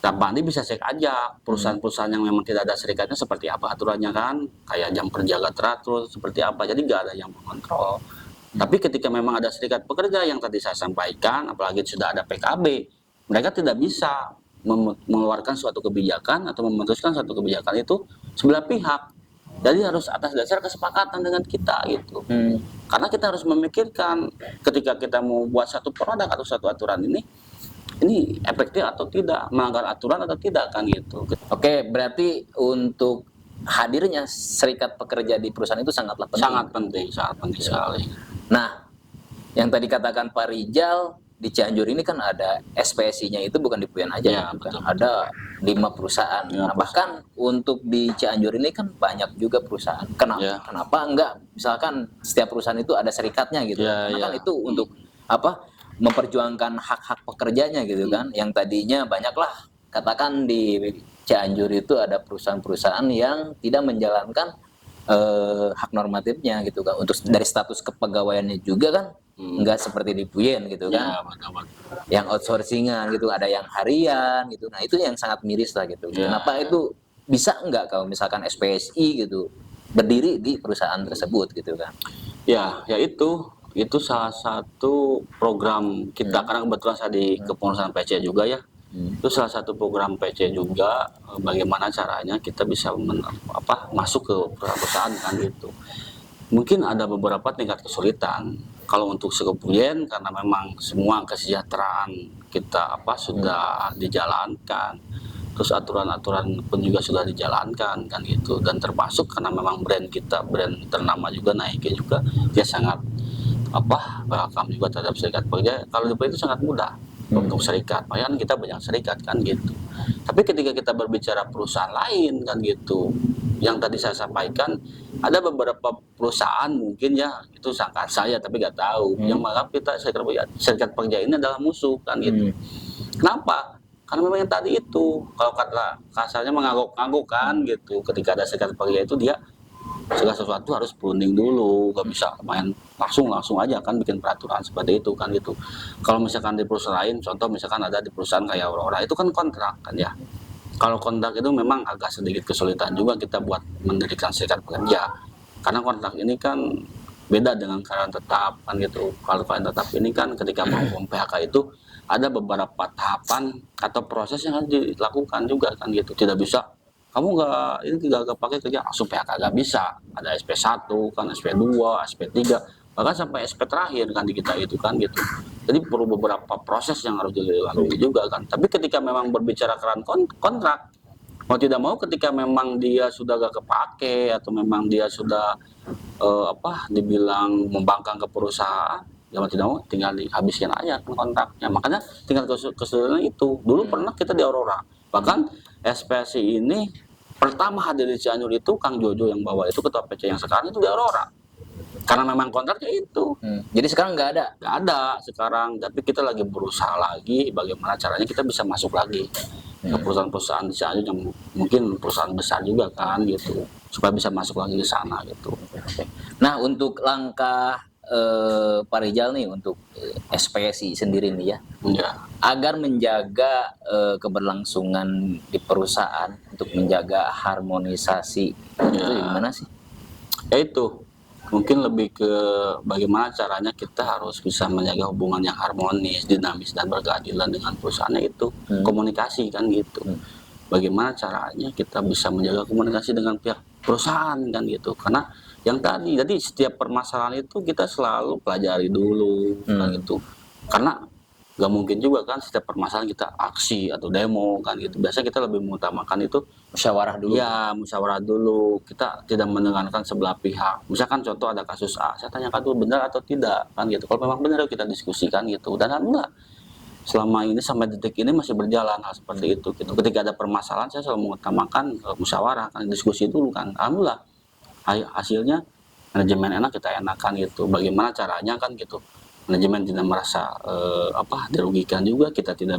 Nah, Pak Andi bisa cek aja perusahaan-perusahaan yang memang tidak ada serikatnya seperti apa aturannya kan, kayak jam kerja gak teratur seperti apa, jadi gak ada yang mengontrol. Tapi ketika memang ada serikat pekerja yang tadi saya sampaikan, apalagi sudah ada PKB, mereka tidak bisa mengeluarkan suatu kebijakan atau memutuskan suatu kebijakan itu sebelah pihak. Jadi harus atas dasar kesepakatan dengan kita gitu. Karena kita harus memikirkan ketika kita mau buat satu produk atau satu aturan ini efektif atau tidak, melanggar aturan atau tidak kan gitu. Oke, berarti untuk hadirnya serikat pekerja di perusahaan itu sangatlah penting. Sangat penting sekali. Nah, yang tadi katakan Pak Rijal, di Cianjur ini kan ada SPSI-nya itu bukan di Puyen aja, Ya, kan? betul. Ada 5 perusahaan. Nah, bahkan untuk di Cianjur ini kan banyak juga perusahaan. Kenapa enggak? Misalkan setiap perusahaan itu ada serikatnya gitu. Karena kan itu untuk memperjuangkan hak-hak pekerjanya gitu kan. Yang tadinya banyaklah, katakan di Cianjur itu ada perusahaan-perusahaan yang tidak menjalankan hak normatifnya gitu kan, untuk dari status kepegawaiannya juga kan nggak seperti di Puyen gitu kan, yang outsourcingan gitu, ada yang harian gitu. Nah itu yang sangat miris lah gitu. Kenapa itu bisa nggak kalau misalkan SPSI gitu berdiri di perusahaan tersebut gitu kan? Ya itu salah satu program kita, karena kebetulan saya di kepengurusan PC juga ya. Itu salah satu program PC juga, bagaimana caranya kita bisa masuk ke perusahaan kan gitu. Mungkin ada beberapa tingkat kesulitan. Kalau untuk Puyen karena memang semua kesejahteraan kita sudah dijalankan. Terus aturan-aturan pun juga sudah dijalankan kan gitu, dan termasuk karena memang brand kita, brand ternama juga Nike juga, dia sangat welcome juga terhadap serikat pekerja. Kalau di Puyen itu sangat mudah untuk serikat, makanya kita banyak serikat kan gitu. Tapi ketika kita berbicara perusahaan lain kan gitu, yang tadi saya sampaikan ada beberapa perusahaan mungkin ya itu sangkaan saya tapi nggak tahu yang menganggap kita serikat pekerja ini adalah musuh kan gitu. Kenapa? Karena memang yang tadi itu kalau kata kasarnya mengangguk-angguk kan gitu. Ketika ada serikat pekerja itu dia segala sesuatu harus berunding dulu, gak bisa main langsung aja kan bikin peraturan seperti itu kan gitu. Kalau misalkan di perusahaan lain, contoh misalkan ada di perusahaan kayak Aurora itu kan kontrak kan ya. Kalau kontrak itu memang agak sedikit kesulitan juga kita buat mendirikan serikat pekerja, karena kontrak ini kan beda dengan karyawan tetap kan gitu. Kalau karyawan tetap ini kan ketika mau PHK itu ada beberapa tahapan atau proses yang harus dilakukan juga kan gitu. Tidak bisa kamu nggak pakai kerja langsung PHK, nggak bisa. Ada SP1 kan, SP2, SP3, bahkan sampai SP terakhir kan di kita itu kan gitu. Jadi perlu beberapa proses yang harus dilalui juga kan. Tapi ketika memang berbicara kontrak, mau tidak mau ketika memang dia sudah gak kepake atau memang dia sudah dibilang membangkang ke perusahaan, ya mau tidak mau tinggal dihabiskan aja kan kontraknya. Makanya tinggal kesulitan itu. Dulu pernah kita di Aurora, bahkan SPSI ini pertama hadir di Cianjur itu Kang Jojo yang bawa itu ketua PC yang sekarang itu di Aurora. Karena memang kontraknya itu. Jadi sekarang nggak ada? Nggak ada sekarang, tapi kita lagi berusaha lagi bagaimana caranya kita bisa masuk lagi ke perusahaan-perusahaan di Cianjur yang mungkin perusahaan besar juga kan gitu, supaya bisa masuk lagi ke sana gitu. Nah untuk langkah Pak Rijal nih untuk SPSI sendiri nih ya, agar menjaga keberlangsungan di perusahaan, untuk menjaga harmonisasi itu gimana sih? Ya itu mungkin lebih ke bagaimana caranya kita harus bisa menjaga hubungan yang harmonis, dinamis dan berkeadilan dengan perusahaannya itu. Komunikasi kan gitu. Bagaimana caranya kita bisa menjaga komunikasi dengan pihak perusahaan kan gitu. Karena yang tadi, jadi setiap permasalahan itu kita selalu pelajari dulu kan gitu. Karena gak mungkin juga kan setiap permasalahan kita aksi atau demo kan gitu. Biasanya kita lebih mengutamakan itu musyawarah dulu. Iya, musyawarah dulu. Kita tidak mendengarkan sebelah pihak. Misalkan contoh ada kasus A, saya tanyakan dulu benar atau tidak kan gitu. Kalau memang benar kita diskusikan gitu. Dan alhamdulillah selama ini sampai detik ini masih berjalan hal seperti itu gitu. Ketika ada permasalahan saya selalu mengutamakan musyawarah kan, diskusi dulu kan. Alhamdulillah hasilnya manajemen enak, kita enakan gitu. Bagaimana caranya kan gitu. Manajemen tidak merasa dirugikan juga, kita tidak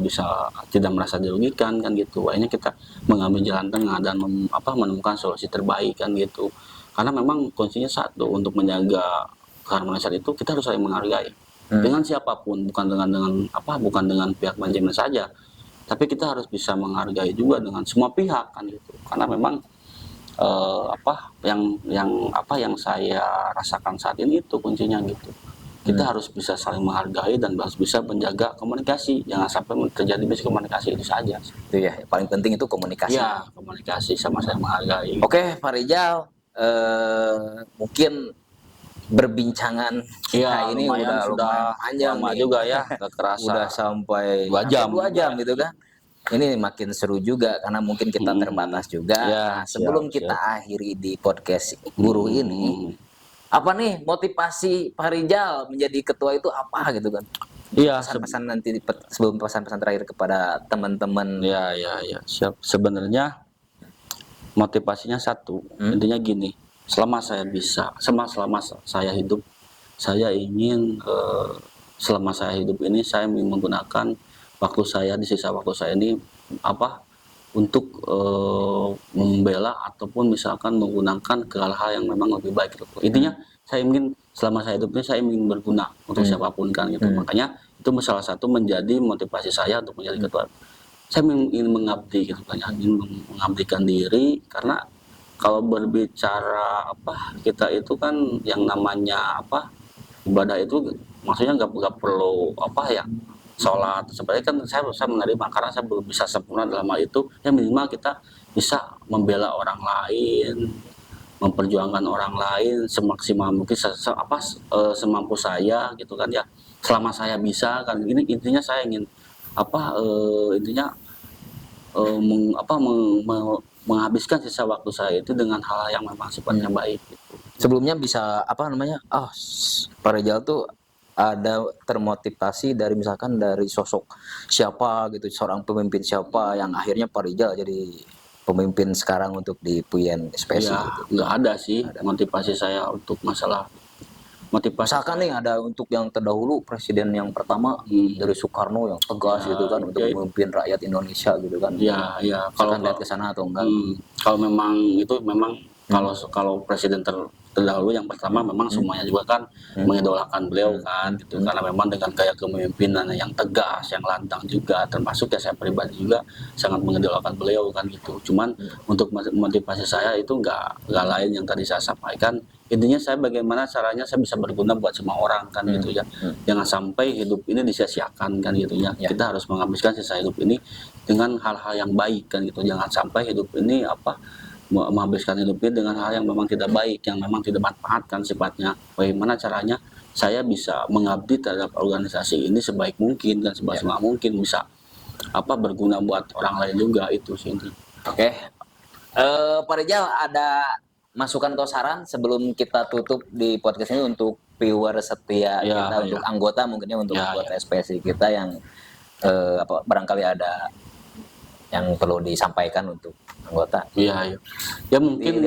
merasa dirugikan kan gitu. Akhirnya kita mengambil jalan tengah dan menemukan solusi terbaik kan gitu. Karena memang kuncinya satu, untuk menjaga keharmonisan itu kita harus saling menghargai dengan siapapun, bukan dengan pihak manajemen saja, tapi kita harus bisa menghargai juga dengan semua pihak kan gitu. Karena memang yang saya rasakan saat ini itu kuncinya gitu. Kita harus bisa saling menghargai dan harus bisa menjaga komunikasi. Jangan sampai terjadi miskomunikasi, itu saja. Itu ya, paling penting itu komunikasi. Ya, komunikasi sama saling menghargai. Oke, Pak Rijal, mungkin berbincangan kita ini sudah panjang lama juga ya, gak kerasa. Udah sampai 2 jam gitu kan. Ini makin seru juga karena mungkin kita terbatas juga. Ya, sebelum kita akhiri di podcast Guru ini, apa nih motivasi Pak Rijal menjadi ketua itu apa gitu kan? Iya, pesan-pesan nanti sebelum pesan-pesan terakhir kepada teman-teman. Ya, siap. Sebenarnya motivasinya satu, intinya gini, selama saya hidup, saya ingin selama saya hidup ini saya ingin menggunakan waktu saya, di sisa waktu saya ini untuk membela ataupun misalkan menggunakan ke hal-hal yang memang lebih baik gitu. Intinya saya ingin selama saya hidup ini saya ingin berguna untuk siapapun kan gitu. Makanya itu salah satu menjadi motivasi saya untuk menjadi ketua. Saya ingin mengabdi gitu kan, ingin mengabdikan diri, karena kalau berbicara kita itu kan yang namanya ibadah itu maksudnya nggak perlu sholat sebenarnya kan saya menerima, karena saya belum bisa sempurna dalam hal itu. Ya minimal kita bisa membela orang lain, memperjuangkan orang lain semaksimal mungkin semampu saya gitu kan ya, selama saya bisa kan. Ini intinya saya ingin menghabiskan sisa waktu saya itu dengan hal yang memang sifatnya baik gitu. Sebelumnya bisa Pak Rijal tuh ada termotivasi dari misalkan dari sosok siapa gitu, seorang pemimpin siapa yang akhirnya Pak Rijal jadi pemimpin sekarang untuk di Puyen SPSI? Ya, nggak ada sih motivasi saya untuk masalah motivasi. Misalkan nih ada untuk yang terdahulu presiden yang pertama dari Soekarno yang tegas gitu kan untuk memimpin rakyat Indonesia gitu kan. Ya. Kalau lihat ke sana atau enggak? Kalau memang itu memang kalau presiden terdahulu yang pertama memang semuanya juga kan mengidolakan beliau kan gitu, karena memang dengan gaya kepemimpinan yang tegas, yang lantang juga, termasuk ya saya pribadi juga sangat mengidolakan beliau kan gitu. Cuman untuk motivasi saya itu nggak lain yang tadi saya sampaikan. Intinya saya bagaimana caranya saya bisa berguna buat semua orang kan gitu ya. Jangan sampai hidup ini disia-siakan kan gitu ya. Kita harus menghabiskan sisa hidup ini dengan hal-hal yang baik kan gitu. Jangan sampai hidup ini menghabiskan hidup ini dengan hal yang memang tidak baik, yang memang tidak manfaatkan sifatnya. Bagaimana caranya saya bisa mengabdi terhadap organisasi ini sebaik mungkin dan semaksimal mungkin, bisa berguna buat orang lain juga, itu sih intinya. Oke. Pak Rijal, ada masukan atau saran sebelum kita tutup di podcast ini untuk viewer setia kita, untuk anggota mungkinnya, untuk anggota SPSI kita yang barangkali ada yang perlu disampaikan untuk anggota? Iya. Ya mungkin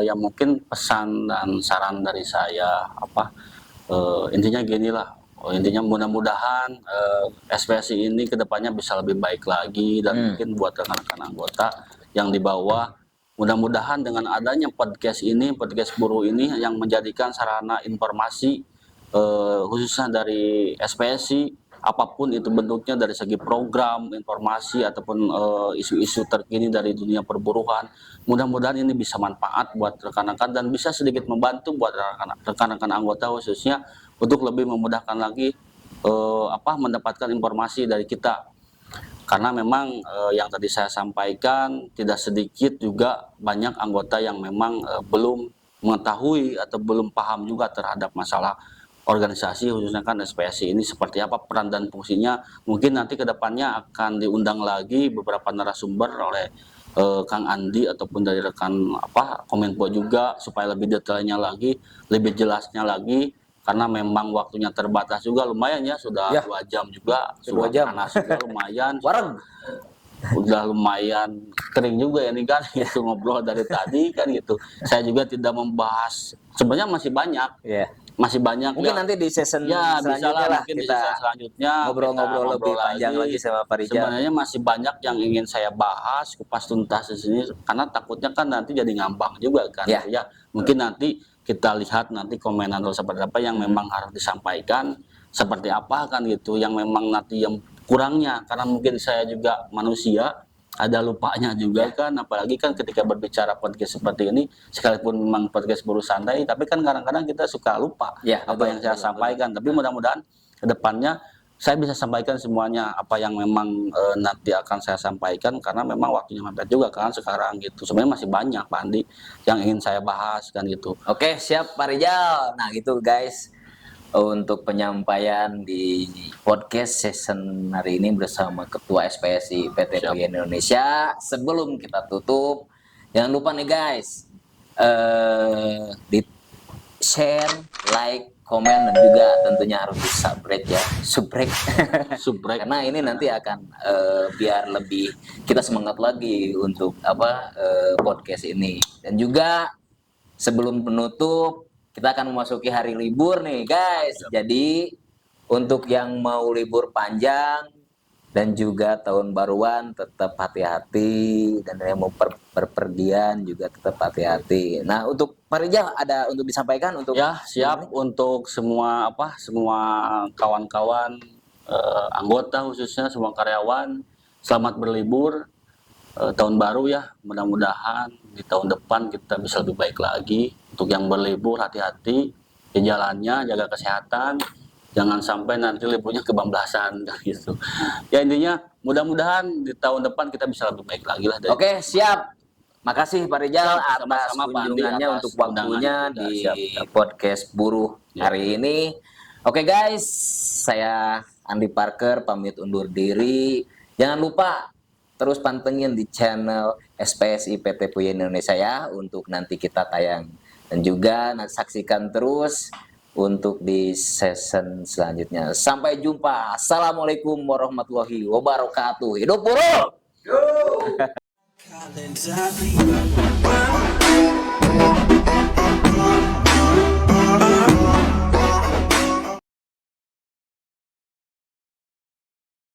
ya mungkin pesan dan saran dari saya intinya gini lah. Intinya mudah-mudahan SPSI ini kedepannya bisa lebih baik lagi, dan mungkin buat rekan-rekan anggota yang di bawah, mudah-mudahan dengan adanya podcast buruh ini yang menjadikan sarana informasi khususnya dari SPSI, apapun itu bentuknya, dari segi program, informasi, ataupun isu-isu terkini dari dunia perburuhan, mudah-mudahan ini bisa manfaat buat rekan-rekan dan bisa sedikit membantu buat rekan-rekan anggota khususnya untuk lebih memudahkan lagi mendapatkan informasi dari kita. Karena memang yang tadi saya sampaikan, tidak sedikit juga banyak anggota yang memang belum mengetahui atau belum paham juga terhadap masalah organisasi, khususnya kan SPSI ini seperti apa peran dan fungsinya. Mungkin nanti kedepannya akan diundang lagi beberapa narasumber oleh Kang Andi ataupun dari rekan Kominfo juga, supaya lebih detailnya lagi, lebih jelasnya lagi, karena memang waktunya terbatas juga, lumayan ya, sudah 2 jam juga, sudah panas juga lumayan. Udah lumayan kering juga ya nih kan gitu, ngobrol dari tadi kan gitu. Saya juga tidak membahas, sebenarnya masih banyak. Masih banyak. Mungkin nanti di season selanjutnya lah kita ngobrol-ngobrol lebih panjang lagi sama Pak Rijal. Sebenarnya masih banyak yang ingin saya bahas, kupas tuntas di sini, karena takutnya kan nanti jadi ngambang juga kan. Ya, mungkin nanti kita lihat nanti komenan atau seperti apa yang memang harus disampaikan, seperti apa kan gitu, yang memang nanti yang kurangnya, karena mungkin saya juga manusia, ada lupanya juga kan, apalagi kan ketika berbicara podcast seperti ini, sekalipun memang podcast buruh santai, tapi kan kadang-kadang kita suka lupa apa yang saya sampaikan. Tapi mudah-mudahan kedepannya saya bisa sampaikan semuanya apa yang memang nanti akan saya sampaikan, karena memang waktunya mepet juga kan sekarang gitu. Sebenarnya masih banyak Pak Andi yang ingin saya bahas kan gitu. Oke, siap Pak Rijal. Nah gitu guys, untuk penyampaian di podcast season hari ini bersama Ketua SPSI PT Puyen Indonesia. Sebelum kita tutup, jangan lupa nih guys, di share, like, komen, dan juga tentunya harus di subscribe karena ini nanti akan biar lebih kita semangat lagi untuk podcast ini. Dan juga sebelum penutup, kita akan memasuki hari libur nih guys. Jadi untuk yang mau libur panjang dan juga tahun baruan, tetap hati-hati, dan yang mau perpergian juga tetap hati-hati. Nah, untuk Pak Rijal ada untuk disampaikan untuk siap untuk semua kawan-kawan anggota, khususnya semua karyawan, selamat berlibur tahun baru ya. Mudah-mudahan di tahun depan kita bisa lebih baik lagi. Untuk yang berlibur, hati-hati di jalannya, jaga kesehatan, jangan sampai nanti liburnya kebablasan gitu. Ya intinya mudah-mudahan di tahun depan kita bisa lebih baik lagi lah. Oke, siap. Makasih Pak Rijal atas kunjungannya, untuk waktunya di podcast buruh hari ini. Oke guys, saya Andi Parker pamit undur diri. Jangan lupa terus pantengin di channel SPSI PT Puyen Indonesia ya, untuk nanti kita tayang. Dan juga nanti saksikan terus untuk di season selanjutnya. Sampai jumpa. Assalamualaikum warahmatullahi wabarakatuh. Hidup buruh! silent, I